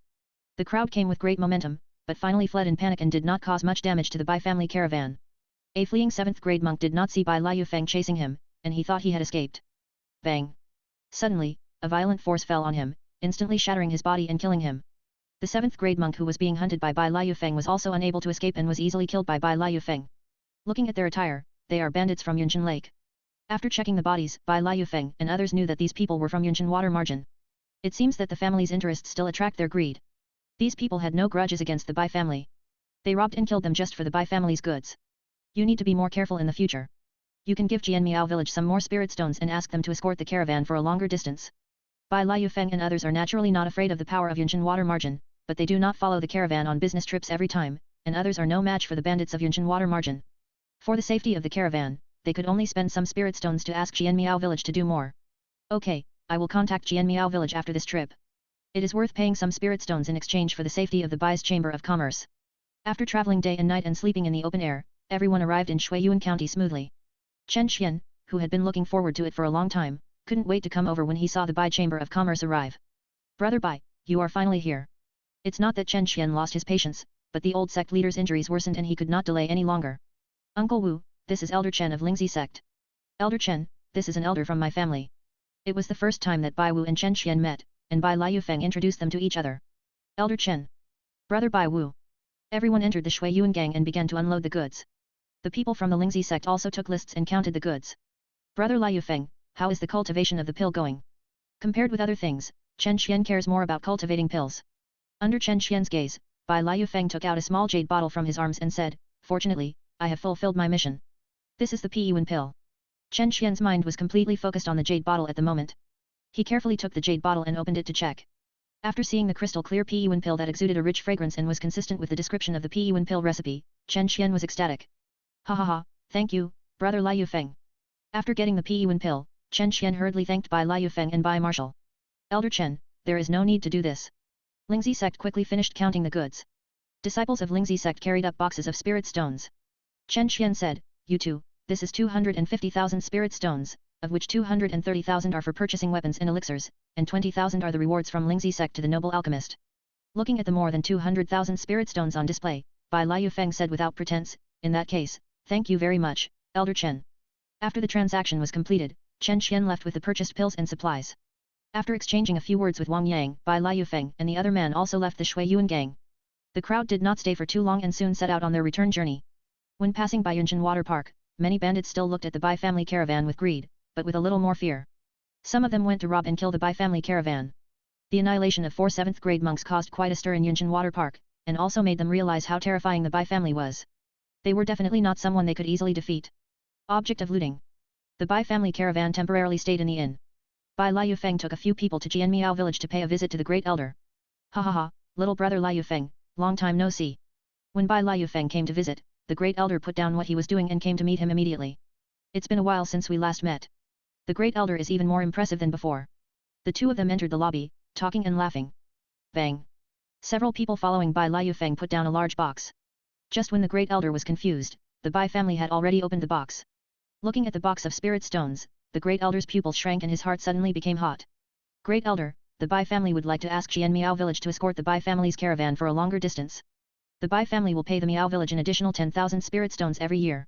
Speaker 1: The crowd came with great momentum, but finally fled in panic and did not cause much damage to the Bai family caravan. A fleeing 7th-grade monk did not see Bai Liufeng chasing him, and he thought he had escaped. Bang! Suddenly, a violent force fell on him, instantly shattering his body and killing him. The 7th-grade monk who was being hunted by Bai Liufeng was also unable to escape and was easily killed by Bai Liufeng. Looking at their attire, they are bandits from Yunshan Lake. After checking the bodies, Bai Liufeng and others knew that these people were from Yunshan Water Margin. It seems that the family's interests still attract their greed. These people had no grudges against the Bai family. They robbed and killed them just for the Bai family's goods. You need to be more careful in the future. You can give Jianmiao village some more spirit stones and ask them to escort the caravan for a longer distance. Bai Liufeng and others are naturally not afraid of the power of Yunshan Water Margin, but they do not follow the caravan on business trips every time, and others are no match for the bandits of Yunshan Water Margin. For the safety of the caravan, they could only spend some spirit stones to ask Jianmiao village to do more. Okay, I will contact Jianmiao village after this trip. It is worth paying some spirit stones in exchange for the safety of the Bai's Chamber of Commerce. After traveling day and night and sleeping in the open air, everyone arrived in Shuiyuan County smoothly. Chen Xian, who had been looking forward to it for a long time, couldn't wait to come over when he saw the Bai Chamber of Commerce arrive. Brother Bai, you are finally here. It's not that Chen Xian lost his patience, but the old sect leader's injuries worsened and he could not delay any longer. Uncle Wu, this is Elder Chen of Lingzi sect. Elder Chen, this is an elder from my family. It was the first time that Bai Wu and Chen Xian met, and Bai Liufeng introduced them to each other. Elder Chen. Brother Bai Wu. Everyone entered the Shuiyuan gang and began to unload the goods. The people from the Lingzi sect also took lists and counted the goods. Brother Liufeng, how is the cultivation of the pill going? Compared with other things, Chen Xian cares more about cultivating pills. Under Chen Xian's gaze, Bai Liufeng took out a small jade bottle from his arms and said, "Fortunately, I have fulfilled my mission. This is the Piyuan pill." Chen Xian's mind was completely focused on the jade bottle at the moment. He carefully took the jade bottle and opened it to check. After seeing the crystal clear Piyuan pill that exuded a rich fragrance and was consistent with the description of the Piyuan pill recipe, Chen Xian was ecstatic. Ha ha ha, thank you, brother Liufeng. After getting the Piyuan pill, Chen Xian hurriedly thanked Bai Liufeng and Bai Marshal. Elder Chen, there is no need to do this. Lingzi sect quickly finished counting the goods. Disciples of Lingzi sect carried up boxes of spirit stones. Chen Xian said, "You too, this is 250,000 spirit stones, of which 230,000 are for purchasing weapons and elixirs, and 20,000 are the rewards from Lingzi sect to the noble alchemist." Looking at the more than 200,000 spirit stones on display, Bai Liufeng said without pretense, "In that case, thank you very much, Elder Chen." After the transaction was completed, Chen Xian left with the purchased pills and supplies. After exchanging a few words with Wang Yang, Bai Liufeng and the other man also left the Shuiyuan gang. The crowd did not stay for too long and soon set out on their return journey. When passing by Yunshan Water Park, many bandits still looked at the Bai family caravan with greed, but with a little more fear. Some of them went to rob and kill the Bai family caravan. The annihilation of 4 7th-grade monks caused quite a stir in Yunshan Water Park, and also made them realize how terrifying the Bai family was. They were definitely not someone they could easily defeat. Object of looting. The Bai family caravan temporarily stayed in the inn. Bai Liufeng took a few people to Jianmiao village to pay a visit to the great elder. Ha ha ha, little brother Liufeng, long time no see. When Bai Liufeng came to visit, the great elder put down what he was doing and came to meet him immediately. It's been a while since we last met. The great elder is even more impressive than before. The two of them entered the lobby, talking and laughing. Bang! Several people following Bai Liufeng put down a large box. Just when the great elder was confused, the Bai family had already opened the box. Looking at the box of spirit stones, the great elder's pupil shrank and his heart suddenly became hot. Great elder, the Bai family would like to ask Jianmiao village to escort the Bai family's caravan for a longer distance. The Bai family will pay the Miao village an additional 10,000 spirit stones every year.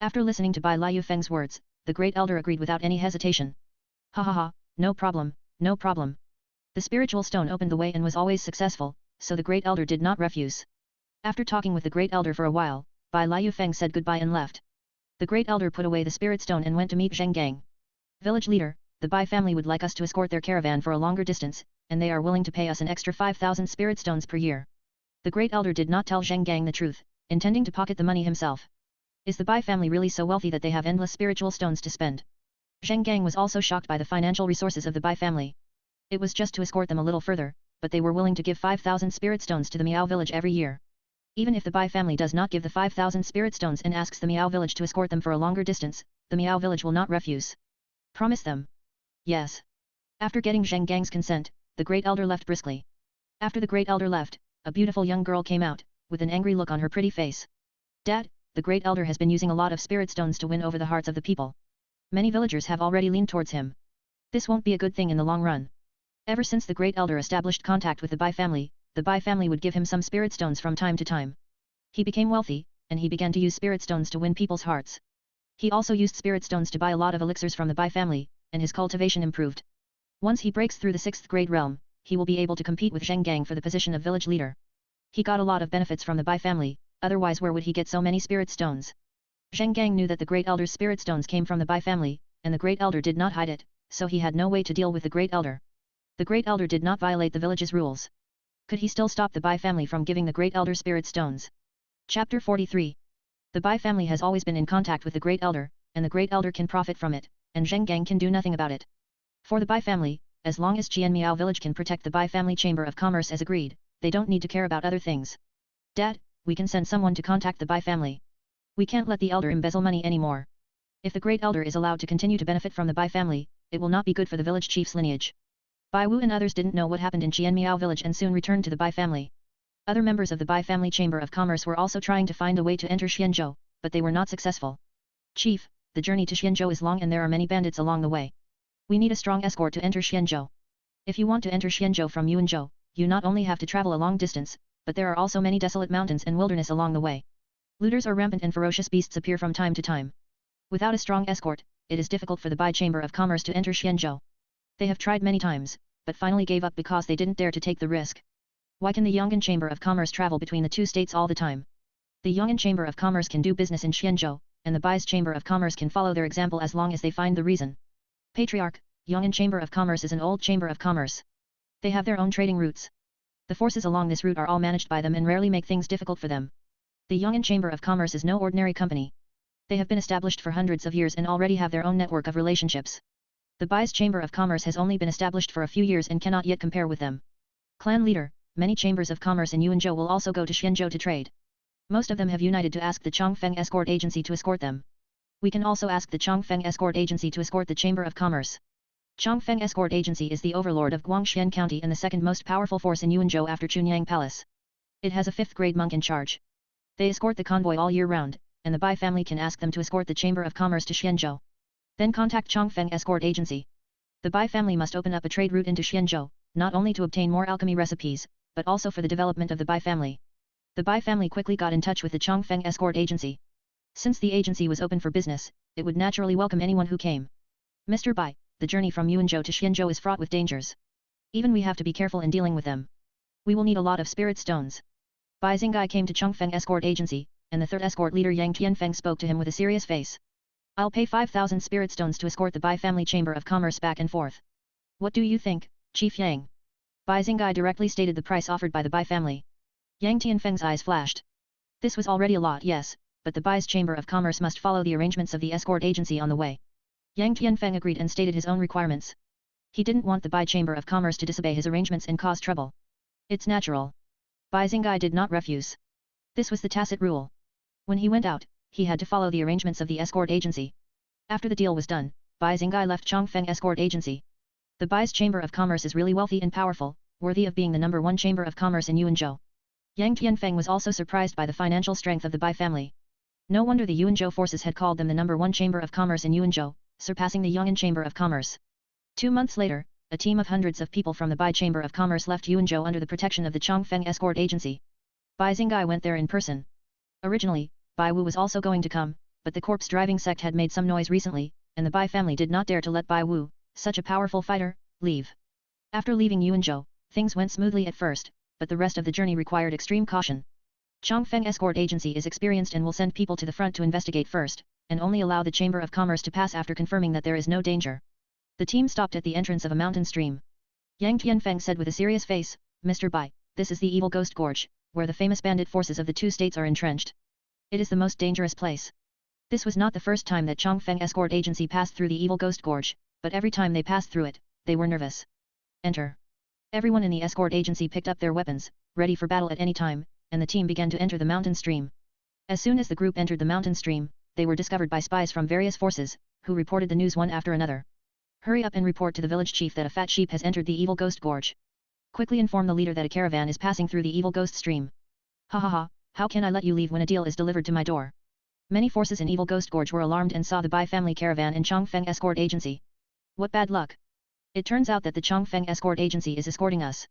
Speaker 1: After listening to Bai Liufeng's words, the great elder agreed without any hesitation. Ha ha ha, no problem, no problem. The spiritual stone opened the way and was always successful, so the great elder did not refuse. After talking with the great elder for a while, Bai Liufeng said goodbye and left. The great elder put away the spirit stone and went to meet Zheng Gang. Village leader, the Bai family would like us to escort their caravan for a longer distance, and they are willing to pay us an extra 5,000 spirit stones per year. The great elder did not tell Zheng Gang the truth, intending to pocket the money himself. Is the Bai family really so wealthy that they have endless spiritual stones to spend? Zheng Gang was also shocked by the financial resources of the Bai family. It was just to escort them a little further, but they were willing to give 5,000 spirit stones to the Miao village every year. Even if the Bai family does not give the 5,000 spirit stones and asks the Miao village to escort them for a longer distance, the Miao village will not refuse. Promise them. Yes. After getting Zheng Gang's consent, the great elder left briskly. After the great elder left, a beautiful young girl came out, with an angry look on her pretty face. Dad, the great elder has been using a lot of spirit stones to win over the hearts of the people. Many villagers have already leaned towards him. This won't be a good thing in the long run. Ever since the great elder established contact with the Bai family would give him some spirit stones from time to time. He became wealthy, and he began to use spirit stones to win people's hearts. He also used spirit stones to buy a lot of elixirs from the Bai family, and his cultivation improved. Once he breaks through the 6th grade realm, he will be able to compete with Zheng Gang for the position of village leader. He got a lot of benefits from the Bai family, otherwise where would he get so many spirit stones? Zheng Gang knew that the great elder's spirit stones came from the Bai family, and the great elder did not hide it, so he had no way to deal with the great elder. The great elder did not violate the village's rules. Could he still stop the Bai family from giving the great elder spirit stones? Chapter 43. The Bai family has always been in contact with the great elder, and the great elder can profit from it, and Zheng Gang can do nothing about it. For the Bai family, as long as Qian Miao village can protect the Bai family chamber of commerce as agreed, they don't need to care about other things. Dad, we can send someone to contact the Bai family. We can't let the elder embezzle money anymore. If the great elder is allowed to continue to benefit from the Bai family, it will not be good for the village chief's lineage. Bai Wu and others didn't know what happened in Qian Miao village and soon returned to the Bai family. Other members of the Bai family chamber of commerce were also trying to find a way to enter Xianzhou, but they were not successful. Chief, the journey to Xianzhou is long and there are many bandits along the way. We need a strong escort to enter Xianzhou. If you want to enter Xianzhou from Yuanzhou, you not only have to travel a long distance, but there are also many desolate mountains and wilderness along the way. Looters are rampant and ferocious beasts appear from time to time. Without a strong escort, it is difficult for the Bai Chamber of Commerce to enter Xianzhou. They have tried many times, but finally gave up because they didn't dare to take the risk. Why can the Yong'an Chamber of Commerce travel between the two states all the time? The Yong'an Chamber of Commerce can do business in Xianzhou, and the Bai's Chamber of Commerce can follow their example as long as they find the reason. Patriarch, Yong'an Chamber of Commerce is an old chamber of commerce. They have their own trading routes. The forces along this route are all managed by them and rarely make things difficult for them. The Yong'an Chamber of Commerce is no ordinary company. They have been established for hundreds of years and already have their own network of relationships. The Bai's Chamber of Commerce has only been established for a few years and cannot yet compare with them. Clan leader, many chambers of commerce in Yuanzhou will also go to Xianzhou to trade. Most of them have united to ask the Chongfeng Escort Agency to escort them. We can also ask the Chongfeng Escort Agency to escort the Chamber of Commerce. Chongfeng Escort Agency is the overlord of Guangxian County and the second most powerful force in Yuanzhou after Chunyang Palace. It has a 5th grade monk in charge. They escort the convoy all year round, and the Bai family can ask them to escort the Chamber of Commerce to Xianzhou. Then contact Chongfeng Escort Agency. The Bai family must open up a trade route into Xianzhou, not only to obtain more alchemy recipes, but also for the development of the Bai family. The Bai family quickly got in touch with the Chongfeng Escort Agency. Since the agency was open for business, it would naturally welcome anyone who came. Mr. Bai, the journey from Yuanzhou to Xianzhou is fraught with dangers. Even we have to be careful in dealing with them. We will need a lot of spirit stones. Bai Xingai came to Chongfeng Escort Agency, and the 3rd escort leader Yang Tianfeng spoke to him with a serious face. I'll pay 5,000 spirit stones to escort the Bai family chamber of commerce back and forth. What do you think, Chief Yang? Bai Xingai directly stated the price offered by the Bai family. Yang Tianfeng's eyes flashed. This was already a lot, yes, but the Bai's chamber of commerce must follow the arrangements of the escort agency on the way. Yang Tianfeng agreed and stated his own requirements. He didn't want the Bai Chamber of Commerce to disobey his arrangements and cause trouble. It's natural. Bai Xingai did not refuse. This was the tacit rule. When he went out, he had to follow the arrangements of the escort agency. After the deal was done, Bai Xingai left Chongfeng Escort Agency. The Bai's Chamber of Commerce is really wealthy and powerful, worthy of being the #1 Chamber of Commerce in Yuanzhou. Yang Tianfeng was also surprised by the financial strength of the Bai family. No wonder the Yuanzhou forces had called them the #1 Chamber of Commerce in Yuanzhou, surpassing the Yong'an Chamber of Commerce. 2 months later, a team of hundreds of people from the Bai Chamber of Commerce left Yuanzhou under the protection of the Chongfeng Escort Agency. Bai Xingai went there in person. Originally, Bai Wu was also going to come, but the corpse-driving sect had made some noise recently, and the Bai family did not dare to let Bai Wu, such a powerful fighter, leave. After leaving Yuanzhou, things went smoothly at first, but the rest of the journey required extreme caution. Chongfeng Escort Agency is experienced and will send people to the front to investigate first, and only allow the Chamber of Commerce to pass after confirming that there is no danger. The team stopped at the entrance of a mountain stream. Yang Tianfeng said with a serious face, Mr. Bai, this is the Evil Ghost Gorge, where the famous bandit forces of the two states are entrenched. It is the most dangerous place. This was not the first time that Chongfeng Escort Agency passed through the Evil Ghost Gorge, but every time they passed through it, they were nervous. Enter. Everyone in the escort agency picked up their weapons, ready for battle at any time, and the team began to enter the mountain stream. As soon as the group entered the mountain stream, they were discovered by spies from various forces, who reported the news one after another. Hurry up and report to the village chief that a fat sheep has entered the Evil Ghost Gorge. Quickly inform the leader that a caravan is passing through the Evil Ghost Stream. Ha ha ha, how can I let you leave when a deal is delivered to my door? Many forces in Evil Ghost Gorge were alarmed and saw the Bai family caravan in Chongfeng Escort Agency. What bad luck! It turns out that the Chongfeng Escort Agency is escorting us.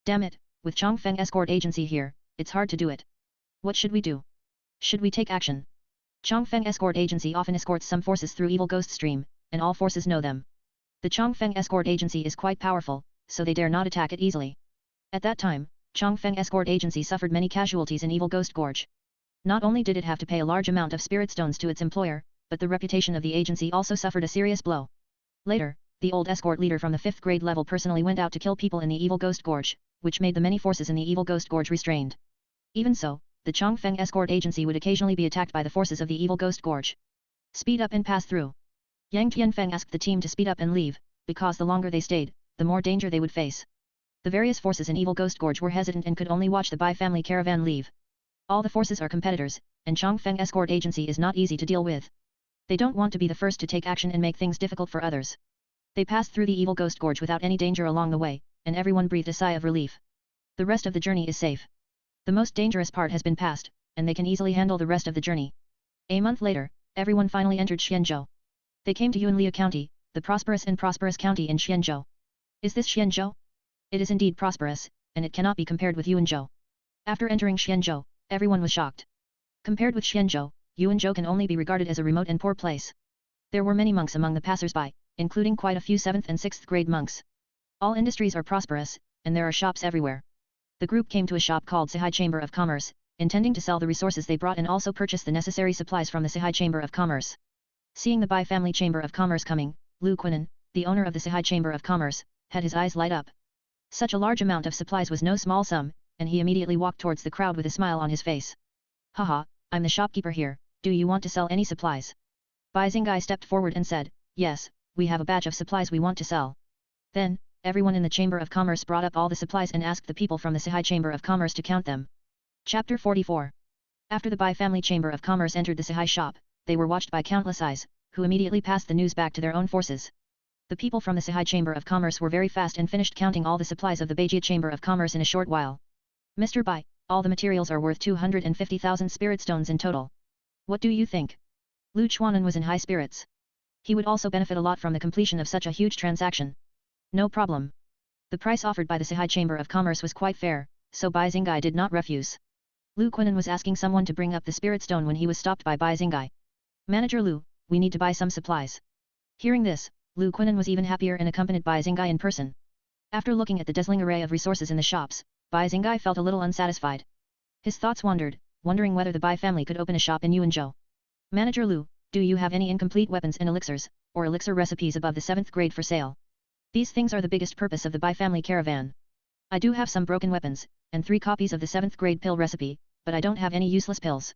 Speaker 1: Damn it, with Chongfeng Escort Agency here, it's hard to do it. What should we do? Should we take action? Chongfeng Escort Agency often escorts some forces through Evil Ghost Stream, and all forces know them. The Chongfeng Escort Agency is quite powerful, so they dare not attack it easily. At that time, Chongfeng Escort Agency suffered many casualties in Evil Ghost Gorge. Not only did it have to pay a large amount of spirit stones to its employer, but the reputation of the agency also suffered a serious blow. Later, the old escort leader from the 5th grade level personally went out to kill people in the Evil Ghost Gorge, which made the many forces in the Evil Ghost Gorge restrained. Even so, the Chongfeng Escort Agency would occasionally be attacked by the forces of the Evil Ghost Gorge. Speed up and pass through. Yang Tianfeng asked the team to speed up and leave, because the longer they stayed, the more danger they would face. The various forces in Evil Ghost Gorge were hesitant and could only watch the Bai family caravan leave. All the forces are competitors, and Chongfeng Escort Agency is not easy to deal with. They don't want to be the first to take action and make things difficult for others. They passed through the Evil Ghost Gorge without any danger along the way, and everyone breathed a sigh of relief. The rest of the journey is safe. The most dangerous part has been passed, and they can easily handle the rest of the journey. A month later, everyone finally entered Xianzhou. They came to Yunlia County, the prosperous county in Xianzhou. Is this Xianzhou? It is indeed prosperous, and it cannot be compared with Yuanzhou. After entering Xianzhou, everyone was shocked. Compared with Xianzhou, Yuanzhou can only be regarded as a remote and poor place. There were many monks among the passers-by, including quite a few 7th and 6th grade monks. All industries are prosperous, and there are shops everywhere. The group came to a shop called Sihai Chamber of Commerce, intending to sell the resources they brought and also purchase the necessary supplies from the Sihai Chamber of Commerce. Seeing the Bai family Chamber of Commerce coming, Lu Qinan, the owner of the Sihai Chamber of Commerce, had his eyes light up. Such a large amount of supplies was no small sum, and he immediately walked towards the crowd with a smile on his face. Haha, I'm the shopkeeper here, do you want to sell any supplies? Bai Xingai stepped forward and said, yes, we have a batch of supplies we want to sell. Then, everyone in the Chamber of Commerce brought up all the supplies and asked the people from the Sihai Chamber of Commerce to count them. Chapter 44. After the Bai family Chamber of Commerce entered the Sihai shop, they were watched by countless eyes, who immediately passed the news back to their own forces. The people from the Sihai Chamber of Commerce were very fast and finished counting all the supplies of the Beijia Chamber of Commerce in a short while. Mr. Bai, all the materials are worth 250,000 spirit stones in total. What do you think? Lu Chuanan was in high spirits. He would also benefit a lot from the completion of such a huge transaction. No problem. The price offered by the Sihai Chamber of Commerce was quite fair, so Bai Xingai did not refuse. Lu Qinan was asking someone to bring up the spirit stone when he was stopped by Bai Xingai. Manager Lu, we need to buy some supplies. Hearing this, Lu Qinan was even happier and accompanied Bai Xingai in person. After looking at the dazzling array of resources in the shops, Bai Xingai felt a little unsatisfied. His thoughts wandered, wondering whether the Bai family could open a shop in Yuanzhou. Manager Lu, do you have any incomplete weapons and elixirs, or elixir recipes above the 7th grade for sale? These things are the biggest purpose of the Bai family caravan. I do have some broken weapons, and 3 copies of the 7th grade pill recipe, but I don't have any useless pills.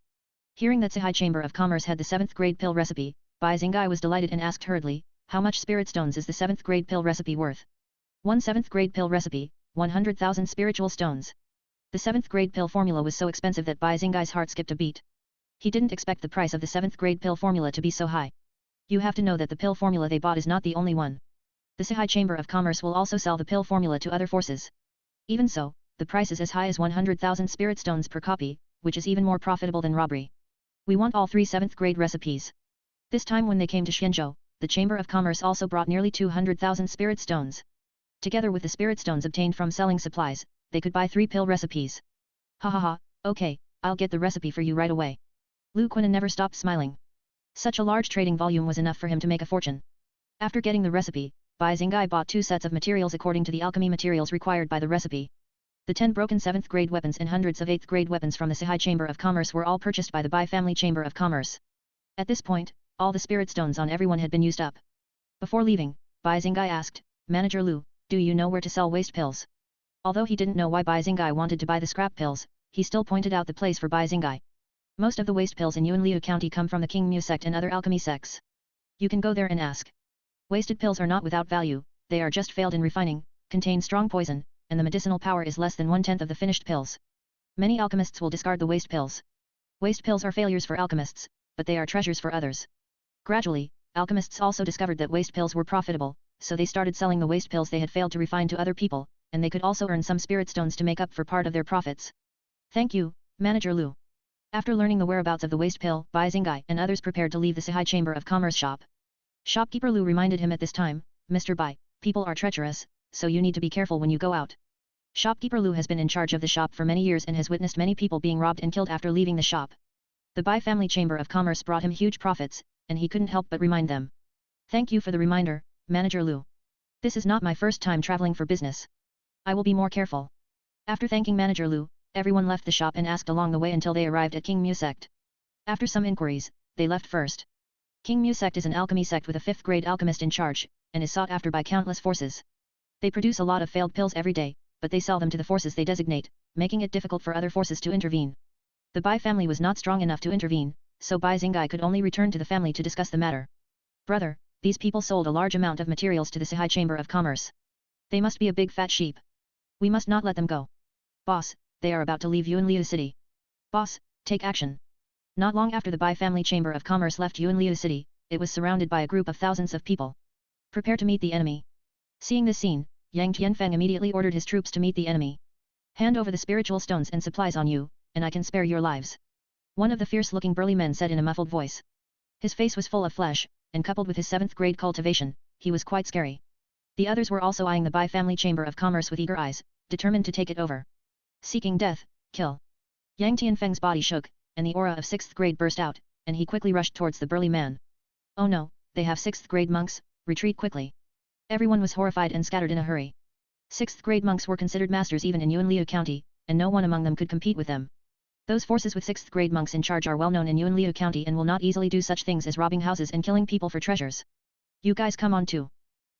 Speaker 1: Hearing that Sihai Chamber of Commerce had the 7th grade pill recipe, Bai Xingai was delighted and asked hurriedly, how much spirit stones is the 7th grade pill recipe worth? 1 7th grade pill recipe, 100,000 spiritual stones. The 7th grade pill formula was so expensive that Bai Xingai's heart skipped a beat. He didn't expect the price of the 7th grade pill formula to be so high. You have to know that the pill formula they bought is not the only one. The Sihai Chamber of Commerce will also sell the pill formula to other forces. Even so, the price is as high as 100,000 spirit stones per copy, which is even more profitable than robbery. We want all 3 7th grade recipes. This time when they came to Xianzhou, the Chamber of Commerce also brought nearly 200,000 spirit stones. Together with the spirit stones obtained from selling supplies, they could buy 3 pill recipes. Ha ha ha, okay, I'll get the recipe for you right away. Lu Qinan never stopped smiling. Such a large trading volume was enough for him to make a fortune. After getting the recipe, Bai Xingai bought 2 sets of materials according to the alchemy materials required by the recipe. The 10 broken 7th grade weapons and hundreds of 8th grade weapons from the Sihai Chamber of Commerce were all purchased by the Bai family Chamber of Commerce. At this point, All the spirit stones on everyone had been used up. Before leaving, Bai Xingai asked, Manager Lu, do you know where to sell waste pills? Although he didn't know why Bai Xingai wanted to buy the scrap pills, he still pointed out the place for Bai Xingai. Most of the waste pills in Yunliu County come from the Qingmu sect and other alchemy sects. You can go there and ask. Wasted pills are not without value, they are just failed in refining, contain strong poison, and the medicinal power is less than 1/10 of the finished pills. Many alchemists will discard the waste pills. Waste pills are failures for alchemists, but they are treasures for others. Gradually, alchemists also discovered that waste pills were profitable, so they started selling the waste pills they had failed to refine to other people, and they could also earn some spirit stones to make up for part of their profits. Thank you, Manager Lu. After learning the whereabouts of the waste pill, Bai Xingai and others prepared to leave the Sihai Chamber of Commerce shop. Shopkeeper Lu reminded him at this time, Mr. Bai, people are treacherous, so you need to be careful when you go out. Shopkeeper Lu has been in charge of the shop for many years and has witnessed many people being robbed and killed after leaving the shop. The Bai family Chamber of Commerce brought him huge profits, and he couldn't help but remind them. Thank you for the reminder, Manager Lu. This is not my first time traveling for business. I will be more careful. After thanking Manager Lu, everyone left the shop and asked along the way until they arrived at Qingmu sect. After some inquiries, they left first. Qingmu sect is an alchemy sect with a 5th grade alchemist in charge, and is sought after by countless forces. They produce a lot of failed pills every day, but they sell them to the forces they designate, making it difficult for other forces to intervene. The Bai family was not strong enough to intervene, so Bai Xingai could only return to the family to discuss the matter. Brother, these people sold a large amount of materials to the Sihai Chamber of Commerce. They must be a big fat sheep. We must not let them go. Boss, they are about to leave Yunliu City. Boss, take action. Not long after the Bai family Chamber of Commerce left Yunliu City, it was surrounded by a group of thousands of people. Prepare to meet the enemy. Seeing this scene, Yang Tianfeng immediately ordered his troops to meet the enemy. Hand over the spiritual stones and supplies on you, and I can spare your lives. One of the fierce-looking burly men said in a muffled voice. His face was full of flesh, and coupled with his 7th grade cultivation, he was quite scary. The others were also eyeing the Bai family Chamber of Commerce with eager eyes, determined to take it over. Seeking death, kill. Yang Tianfeng's body shook, and the aura of 6th grade burst out, and he quickly rushed towards the burly man. Oh no, they have 6th grade monks, retreat quickly. Everyone was horrified and scattered in a hurry. 6th grade monks were considered masters even in Yunliu County, and no one among them could compete with them. Those forces with 6th grade monks in charge are well known in Yunliu County and will not easily do such things as robbing houses and killing people for treasures. You guys come on too.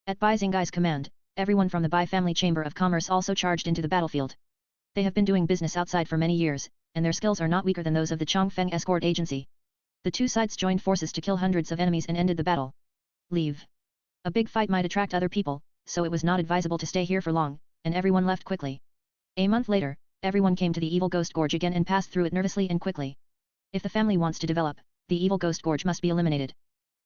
Speaker 1: At Bai Xingai's command, everyone from the Bai family Chamber of Commerce also charged into the battlefield. They have been doing business outside for many years, and their skills are not weaker than those of the Chongfeng escort agency. The two sides joined forces to kill hundreds of enemies and ended the battle. Leave. A big fight might attract other people, so it was not advisable to stay here for long, and everyone left quickly. A month later, everyone came to the evil ghost gorge again and passed through it nervously and quickly. If the family wants to develop, the evil ghost gorge must be eliminated.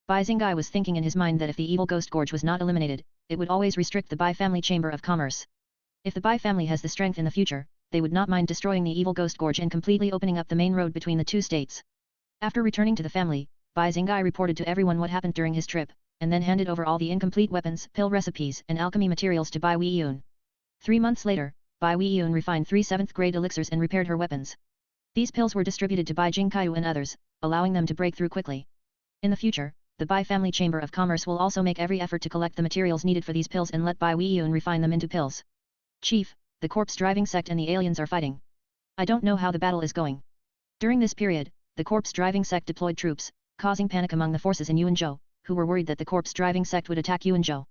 Speaker 1: Bai Xingai was thinking in his mind that if the evil ghost gorge was not eliminated, it would always restrict the Bai family Chamber of Commerce. If the Bai family has the strength in the future, they would not mind destroying the evil ghost gorge and completely opening up the main road between the two states. After returning to the family, Bai Xingai reported to everyone what happened during his trip, and then handed over all the incomplete weapons, pill recipes, and alchemy materials to Bai Weiyun. 3 months later, Bai Weiyun refined 3 7th grade elixirs and repaired her weapons. These pills were distributed to Bai Jingkaiyu and others, allowing them to break through quickly. In the future, the Bai family Chamber of Commerce will also make every effort to collect the materials needed for these pills and let Bai Weiyun refine them into pills. Chief, the corpse-driving sect and the aliens are fighting. I don't know how the battle is going. During this period, the corpse-driving sect deployed troops, causing panic among the forces in Yuanzhou, who were worried that the corpse-driving sect would attack Yuanzhou.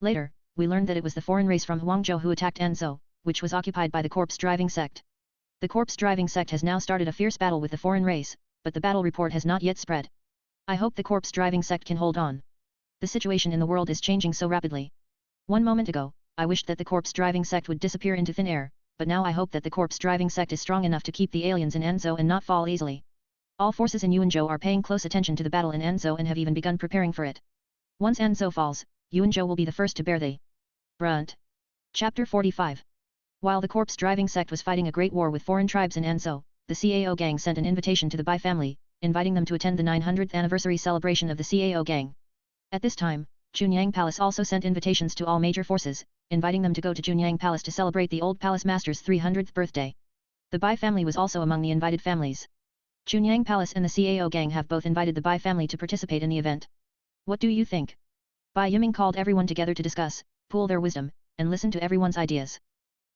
Speaker 1: Later, we learned that it was the foreign race from Huangzhou who attacked Anzhou, which was occupied by the corpse-driving sect. The corpse-driving sect has now started a fierce battle with the foreign race, but the battle report has not yet spread. I hope the corpse-driving sect can hold on. The situation in the world is changing so rapidly. 1 moment ago, I wished that the corpse-driving sect would disappear into thin air, but now I hope that the corpse-driving sect is strong enough to keep the aliens in Anzhou and not fall easily. All forces in Yuanzhou are paying close attention to the battle in Anzhou and have even begun preparing for it. Once Anzhou falls, Yuanzhou will be the first to bear the brunt. Chapter 45. While the corpse-driving sect was fighting a great war with foreign tribes in Anzhou, the CAO gang sent an invitation to the Bai family, inviting them to attend the 900th anniversary celebration of the CAO gang. At this time, Junyang Palace also sent invitations to all major forces, inviting them to go to Junyang Palace to celebrate the old palace master's 300th birthday. The Bai family was also among the invited families. Junyang Palace and the CAO gang have both invited the Bai family to participate in the event. What do you think? Bai Yiming called everyone together to discuss, pool their wisdom, and listen to everyone's ideas.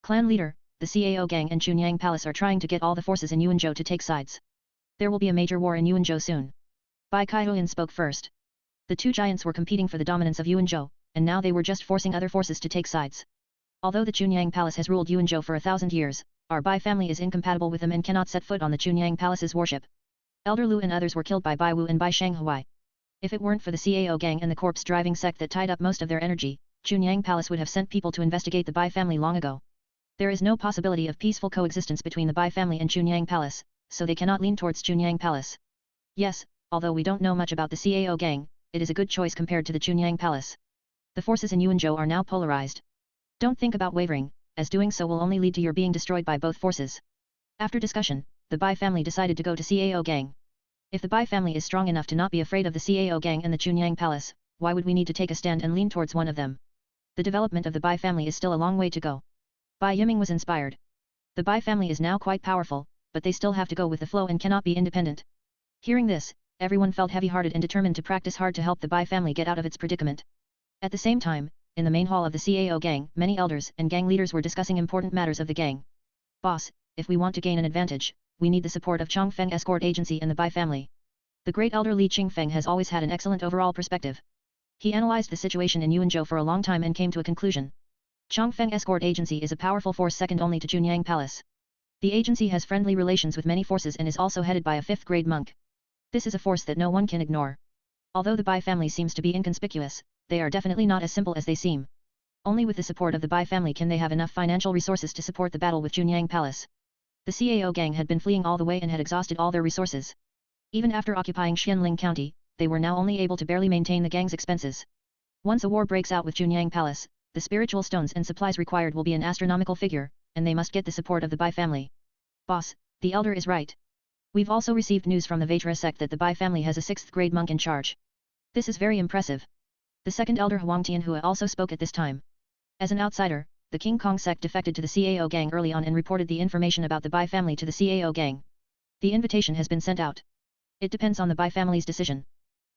Speaker 1: Clan leader, the CAO gang and Junyang Palace are trying to get all the forces in Yuanzhou to take sides. There will be a major war in Yuanzhou soon. Bai Kaihuan spoke first. The two giants were competing for the dominance of Yuanzhou, and now they were just forcing other forces to take sides. Although the Chunyang Palace has ruled Yuanzhou for 1,000 years, our Bai family is incompatible with them and cannot set foot on the Chunyang Palace's worship. Elder Lu and others were killed by Bai Wu and Bai Shanghai. If it weren't for the Cao gang and the corpse-driving sect that tied up most of their energy, Chunyang Palace would have sent people to investigate the Bai family long ago. There is no possibility of peaceful coexistence between the Bai family and Chunyang Palace, so they cannot lean towards Chunyang Palace. Yes, although we don't know much about the Cao gang, it is a good choice compared to the Chunyang Palace. The forces in Yuanzhou are now polarized. Don't think about wavering, as doing so will only lead to your being destroyed by both forces. After discussion, the Bai family decided to go to Cao gang. If the Bai family is strong enough to not be afraid of the Cao gang and the Chunyang Palace, why would we need to take a stand and lean towards one of them? The development of the Bai family is still a long way to go. Bai Yiming was inspired. The Bai family is now quite powerful, but they still have to go with the flow and cannot be independent. Hearing this, everyone felt heavy-hearted and determined to practice hard to help the Bai family get out of its predicament. At the same time, in the main hall of the Cao gang, many elders and gang leaders were discussing important matters of the gang. Boss, if we want to gain an advantage, we need the support of Chongfeng Escort Agency and the Bai family. The great elder Li Qingfeng has always had an excellent overall perspective. He analyzed the situation in Yuanzhou for a long time and came to a conclusion. Chongfeng Escort Agency is a powerful force second only to Chunyang Palace. The agency has friendly relations with many forces and is also headed by a 5th-grade monk. This is a force that no one can ignore. Although the Bai family seems to be inconspicuous, they are definitely not as simple as they seem. Only with the support of the Bai family can they have enough financial resources to support the battle with Chunyang Palace. The Cao gang had been fleeing all the way and had exhausted all their resources. Even after occupying Xianling County, they were now only able to barely maintain the gang's expenses. Once a war breaks out with Chunyang Palace, the spiritual stones and supplies required will be an astronomical figure, and they must get the support of the Bai family. Boss, the elder is right. We've also received news from the Vajra sect that the Bai family has a 6th-grade monk in charge. This is very impressive. The second elder Huang Tianhua also spoke at this time. As an outsider, the King Kong sect defected to the Cao gang early on and reported the information about the Bai family to the Cao gang. The invitation has been sent out. It depends on the Bai family's decision.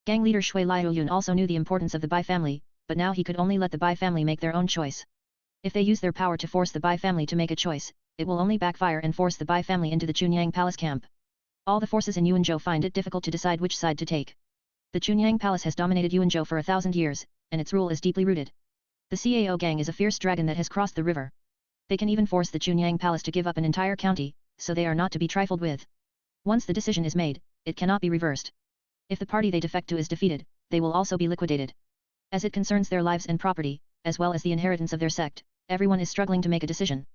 Speaker 1: Gang leader Shui Liuyun also knew the importance of the Bai family, but now he could only let the Bai family make their own choice. If they use their power to force the Bai family to make a choice, it will only backfire and force the Bai family into the Chunyang Palace camp. All the forces in Yuanzhou find it difficult to decide which side to take. The Chunyang Palace has dominated Yuanzhou for 1,000 years, and its rule is deeply rooted. The Cao gang is a fierce dragon that has crossed the river. They can even force the Chunyang Palace to give up an entire county, so they are not to be trifled with. Once the decision is made, it cannot be reversed. If the party they defect to is defeated, they will also be liquidated. As it concerns their lives and property, as well as the inheritance of their sect, everyone is struggling to make a decision.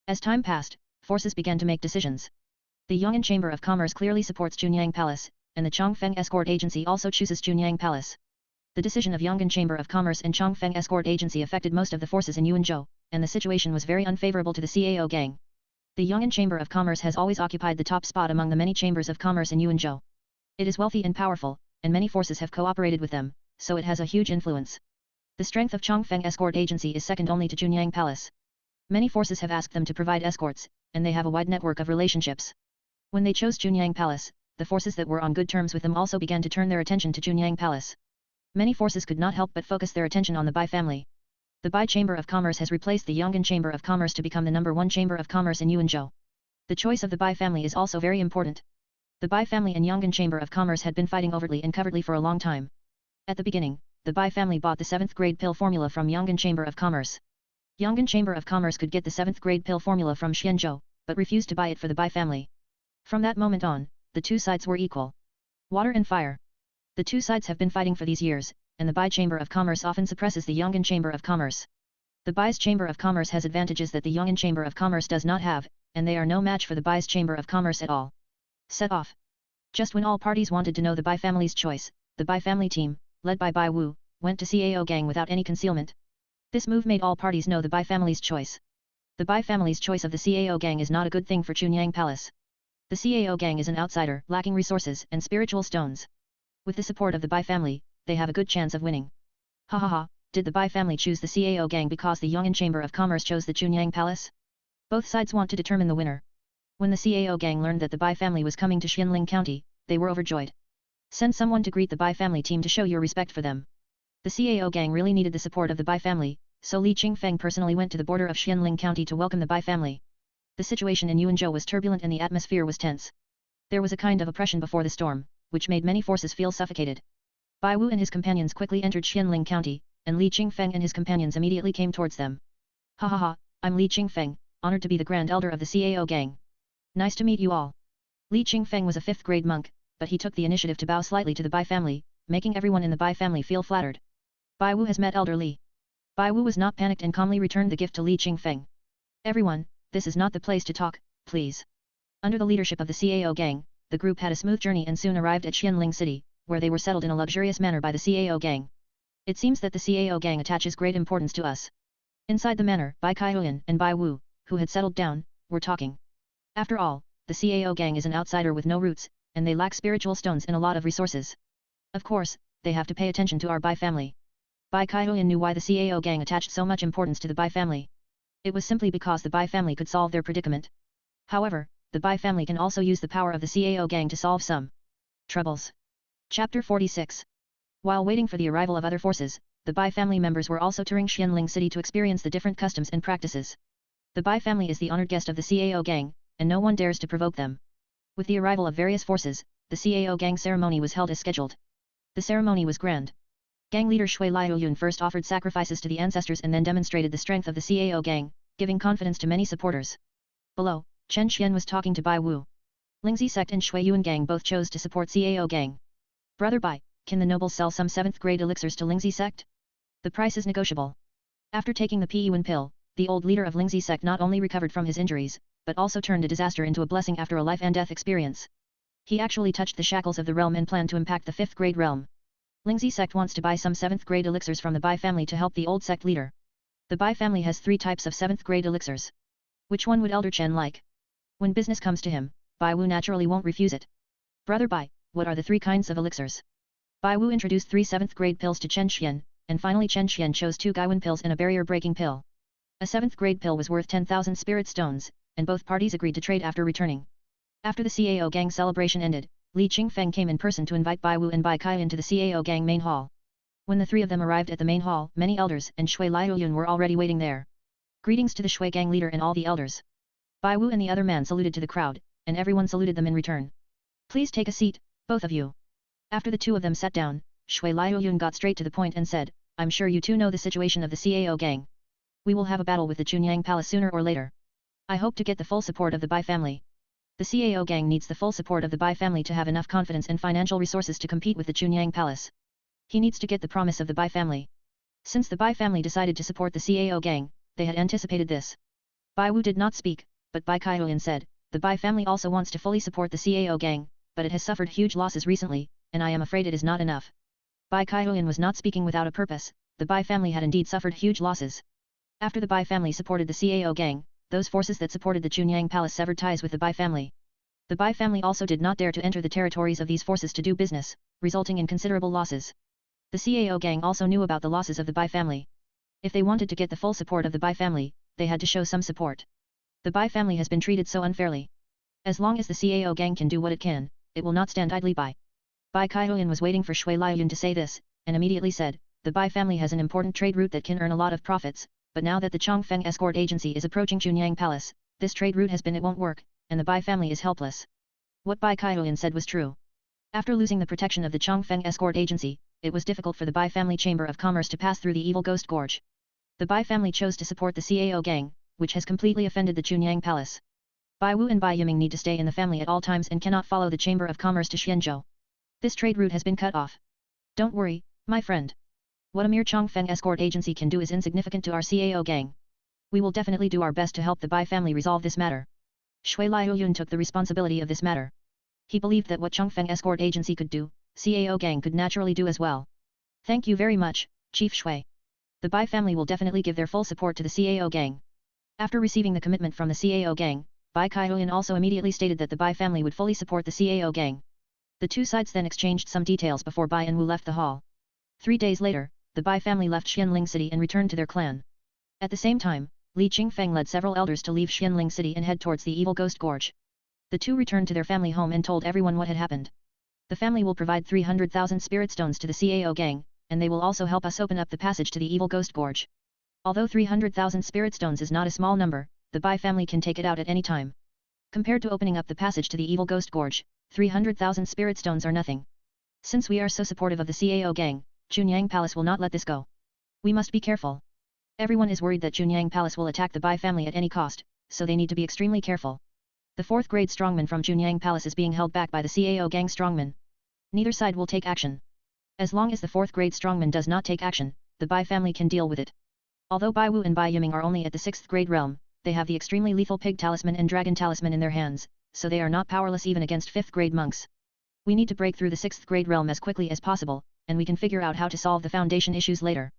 Speaker 1: As time passed, forces began to make decisions. The Yong'an Chamber of Commerce clearly supports Chunyang Palace, and the Chongfeng Escort Agency also chooses Chunyang Palace. The decision of Yong'an Chamber of Commerce and Chongfeng Escort Agency affected most of the forces in Yuanzhou, and the situation was very unfavorable to the Cao gang. The Yong'an Chamber of Commerce has always occupied the top spot among the many chambers of commerce in Yuanzhou. It is wealthy and powerful, and many forces have cooperated with them, so it has a huge influence. The strength of Chongfeng Escort Agency is second only to Chunyang Palace. Many forces have asked them to provide escorts, and they have a wide network of relationships. When they chose Chunyang Palace, the forces that were on good terms with them also began to turn their attention to Chunyang Palace. Many forces could not help but focus their attention on the Bai family. The Bai Chamber of Commerce has replaced the Yong'an Chamber of Commerce to become the #1 Chamber of Commerce in Yuanzhou. The choice of the Bai family is also very important. The Bai family and Yong'an Chamber of Commerce had been fighting overtly and covertly for a long time. At the beginning, the Bai family bought the 7th-grade pill formula from Yong'an Chamber of Commerce. Yong'an Chamber of Commerce could get the 7th-grade pill formula from Shenzhou, but refused to buy it for the Bai family. From that moment on, the two sides were equal. Water and fire. The two sides have been fighting for these years, and the Bai Chamber of Commerce often suppresses the Yong'an Chamber of Commerce. The Bai's Chamber of Commerce has advantages that the Yong'an Chamber of Commerce does not have, and they are no match for the Bai's Chamber of Commerce at all. Set off. Just when all parties wanted to know the Bai family's choice, the Bai family team, led by Bai Wu, went to Cao gang without any concealment. This move made all parties know the Bai family's choice. The Bai family's choice of the Cao gang is not a good thing for Chunyang Palace. The Cao gang is an outsider, lacking resources and spiritual stones. With the support of the Bai family, they have a good chance of winning. Ha ha ha, did the Bai family choose the Cao gang because the Yong'an Chamber of Commerce chose the Chunyang Palace? Both sides want to determine the winner. When the Cao gang learned that the Bai family was coming to Xianling County, they were overjoyed. Send someone to greet the Bai family team to show your respect for them. The Cao gang really needed the support of the Bai family, so Li Qingfeng personally went to the border of Xianling County to welcome the Bai family. The situation in Yuanzhou was turbulent and the atmosphere was tense. There was a kind of oppression before the storm, which made many forces feel suffocated. Bai Wu and his companions quickly entered Xianling County, and Li Qingfeng and his companions immediately came towards them. Ha ha ha, I'm Li Qingfeng, honored to be the Grand Elder of the Cao gang. Nice to meet you all. Li Qingfeng was a 5th grade monk, but he took the initiative to bow slightly to the Bai family, making everyone in the Bai family feel flattered. Bai Wu has met Elder Li. Bai Wu was not panicked and calmly returned the gift to Li Qingfeng. Everyone, this is not the place to talk, please. Under the leadership of the Cao gang, the group had a smooth journey and soon arrived at Qianling City, where they were settled in a luxurious manner by the Cao gang. It seems that the Cao gang attaches great importance to us. Inside the manor, Bai Kaihuyan and Bai Wu, who had settled down, were talking. After all, the Cao gang is an outsider with no roots, and they lack spiritual stones and a lot of resources. Of course, they have to pay attention to our Bai family. Bai Kaihuyan knew why the Cao gang attached so much importance to the Bai family. It was simply because the Bai family could solve their predicament. However, the Bai family can also use the power of the Cao gang to solve some troubles. Chapter 46. While waiting for the arrival of other forces, the Bai family members were also touring Qianling City to experience the different customs and practices. The Bai family is the honored guest of the Cao gang, and no one dares to provoke them. With the arrival of various forces, the Cao gang ceremony was held as scheduled. The ceremony was grand. Gang leader Shui Liuyun first offered sacrifices to the ancestors and then demonstrated the strength of the Cao gang, giving confidence to many supporters. Below, Chen Qian was talking to Bai Wu. Lingzi sect and Shui Yuan gang both chose to support Cao gang. Brother Bai, can the nobles sell some 7th grade elixirs to Lingzi sect? The price is negotiable. After taking the Puan pill, the old leader of Lingzi sect not only recovered from his injuries, but also turned a disaster into a blessing after a life and death experience. He actually touched the shackles of the realm and planned to impact the 5th grade realm. Lingzi sect wants to buy some 7th grade elixirs from the Bai family to help the old sect leader. The Bai family has 3 types of 7th grade elixirs. Which one would Elder Chen like? When business comes to him, Bai Wu naturally won't refuse it. Brother Bai, what are the 3 kinds of elixirs? Bai Wu introduced 3 7th grade pills to Chen Qian, and finally Chen Qian chose 2 Gaiwan pills and a barrier-breaking pill. A 7th grade pill was worth 10,000 spirit stones, and both parties agreed to trade after returning. After the Cao gang celebration ended, Li Qingfeng came in person to invite Bai Wu and Bai Kaiyan to the Cao gang main hall. When the 3 of them arrived at the main hall, many elders and Shui Liuyun were already waiting there. Greetings to the Shui gang leader and all the elders. Bai Wu and the other man saluted to the crowd, and everyone saluted them in return. Please take a seat, both of you. After the 2 of them sat down, Shui Liuyun got straight to the point and said, I'm sure you 2 know the situation of the Cao gang. We will have a battle with the Chunyang Palace sooner or later. I hope to get the full support of the Bai family. The Cao gang needs the full support of the Bai family to have enough confidence and financial resources to compete with the Chunyang Palace. He needs to get the promise of the Bai family. Since the Bai family decided to support the Cao gang, they had anticipated this. Bai Wu did not speak, but Bai Kaihuyan said, the Bai family also wants to fully support the Cao gang, but it has suffered huge losses recently, and I am afraid it is not enough. Bai Kaihuyan was not speaking without a purpose. The Bai family had indeed suffered huge losses. After the Bai family supported the Cao gang, those forces that supported the Chunyang Palace severed ties with the Bai family. The Bai family also did not dare to enter the territories of these forces to do business, resulting in considerable losses. The Cao gang also knew about the losses of the Bai family. If they wanted to get the full support of the Bai family, they had to show some support. The Bai family has been treated so unfairly. As long as the Cao gang can do what it can, it will not stand idly by. Bai Kaihuyan was waiting for Shui Liuyun to say this, and immediately said, the Bai family has an important trade route that can earn a lot of profits, but now that the Chongfeng escort agency is approaching Chunyang Palace, this trade route has been it won't work, and the Bai family is helpless. What Bai Kaihuyan said was true. After losing the protection of the Chongfeng escort agency, it was difficult for the Bai family Chamber of Commerce to pass through the evil Ghost Gorge. The Bai family chose to support the Cao gang, which has completely offended the Chunyang Palace. Bai Wu and Bai Yiming need to stay in the family at all times and cannot follow the Chamber of Commerce to Xianzhou. This trade route has been cut off. Don't worry, my friend. What a mere Chongfeng escort agency can do is insignificant to our Cao gang. We will definitely do our best to help the Bai family resolve this matter. Shui Liuyun took the responsibility of this matter. He believed that what Chongfeng escort agency could do, Cao gang could naturally do as well. Thank you very much, Chief Shui. The Bai family will definitely give their full support to the Cao gang. After receiving the commitment from the Cao gang, Bai Kaihuyan also immediately stated that the Bai family would fully support the Cao gang. The 2 sides then exchanged some details before Bai and Wu left the hall. 3 days later, the Bai family left Qianling City and returned to their clan. At the same time, Li Qingfeng led several elders to leave Qianling City and head towards the evil Ghost Gorge. The 2 returned to their family home and told everyone what had happened. The family will provide 300,000 spirit stones to the Cao gang, and they will also help us open up the passage to the evil Ghost Gorge. Although 300,000 spirit stones is not a small number, the Bai family can take it out at any time. Compared to opening up the passage to the evil Ghost Gorge, 300,000 spirit stones are nothing. Since we are so supportive of the Cao gang, Junyang Palace will not let this go. We must be careful. Everyone is worried that Junyang Palace will attack the Bai family at any cost, so they need to be extremely careful. The 4th grade strongman from Junyang Palace is being held back by the Cao gang strongman. Neither side will take action. As long as the 4th grade strongman does not take action, the Bai family can deal with it. Although Bai Wu and Bai Yiming are only at the 6th grade realm, they have the extremely lethal pig talisman and dragon talisman in their hands, so they are not powerless even against 5th grade monks. We need to break through the 6th grade realm as quickly as possible, and we can figure out how to solve the foundation issues later.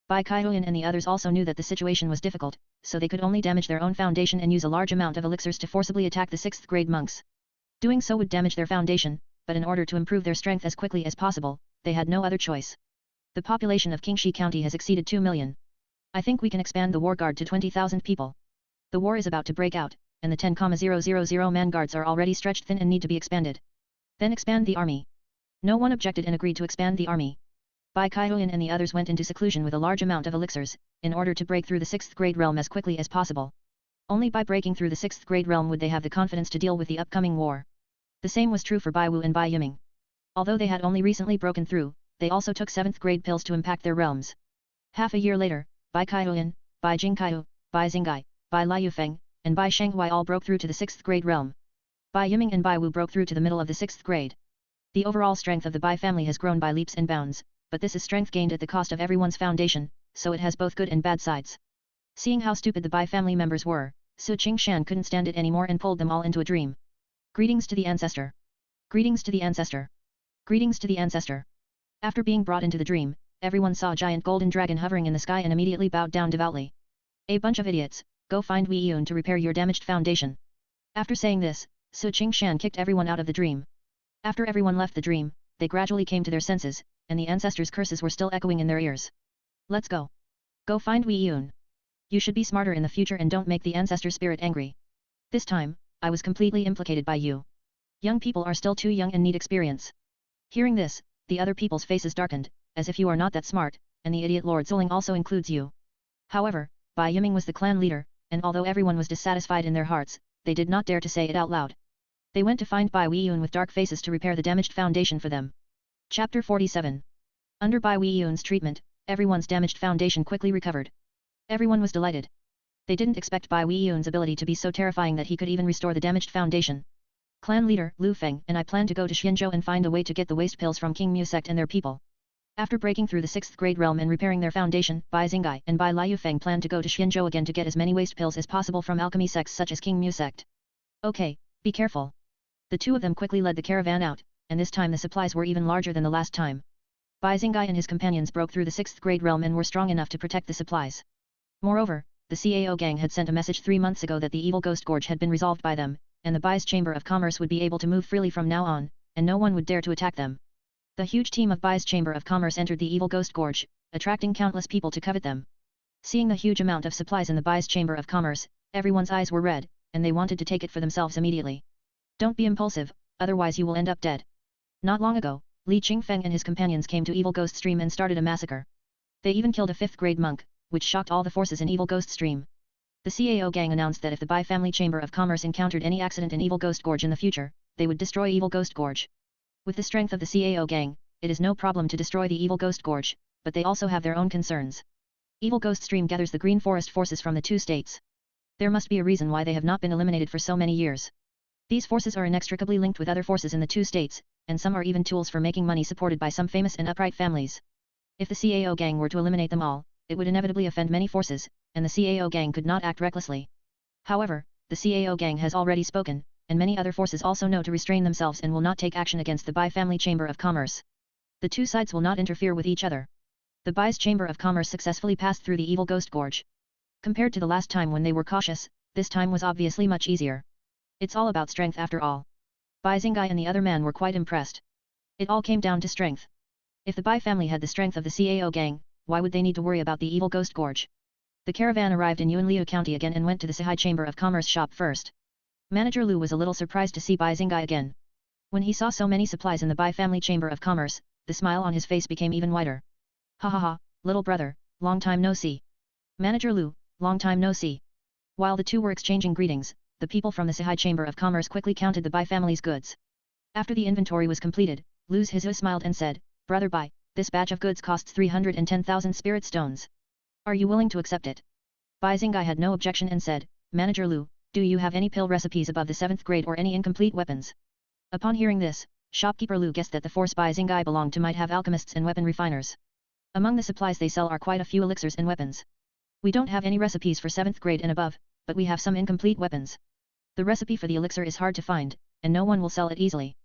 Speaker 1: Bai Kaihuyan and the others also knew that the situation was difficult, so they could only damage their own foundation and use a large amount of elixirs to forcibly attack the 6th grade monks. Doing so would damage their foundation, but in order to improve their strength as quickly as possible, they had no other choice. The population of Qingshan County has exceeded 2 million. I think we can expand the war guard to 20,000 people. The war is about to break out, and the 10,000 man guards are already stretched thin and need to be expanded. Then expand the army. No one objected and agreed to expand the army. Bai Kaihuyan and the others went into seclusion with a large amount of elixirs, in order to break through the 6th grade realm as quickly as possible. Only by breaking through the 6th grade realm would they have the confidence to deal with the upcoming war. The same was true for Bai Wu and Bai Yiming. Although they had only recently broken through, they also took 7th grade pills to impact their realms. Half a year later, Bai Kaihuyan, Bai Jingkaihu, Bai Xingai, Bai Liufeng, and Bai Shenghui all broke through to the 6th grade realm. Bai Yiming and Bai Wu broke through to the middle of the 6th grade. The overall strength of the Bai family has grown by leaps and bounds, but this is strength gained at the cost of everyone's foundation, so it has both good and bad sides. Seeing how stupid the Bai family members were, Su Qingshan couldn't stand it anymore and pulled them all into a dream. Greetings to the Ancestor. Greetings to the Ancestor. Greetings to the Ancestor. After being brought into the dream, everyone saw a giant golden dragon hovering in the sky and immediately bowed down devoutly. A bunch of idiots, go find Wei Yun to repair your damaged foundation. After saying this, Su Qingshan kicked everyone out of the dream. After everyone left the dream, they gradually came to their senses, and the Ancestor's curses were still echoing in their ears. Let's go. Go find Wei Yun. You should be smarter in the future and don't make the Ancestor spirit angry. This time, I was completely implicated by you. Young people are still too young and need experience. Hearing this, the other people's faces darkened, as if you are not that smart, and the idiot Lord Zuling also includes you. However, Bai Yiming was the clan leader, and although everyone was dissatisfied in their hearts, they did not dare to say it out loud. They went to find Bai Weiyun with dark faces to repair the damaged foundation for them. Chapter 47. Under Bai Weiyun's treatment, everyone's damaged foundation quickly recovered. Everyone was delighted. They didn't expect Bai Weiyun's ability to be so terrifying that he could even restore the damaged foundation. Clan leader, Lu Feng and I plan to go to Xianzhou and find a way to get the waste pills from King Mu sect and their people. After breaking through the 6th grade realm and repairing their foundation, Bai Xingai and Bai Liu Feng plan to go to Xianzhou again to get as many waste pills as possible from alchemy sects such as King Mu sect. Okay, be careful. The two of them quickly led the caravan out, and this time the supplies were even larger than the last time. Bai Xingai and his companions broke through the 6th grade realm and were strong enough to protect the supplies. Moreover, the Cao gang had sent a message 3 months ago that the evil ghost gorge had been resolved by them, and the Bai's Chamber of Commerce would be able to move freely from now on, and no one would dare to attack them. The huge team of Bai's Chamber of Commerce entered the evil ghost gorge, attracting countless people to covet them. Seeing the huge amount of supplies in the Bai's Chamber of Commerce, everyone's eyes were red, and they wanted to take it for themselves immediately. Don't be impulsive, otherwise you will end up dead. Not long ago, Li Qingfeng and his companions came to Evil Ghost Stream and started a massacre. They even killed a 5th grade monk, which shocked all the forces in Evil Ghost Stream. The Cao gang announced that if the Bai family Chamber of Commerce encountered any accident in Evil Ghost Gorge in the future, they would destroy Evil Ghost Gorge. With the strength of the Cao gang, it is no problem to destroy the Evil Ghost Gorge, but they also have their own concerns. Evil Ghost Stream gathers the Green Forest forces from the 2 states. There must be a reason why they have not been eliminated for so many years. These forces are inextricably linked with other forces in the 2 states, and some are even tools for making money supported by some famous and upright families. If the Cao gang were to eliminate them all, it would inevitably offend many forces, and the Cao gang could not act recklessly. However, the Cao gang has already spoken, and many other forces also know to restrain themselves and will not take action against the Bai family Chamber of Commerce. The 2 sides will not interfere with each other. The Bai's Chamber of Commerce successfully passed through the Evil Ghost Gorge. Compared to the last time when they were cautious, this time was obviously much easier. It's all about strength after all. Bai Xingai and the other man were quite impressed. It all came down to strength. If the Bai family had the strength of the Cao gang, why would they need to worry about the Evil Ghost Gorge? The caravan arrived in Yunliu County again and went to the Sihai Chamber of Commerce shop first. Manager Lu was a little surprised to see Bai Xingai again. When he saw so many supplies in the Bai family Chamber of Commerce, the smile on his face became even wider. Ha ha ha, little brother, long time no see. Manager Lu, long time no see. While the two were exchanging greetings, the people from the Sihai Chamber of Commerce quickly counted the Bai family's goods. After the inventory was completed, Lu's Hizua smiled and said, "Brother Bai, this batch of goods costs 310,000 spirit stones. Are you willing to accept it?" Bai Xingai had no objection and said, "Manager Lu, do you have any pill recipes above the 7th grade or any incomplete weapons?" Upon hearing this, shopkeeper Lu guessed that the force Bai Xingai belonged to might have alchemists and weapon refiners. Among the supplies they sell are quite a few elixirs and weapons. We don't have any recipes for 7th grade and above, but we have some incomplete weapons. The recipe for the elixir is hard to find, and no one will sell it easily.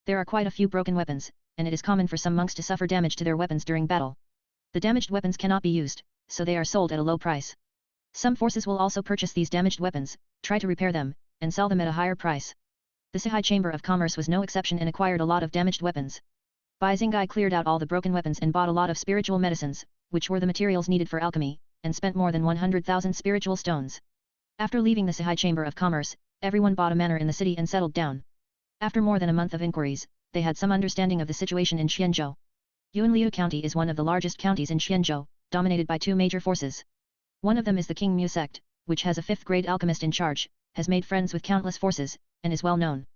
Speaker 1: There are quite a few broken weapons, and it is common for some monks to suffer damage to their weapons during battle. The damaged weapons cannot be used, so they are sold at a low price. Some forces will also purchase these damaged weapons, try to repair them, and sell them at a higher price. The Sihai Chamber of Commerce was no exception and acquired a lot of damaged weapons. Bai Xingai cleared out all the broken weapons and bought a lot of spiritual medicines, which were the materials needed for alchemy, and spent more than 100,000 spiritual stones. After leaving the Sihai Chamber of Commerce, everyone bought a manor in the city and settled down. After more than a month of inquiries, they had some understanding of the situation in Qianzhou. Yunliu County is one of the largest counties in Qianzhou, dominated by two major forces. One of them is the King Mu sect, which has a 5th-grade alchemist in charge, has made friends with countless forces, and is well known.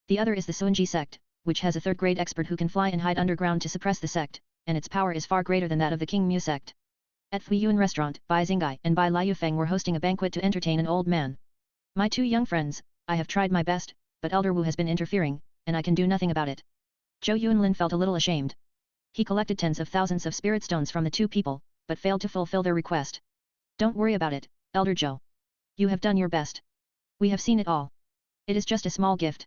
Speaker 1: The other is the Sunji sect, which has a 3rd-grade expert who can fly and hide underground to suppress the sect, and its power is far greater than that of the King Mu sect. At Fui Yun restaurant, Bai Xingai and Bai Liufeng were hosting a banquet to entertain an old man. "My two young friends, I have tried my best, but Elder Wu has been interfering, and I can do nothing about it." Zhou Yunlin felt a little ashamed. He collected tens of thousands of spirit stones from the two people, but failed to fulfill their request. "Don't worry about it, Elder Zhou. You have done your best. We have seen it all. It is just a small gift.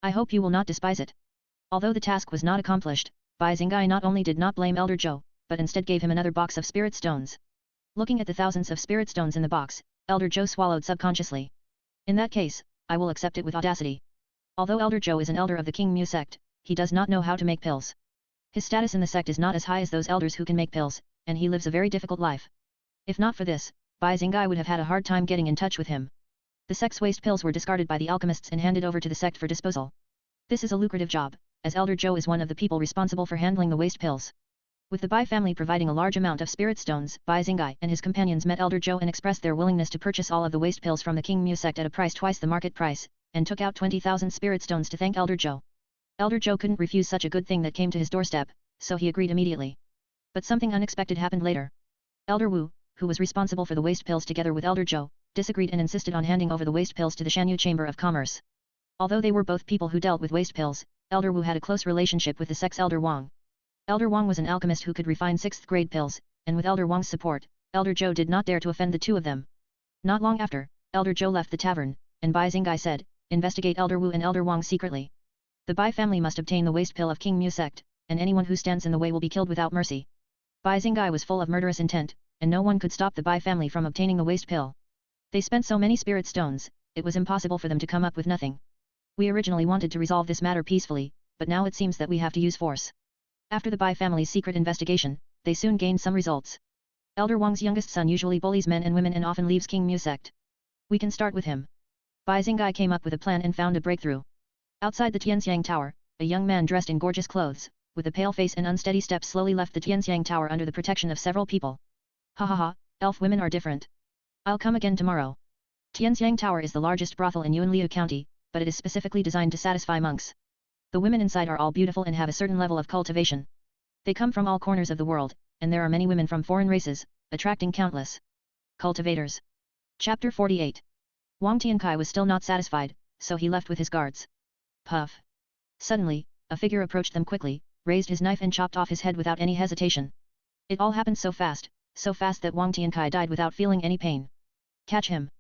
Speaker 1: I hope you will not despise it." Although the task was not accomplished, Bai Xingai not only did not blame Elder Zhou, but instead gave him another box of spirit stones. Looking at the thousands of spirit stones in the box, Elder Zhou swallowed subconsciously. "In that case, I will accept it with audacity." Although Elder Zhou is an elder of the King Mu sect, he does not know how to make pills. His status in the sect is not as high as those elders who can make pills, and he lives a very difficult life. If not for this, Bai Xingai would have had a hard time getting in touch with him. The sect's waste pills were discarded by the alchemists and handed over to the sect for disposal. This is a lucrative job, as Elder Zhou is one of the people responsible for handling the waste pills. With the Bai family providing a large amount of spirit stones, Bai Xingai and his companions met Elder Zhou and expressed their willingness to purchase all of the waste pills from the King Mu sect at a price twice the market price, and took out 20,000 spirit stones to thank Elder Zhou. Elder Zhou couldn't refuse such a good thing that came to his doorstep, so he agreed immediately. But something unexpected happened later. Elder Wu, who was responsible for the waste pills together with Elder Zhou, disagreed and insisted on handing over the waste pills to the Shendu Chamber of Commerce. Although they were both people who dealt with waste pills, Elder Wu had a close relationship with the sect's Elder Wang. Elder Wang was an alchemist who could refine 6th-grade pills, and with Elder Wang's support, Elder Zhou did not dare to offend the two of them. Not long after, Elder Zhou left the tavern, and Bai Xingai said, "Investigate Elder Wu and Elder Wang secretly. The Bai family must obtain the waste pill of King Mu sect, and anyone who stands in the way will be killed without mercy." Bai Xingai was full of murderous intent, and no one could stop the Bai family from obtaining the waste pill. They spent so many spirit stones, it was impossible for them to come up with nothing. "We originally wanted to resolve this matter peacefully, but now it seems that we have to use force." After the Bai family's secret investigation, they soon gained some results. Elder Wang's youngest son usually bullies men and women and often leaves King Mu sect. "We can start with him." Bai Xingai came up with a plan and found a breakthrough. Outside the Tianxiang Tower, a young man dressed in gorgeous clothes, with a pale face and unsteady steps slowly left the Tianxiang Tower under the protection of several people. "Ha ha ha, elf women are different. I'll come again tomorrow." Tianxiang Tower is the largest brothel in Yunliu County, but it is specifically designed to satisfy monks. The women inside are all beautiful and have a certain level of cultivation. They come from all corners of the world, and there are many women from foreign races, attracting countless cultivators. Chapter 48. Wang Tiankai was still not satisfied, so he left with his guards. Puff. Suddenly, a figure approached them quickly, raised his knife and chopped off his head without any hesitation. It all happened so fast that Wang Tiankai died without feeling any pain. "Catch him."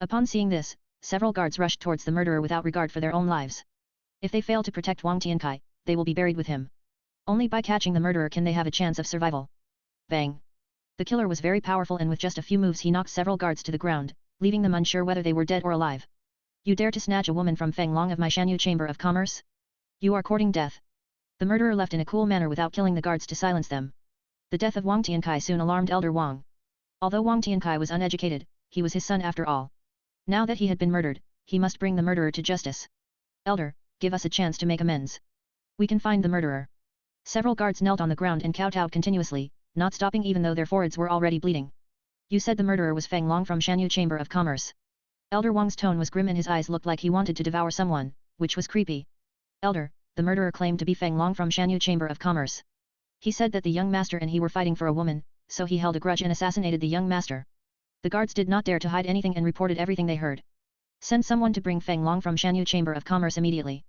Speaker 1: Upon seeing this, several guards rushed towards the murderer without regard for their own lives. If they fail to protect Wang Tiankai, they will be buried with him. Only by catching the murderer can they have a chance of survival. Bang! The killer was very powerful and with just a few moves he knocked several guards to the ground, leaving them unsure whether they were dead or alive. "You dare to snatch a woman from Feng Long of my Shanyu Chamber of Commerce? You are courting death." The murderer left in a cool manner without killing the guards to silence them. The death of Wang Tiankai soon alarmed Elder Wang. Although Wang Tiankai was uneducated, he was his son after all. Now that he had been murdered, he must bring the murderer to justice. "Elder, give us a chance to make amends. We can find the murderer." Several guards knelt on the ground and kowtowed continuously, not stopping even though their foreheads were already bleeding. "You said the murderer was Feng Long from Shanyu Chamber of Commerce." Elder Wang's tone was grim and his eyes looked like he wanted to devour someone, which was creepy. "Elder, the murderer claimed to be Feng Long from Shanyu Chamber of Commerce. He said that the young master and he were fighting for a woman, so he held a grudge and assassinated the young master. The guards did not dare to hide anything and reported everything they heard. Send someone to bring Feng Long from Shanyu Chamber of Commerce immediately.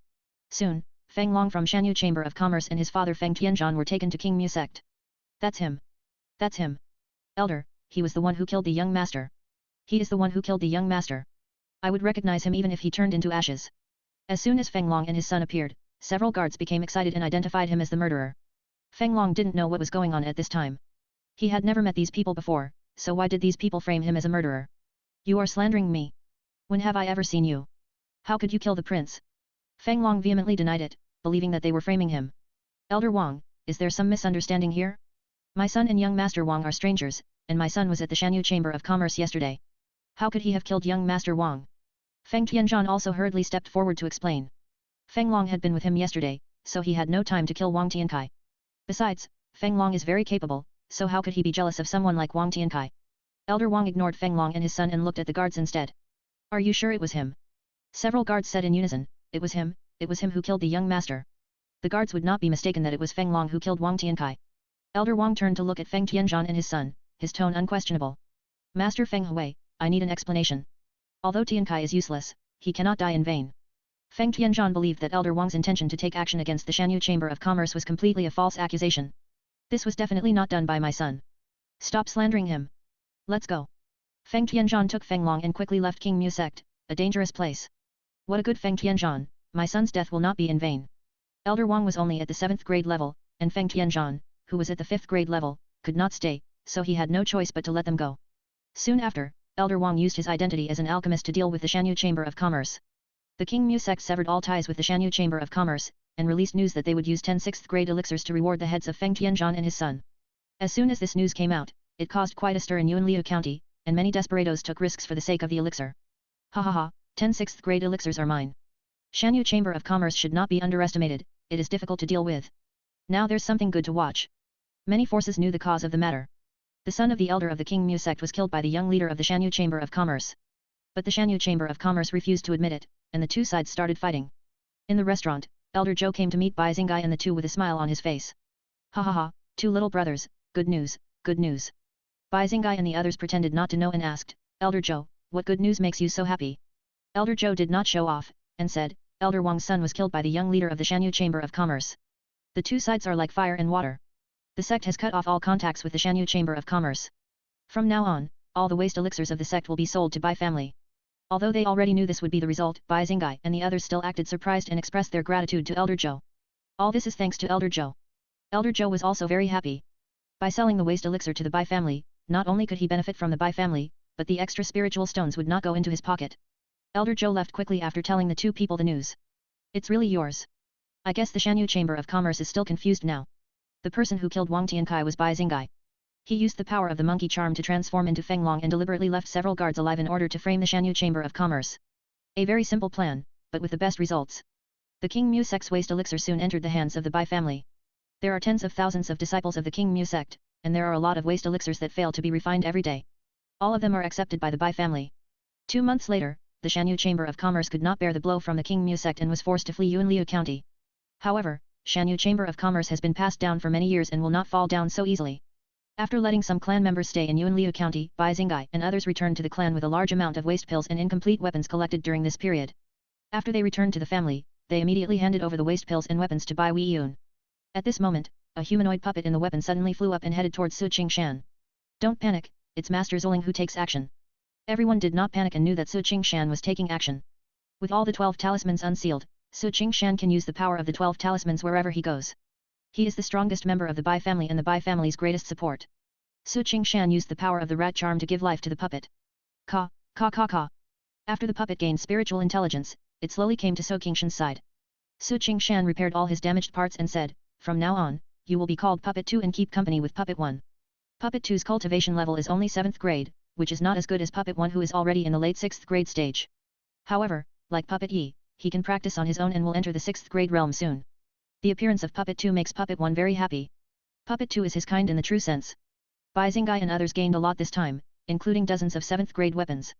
Speaker 1: Soon, Feng Long from Shanyu Chamber of Commerce and his father Feng Qingshan were taken to King Mu sect. That's him. That's him. Elder, he was the one who killed the young master. He is the one who killed the young master. I would recognize him even if he turned into ashes. As soon as Feng Long and his son appeared, several guards became excited and identified him as the murderer. Feng Long didn't know what was going on at this time. He had never met these people before, so why did these people frame him as a murderer? You are slandering me. When have I ever seen you? How could you kill the prince? Feng Long vehemently denied it, believing that they were framing him. Elder Wang, is there some misunderstanding here? My son and young Master Wang are strangers, and my son was at the Shanyu Chamber of Commerce yesterday. How could he have killed young Master Wang? Feng Qingshan also hurriedly stepped forward to explain. Feng Long had been with him yesterday, so he had no time to kill Wang Tiankai. Besides, Feng Long is very capable, so how could he be jealous of someone like Wang Tiankai? Elder Wang ignored Feng Long and his son and looked at the guards instead. Are you sure it was him? Several guards said in unison, it was him who killed the young master. The guards would not be mistaken that it was Feng Long who killed Wang Tiankai. Elder Wang turned to look at Feng Qingshan and his son, his tone unquestionable. Master Feng Hui, I need an explanation. Although Tiankai is useless, he cannot die in vain. Feng Qingshan believed that Elder Wang's intention to take action against the Shanyu Chamber of Commerce was completely a false accusation. This was definitely not done by my son. Stop slandering him. Let's go. Feng Qingshan took Feng Long and quickly left King Mu sect, a dangerous place. What a good Feng Qingshan, my son's death will not be in vain. Elder Wang was only at the 7th grade level, and Feng Qingshan, who was at the 5th grade level, could not stay, so he had no choice but to let them go. Soon after, Elder Wang used his identity as an alchemist to deal with the Shanyu Chamber of Commerce. The King Mu sect severed all ties with the Shanyu Chamber of Commerce, and released news that they would use 10 6th grade elixirs to reward the heads of Feng Qingshan and his son. As soon as this news came out, it caused quite a stir in Yunliu County, and many desperados took risks for the sake of the elixir. Ha ha ha, 10 6th grade elixirs are mine. Shanyu Chamber of Commerce should not be underestimated, it is difficult to deal with. Now there's something good to watch. Many forces knew the cause of the matter. The son of the elder of the King Mu sect was killed by the young leader of the Shanyu Chamber of Commerce. But the Shanyu Chamber of Commerce refused to admit it, and the two sides started fighting. In the restaurant, Elder Zhou came to meet Bai Xingai and the two with a smile on his face. Ha ha ha, two little brothers, good news, good news. Bai Xingai and the others pretended not to know and asked, Elder Zhou, what good news makes you so happy? Elder Zhou did not show off, and said, Elder Wang's son was killed by the young leader of the Shanyu Chamber of Commerce. The two sides are like fire and water. The sect has cut off all contacts with the Shanyu Chamber of Commerce. From now on, all the waste elixirs of the sect will be sold to Bai family. Although they already knew this would be the result, Bai Xingai and the others still acted surprised and expressed their gratitude to Elder Zhou. All this is thanks to Elder Zhou. Elder Zhou was also very happy. By selling the waste elixir to the Bai family, not only could he benefit from the Bai family, but the extra spiritual stones would not go into his pocket. Elder Zhou left quickly after telling the two people the news. It's really yours. I guess the Shanyu Chamber of Commerce is still confused now. The person who killed Wang Tiankai was Bai Xingai. He used the power of the monkey charm to transform into Feng Long and deliberately left several guards alive in order to frame the Shanyu Chamber of Commerce. A very simple plan, but with the best results. The King Mu sect's waste elixir soon entered the hands of the Bai family. There are tens of thousands of disciples of the King Mu sect, and there are a lot of waste elixirs that fail to be refined every day. All of them are accepted by the Bai family. 2 months later, the Shanyu Chamber of Commerce could not bear the blow from the King Mu sect and was forced to flee Yunliu County. However, Shanyu Chamber of Commerce has been passed down for many years and will not fall down so easily. After letting some clan members stay in Yunliu County, Bai Xingai and others returned to the clan with a large amount of waste pills and incomplete weapons collected during this period. After they returned to the family, they immediately handed over the waste pills and weapons to Bai Weiyun. At this moment, a humanoid puppet in the weapon suddenly flew up and headed towards Su Qingshan. Don't panic, it's Master Zuling who takes action. Everyone did not panic and knew that Su Qingshan was taking action. With all the 12 talismans unsealed, Su Qingshan can use the power of the 12 talismans wherever he goes. He is the strongest member of the Bai family and the Bai family's greatest support. Su Qingshan used the power of the rat charm to give life to the puppet. Ka, ka ka ka. After the puppet gained spiritual intelligence, it slowly came to Su Qingshan's side. Su Qingshan repaired all his damaged parts and said, from now on, you will be called Puppet 2 and keep company with Puppet 1. Puppet 2's cultivation level is only 7th grade, which is not as good as Puppet 1 who is already in the late 6th grade stage. However, like Puppet Yi, he can practice on his own and will enter the 6th grade realm soon. The appearance of Puppet 2 makes Puppet 1 very happy. Puppet 2 is his kind in the true sense. Bai Xingai and others gained a lot this time, including dozens of 7th grade weapons.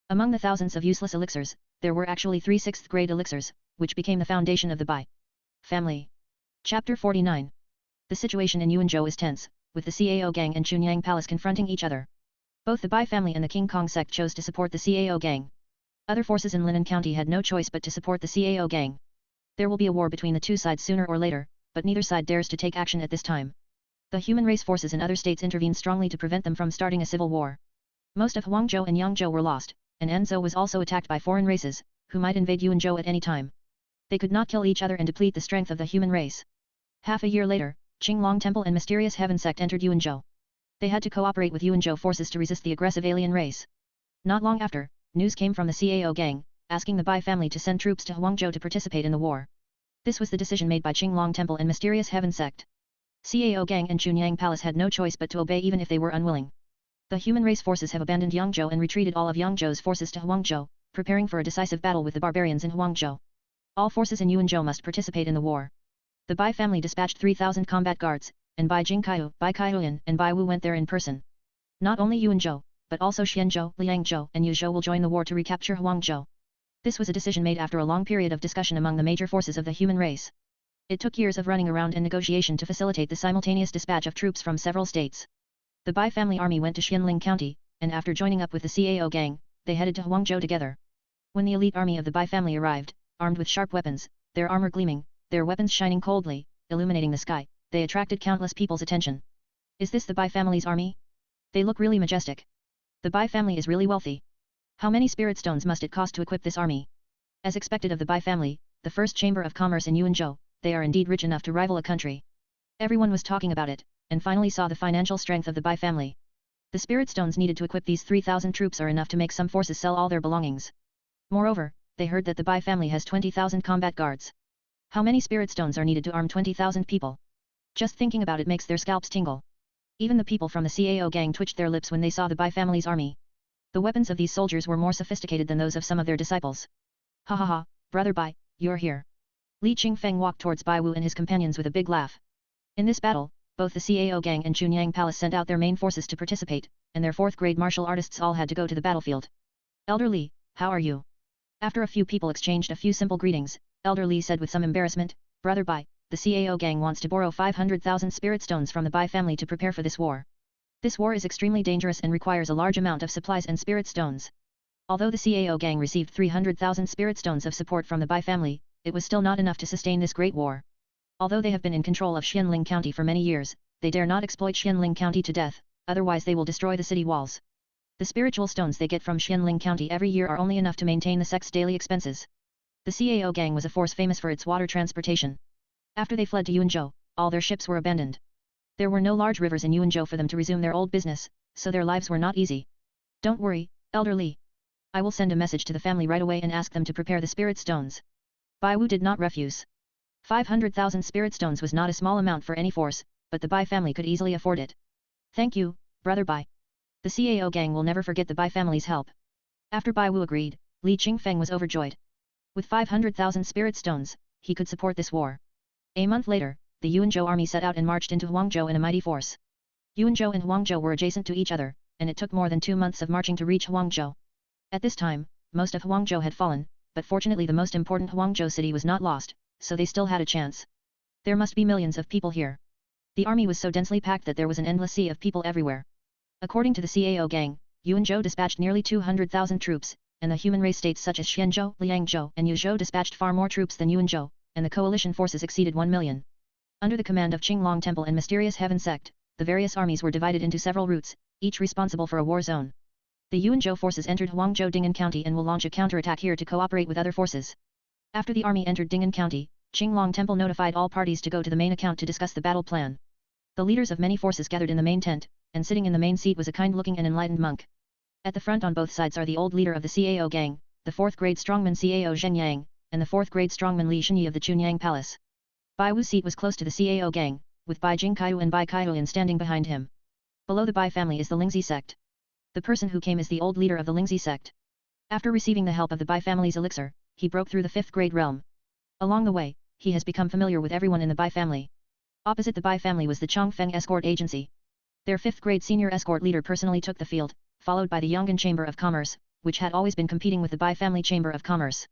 Speaker 1: Among the thousands of useless elixirs, there were actually 3 6th grade elixirs, which became the foundation of the Bai. Family. Chapter 49. The situation in Yuanzhou is tense, with the Cao gang and Chunyang Palace confronting each other. Both the Bai family and the King Kong sect chose to support the Cao gang. Other forces in Linan County had no choice but to support the Cao gang. There will be a war between the two sides sooner or later, but neither side dares to take action at this time. The human race forces in other states intervened strongly to prevent them from starting a civil war. Most of Huangzhou and Yangzhou were lost, and Anzhou was also attacked by foreign races, who might invade Yuanzhou at any time. They could not kill each other and deplete the strength of the human race. Half a year later, Qinglong Temple and Mysterious Heaven Sect entered Yuanzhou. They had to cooperate with Yuanzhou forces to resist the aggressive alien race. Not long after, news came from the Cao gang, asking the Bai family to send troops to Huangzhou to participate in the war. This was the decision made by Qinglong Temple and Mysterious Heaven Sect. Cao gang and Chunyang Palace had no choice but to obey even if they were unwilling. The human race forces have abandoned Yangzhou and retreated all of Yangzhou's forces to Huangzhou, preparing for a decisive battle with the barbarians in Huangzhou. All forces in Yuanzhou must participate in the war. The Bai family dispatched 3,000 combat guards, and Bai Jingkaiu, Bai Kaihuan, and Bai Wu went there in person. Not only Yuanzhou, but also Xianzhou, Liangzhou, and Yuzhou will join the war to recapture Huangzhou. This was a decision made after a long period of discussion among the major forces of the human race. It took years of running around and negotiation to facilitate the simultaneous dispatch of troops from several states. The Bai family army went to Xianling County, and after joining up with the Cao gang, they headed to Huangzhou together. When the elite army of the Bai family arrived, armed with sharp weapons, their armor gleaming, their weapons shining coldly, illuminating the sky, they attracted countless people's attention. Is this the Bai family's army? They look really majestic. The Bai family is really wealthy. How many spirit stones must it cost to equip this army? As expected of the Bai family, the first chamber of commerce in Yuanzhou, they are indeed rich enough to rival a country. Everyone was talking about it, and finally saw the financial strength of the Bai family. The spirit stones needed to equip these 3,000 troops are enough to make some forces sell all their belongings. Moreover, they heard that the Bai family has 20,000 combat guards. How many spirit stones are needed to arm 20,000 people? Just thinking about it makes their scalps tingle. Even the people from the Cao gang twitched their lips when they saw the Bai family's army. The weapons of these soldiers were more sophisticated than those of some of their disciples. Ha ha ha, brother Bai, you're here. Li Qingfeng walked towards Bai Wu and his companions with a big laugh. In this battle, both the Cao gang and Chunyang Palace sent out their main forces to participate, and their fourth-grade martial artists all had to go to the battlefield. Elder Li, how are you? After a few people exchanged a few simple greetings, Elder Li said with some embarrassment, Brother Bai, the Cao gang wants to borrow 500,000 spirit stones from the Bai family to prepare for this war. This war is extremely dangerous and requires a large amount of supplies and spirit stones. Although the Cao gang received 300,000 spirit stones of support from the Bai family, it was still not enough to sustain this great war. Although they have been in control of Xianling County for many years, they dare not exploit Xianling County to death, otherwise they will destroy the city walls. The spiritual stones they get from Xianling County every year are only enough to maintain the sect's daily expenses. The Cao gang was a force famous for its water transportation. After they fled to Yuanzhou, all their ships were abandoned. There were no large rivers in Yuanzhou for them to resume their old business, so their lives were not easy. Don't worry, Elder Li. I will send a message to the family right away and ask them to prepare the spirit stones. Bai Wu did not refuse. 500,000 spirit stones was not a small amount for any force, but the Bai family could easily afford it. Thank you, Brother Bai. The Cao gang will never forget the Bai family's help. After Bai Wu agreed, Li Qingfeng was overjoyed. With 500,000 spirit stones, he could support this war. A month later, the Yuanzhou army set out and marched into Huangzhou in a mighty force. Yuanzhou and Huangzhou were adjacent to each other, and it took more than 2 months of marching to reach Huangzhou. At this time, most of Huangzhou had fallen, but fortunately the most important Huangzhou city was not lost, so they still had a chance. There must be millions of people here. The army was so densely packed that there was an endless sea of people everywhere. According to the Cao gang, Yuanzhou dispatched nearly 200,000 troops, and the human race states such as Xianzhou, Liangzhou, and Yuzhou dispatched far more troops than Yuanzhou, and the coalition forces exceeded 1 million. Under the command of Qinglong Temple and Mysterious Heaven Sect, the various armies were divided into several routes, each responsible for a war zone. The Yuanzhou forces entered Huangzhou Ding'an County and will launch a counterattack here to cooperate with other forces. After the army entered Ding'an County, Qinglong Temple notified all parties to go to the main account to discuss the battle plan. The leaders of many forces gathered in the main tent, and sitting in the main seat was a kind-looking and enlightened monk. At the front on both sides are the old leader of the Cao gang, the 4th-grade strongman Cao Zhenyang, and the 4th-grade strongman Li Shenyi of the Chunyang Palace. Bai Wu's seat was close to the Cao gang, with Bai Jingkaiu and Bai Kaihuan standing behind him. Below the Bai family is the Lingzi sect. The person who came is the old leader of the Lingzi sect. After receiving the help of the Bai family's elixir, he broke through the 5th-grade realm. Along the way, he has become familiar with everyone in the Bai family. Opposite the Bai family was the Chongfeng escort agency. Their 5th-grade senior escort leader personally took the field, followed by the Yong'an Chamber of Commerce, which had always been competing with the Bai family Chamber of Commerce.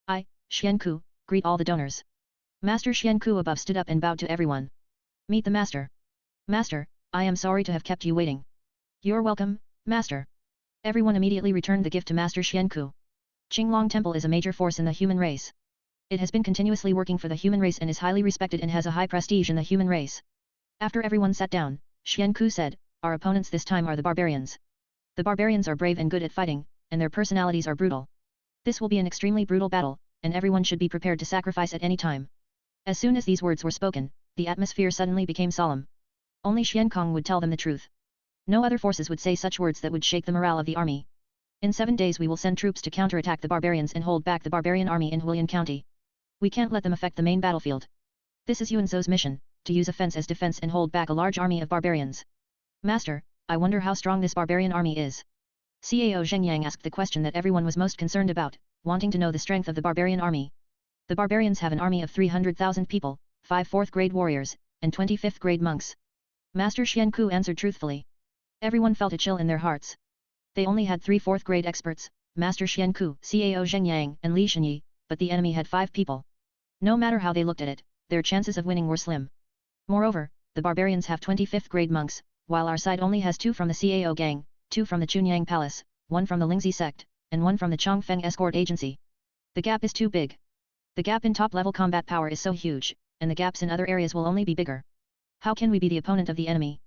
Speaker 1: I, Xianku, greet all the donors. Master Shendu above stood up and bowed to everyone. Meet the master. Master, I am sorry to have kept you waiting. You're welcome, master. Everyone immediately returned the gift to Master Shendu. Qinglong Temple is a major force in the human race. It has been continuously working for the human race and is highly respected and has a high prestige in the human race. After everyone sat down, Shendu said, our opponents this time are the barbarians. The barbarians are brave and good at fighting, and their personalities are brutal. This will be an extremely brutal battle, and everyone should be prepared to sacrifice at any time. As soon as these words were spoken, the atmosphere suddenly became solemn. Only Xiankong would tell them the truth. No other forces would say such words that would shake the morale of the army. In 7 days we will send troops to counterattack the barbarians and hold back the barbarian army in Hulian County. We can't let them affect the main battlefield. This is Yuanzhou's mission, to use offense as defense and hold back a large army of barbarians. Master, I wonder how strong this barbarian army is. Cao Zhengyang asked the question that everyone was most concerned about, wanting to know the strength of the barbarian army. The barbarians have an army of 300,000 people, 5 4th grade warriors, and 25th grade monks. Master Shendu answered truthfully. Everyone felt a chill in their hearts. They only had 3 4th grade experts, Master Shendu, Cao Zhengyang, and Li Shenyi, but the enemy had 5 people. No matter how they looked at it, their chances of winning were slim. Moreover, the barbarians have 25th grade monks, while our side only has 2 from the Cao gang, 2 from the Chunyang Palace, 1 from the Lingzi sect, and 1 from the Chongfeng escort agency. The gap is too big. The gap in top-level combat power is so huge, and the gaps in other areas will only be bigger. How can we be the opponent of the enemy?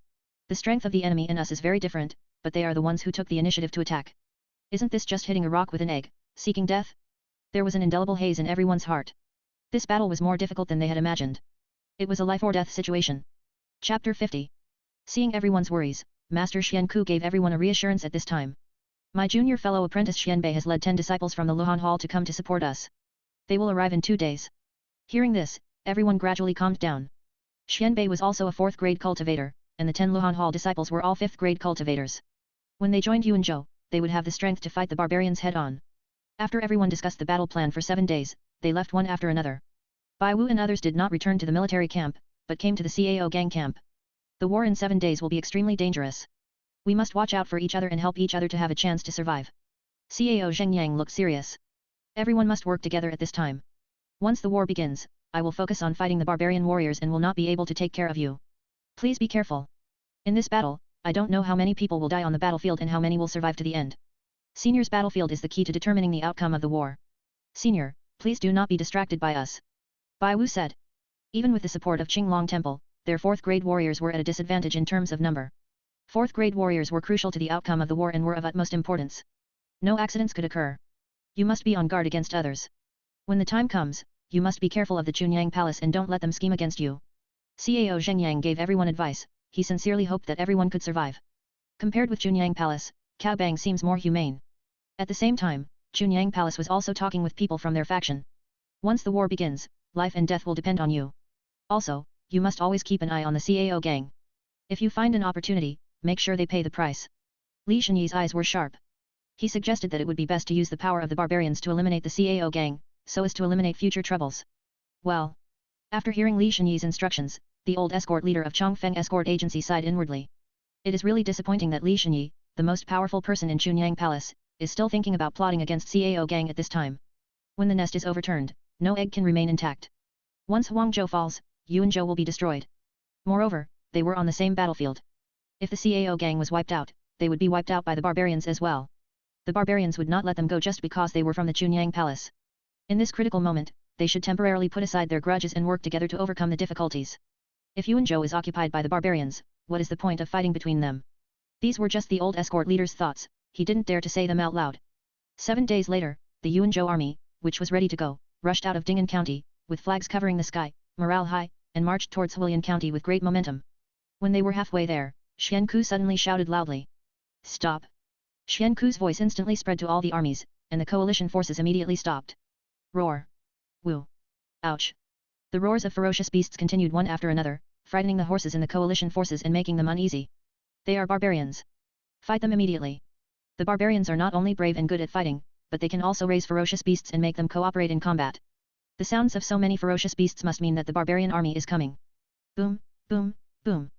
Speaker 1: The strength of the enemy and us is very different, but they are the ones who took the initiative to attack. Isn't this just hitting a rock with an egg, seeking death? There was an indelible haze in everyone's heart. This battle was more difficult than they had imagined. It was a life-or-death situation. Chapter 50. Seeing everyone's worries, Master Shendu gave everyone a reassurance at this time. My junior fellow apprentice Xianbei has led 10 disciples from the Luhan Hall to come to support us. They will arrive in 2 days. Hearing this, everyone gradually calmed down. Xianbei was also a 4th grade cultivator, and the 10 Luhan Hall disciples were all 5th grade cultivators. When they joined Yuanzhou, they would have the strength to fight the barbarians head-on. After everyone discussed the battle plan for 7 days, they left one after another. Bai Wu and others did not return to the military camp, but came to the Cao gang camp. The war in 7 days will be extremely dangerous. We must watch out for each other and help each other to have a chance to survive. Cao Zhengyang looked serious. Everyone must work together at this time. Once the war begins, I will focus on fighting the barbarian warriors and will not be able to take care of you. Please be careful. In this battle, I don't know how many people will die on the battlefield and how many will survive to the end. Senior's battlefield is the key to determining the outcome of the war. Senior, please do not be distracted by us. Bai Wu said. Even with the support of Qinglong Temple, their 4th grade warriors were at a disadvantage in terms of number. 4th grade warriors were crucial to the outcome of the war and were of utmost importance. No accidents could occur. You must be on guard against others. When the time comes, you must be careful of the Chunyang Palace and don't let them scheme against you. Cao Zhengyang gave everyone advice. He sincerely hoped that everyone could survive. Compared with Chunyang Palace, Caobang seems more humane. At the same time, Chunyang Palace was also talking with people from their faction. Once the war begins, life and death will depend on you. Also, you must always keep an eye on the Cao gang. If you find an opportunity, make sure they pay the price. Li Shenyi's eyes were sharp. He suggested that it would be best to use the power of the barbarians to eliminate the Cao gang, so as to eliminate future troubles. Well. After hearing Li Shenyi's instructions, the old escort leader of Chongfeng escort agency sighed inwardly. It is really disappointing that Li Shenyi, the most powerful person in Chunyang Palace, is still thinking about plotting against Cao gang at this time. When the nest is overturned, no egg can remain intact. Once Huangzhou falls, Yuanzhou will be destroyed. Moreover, they were on the same battlefield. If the Cao gang was wiped out, they would be wiped out by the barbarians as well. The barbarians would not let them go just because they were from the Chunyang Palace. In this critical moment, they should temporarily put aside their grudges and work together to overcome the difficulties. If Yuanzhou is occupied by the barbarians, what is the point of fighting between them? These were just the old escort leader's thoughts, he didn't dare to say them out loud. 7 days later, the Yuanzhou army, which was ready to go, rushed out of Ding'an County, with flags covering the sky, morale high, and marched towards Hulian County with great momentum. When they were halfway there, Shendu suddenly shouted loudly. Stop! Shendu's voice instantly spread to all the armies, and the coalition forces immediately stopped. Roar! Woo! Ouch! The roars of ferocious beasts continued one after another, frightening the horses in the coalition forces and making them uneasy. They are barbarians. Fight them immediately. The barbarians are not only brave and good at fighting, but they can also raise ferocious beasts and make them cooperate in combat. The sounds of so many ferocious beasts must mean that the barbarian army is coming. Boom, boom, boom.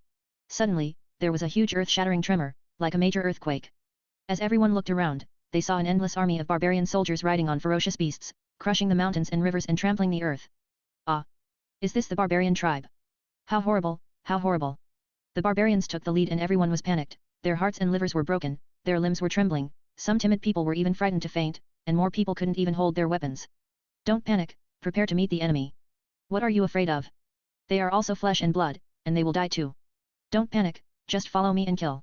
Speaker 1: Suddenly, there was a huge earth-shattering tremor, like a major earthquake. As everyone looked around, they saw an endless army of barbarian soldiers riding on ferocious beasts, crushing the mountains and rivers and trampling the earth. Ah! Is this the barbarian tribe? How horrible, how horrible. The barbarians took the lead and everyone was panicked, their hearts and livers were broken, their limbs were trembling, some timid people were even frightened to faint, and more people couldn't even hold their weapons. Don't panic, prepare to meet the enemy. What are you afraid of? They are also flesh and blood, and they will die too. Don't panic, just follow me and kill.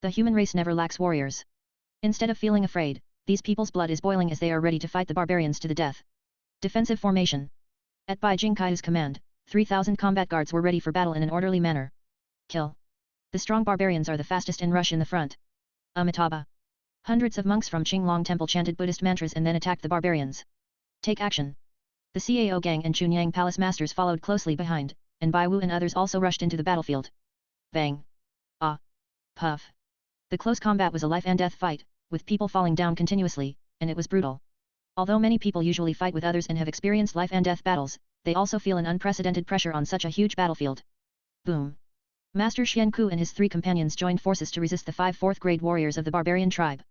Speaker 1: The human race never lacks warriors. Instead of feeling afraid, these people's blood is boiling as they are ready to fight the barbarians to the death. Defensive formation. At Bai Jingkai's command, 3,000 combat guards were ready for battle in an orderly manner. Kill. The strong barbarians are the fastest and rush in the front. Amitabha. Hundreds of monks from Qinglong Temple chanted Buddhist mantras and then attacked the barbarians. Take action. The Cao gang and Chunyang palace masters followed closely behind, and Bai Wu and others also rushed into the battlefield. Bang. Ah. Puff. The close combat was a life and death fight, with people falling down continuously, and it was brutal. Although many people usually fight with others and have experienced life and death battles, they also feel an unprecedented pressure on such a huge battlefield. Boom. Master Shendu and his 3 companions joined forces to resist the 5 4th grade warriors of the barbarian tribe.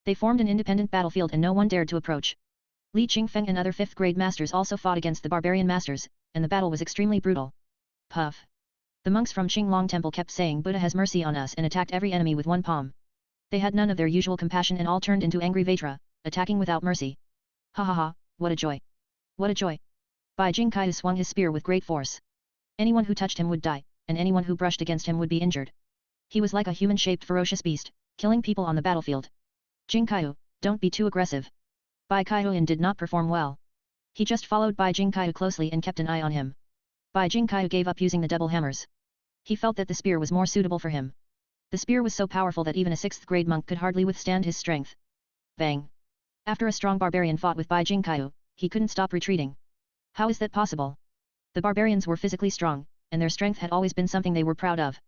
Speaker 1: They formed an independent battlefield and no one dared to approach. Li Qingfeng and other 5th grade masters also fought against the barbarian masters, and the battle was extremely brutal. Puff. The monks from Qinglong Temple kept saying Buddha has mercy on us and attacked every enemy with one palm. They had none of their usual compassion and all turned into angry Vatra, attacking without mercy. Ha ha ha, what a joy. What a joy. Bai Jingkai swung his spear with great force. Anyone who touched him would die, and anyone who brushed against him would be injured. He was like a human-shaped ferocious beast, killing people on the battlefield. Jingkai, don't be too aggressive. Bai Kaihuan did not perform well. He just followed Bai Jingkai closely and kept an eye on him. Bai Jingkai gave up using the double hammers. He felt that the spear was more suitable for him. The spear was so powerful that even a 6th grade monk could hardly withstand his strength. Bang. After a strong barbarian fought with Bai Jingkai, he couldn't stop retreating. How is that possible? The barbarians were physically strong, and their strength had always been something they were proud of.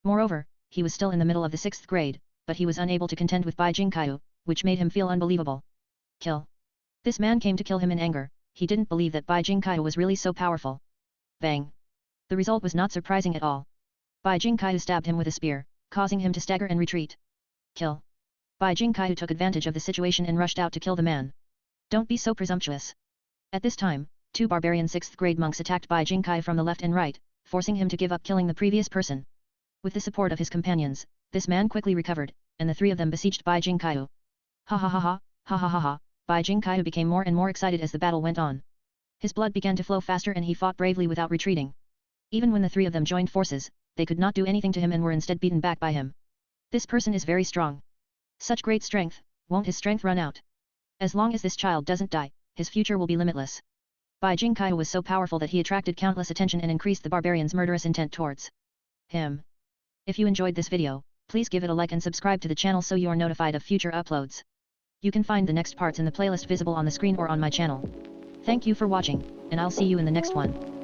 Speaker 1: Moreover, he was still in the middle of the 6th grade, but he was unable to contend with Bai Jingkai, which made him feel unbelievable. Kill. This man came to kill him in anger, he didn't believe that Bai Jingkai was really so powerful. Bang. The result was not surprising at all. Bai Jingkai stabbed him with a spear, causing him to stagger and retreat. Kill. Bai Jingkai took advantage of the situation and rushed out to kill the man. Don't be so presumptuous. At this time, 2 barbarian 6th grade monks attacked Bai Jingkai from the left and right, forcing him to give up killing the previous person. With the support of his companions, this man quickly recovered, and the 3 of them besieged Bai Jingkai. Ha ha ha ha, ha ha ha ha, Bai Jingkai became more and more excited as the battle went on. His blood began to flow faster and he fought bravely without retreating. Even when the 3 of them joined forces, they could not do anything to him and were instead beaten back by him. This person is very strong. Such great strength, won't his strength run out? As long as this child doesn't die, his future will be limitless. Bai Jingkai was so powerful that he attracted countless attention and increased the barbarians' murderous intent towards him. If you enjoyed this video, please give it a like and subscribe to the channel so you are notified of future uploads. You can find the next parts in the playlist visible on the screen or on my channel. Thank you for watching, and I'll see you in the next one.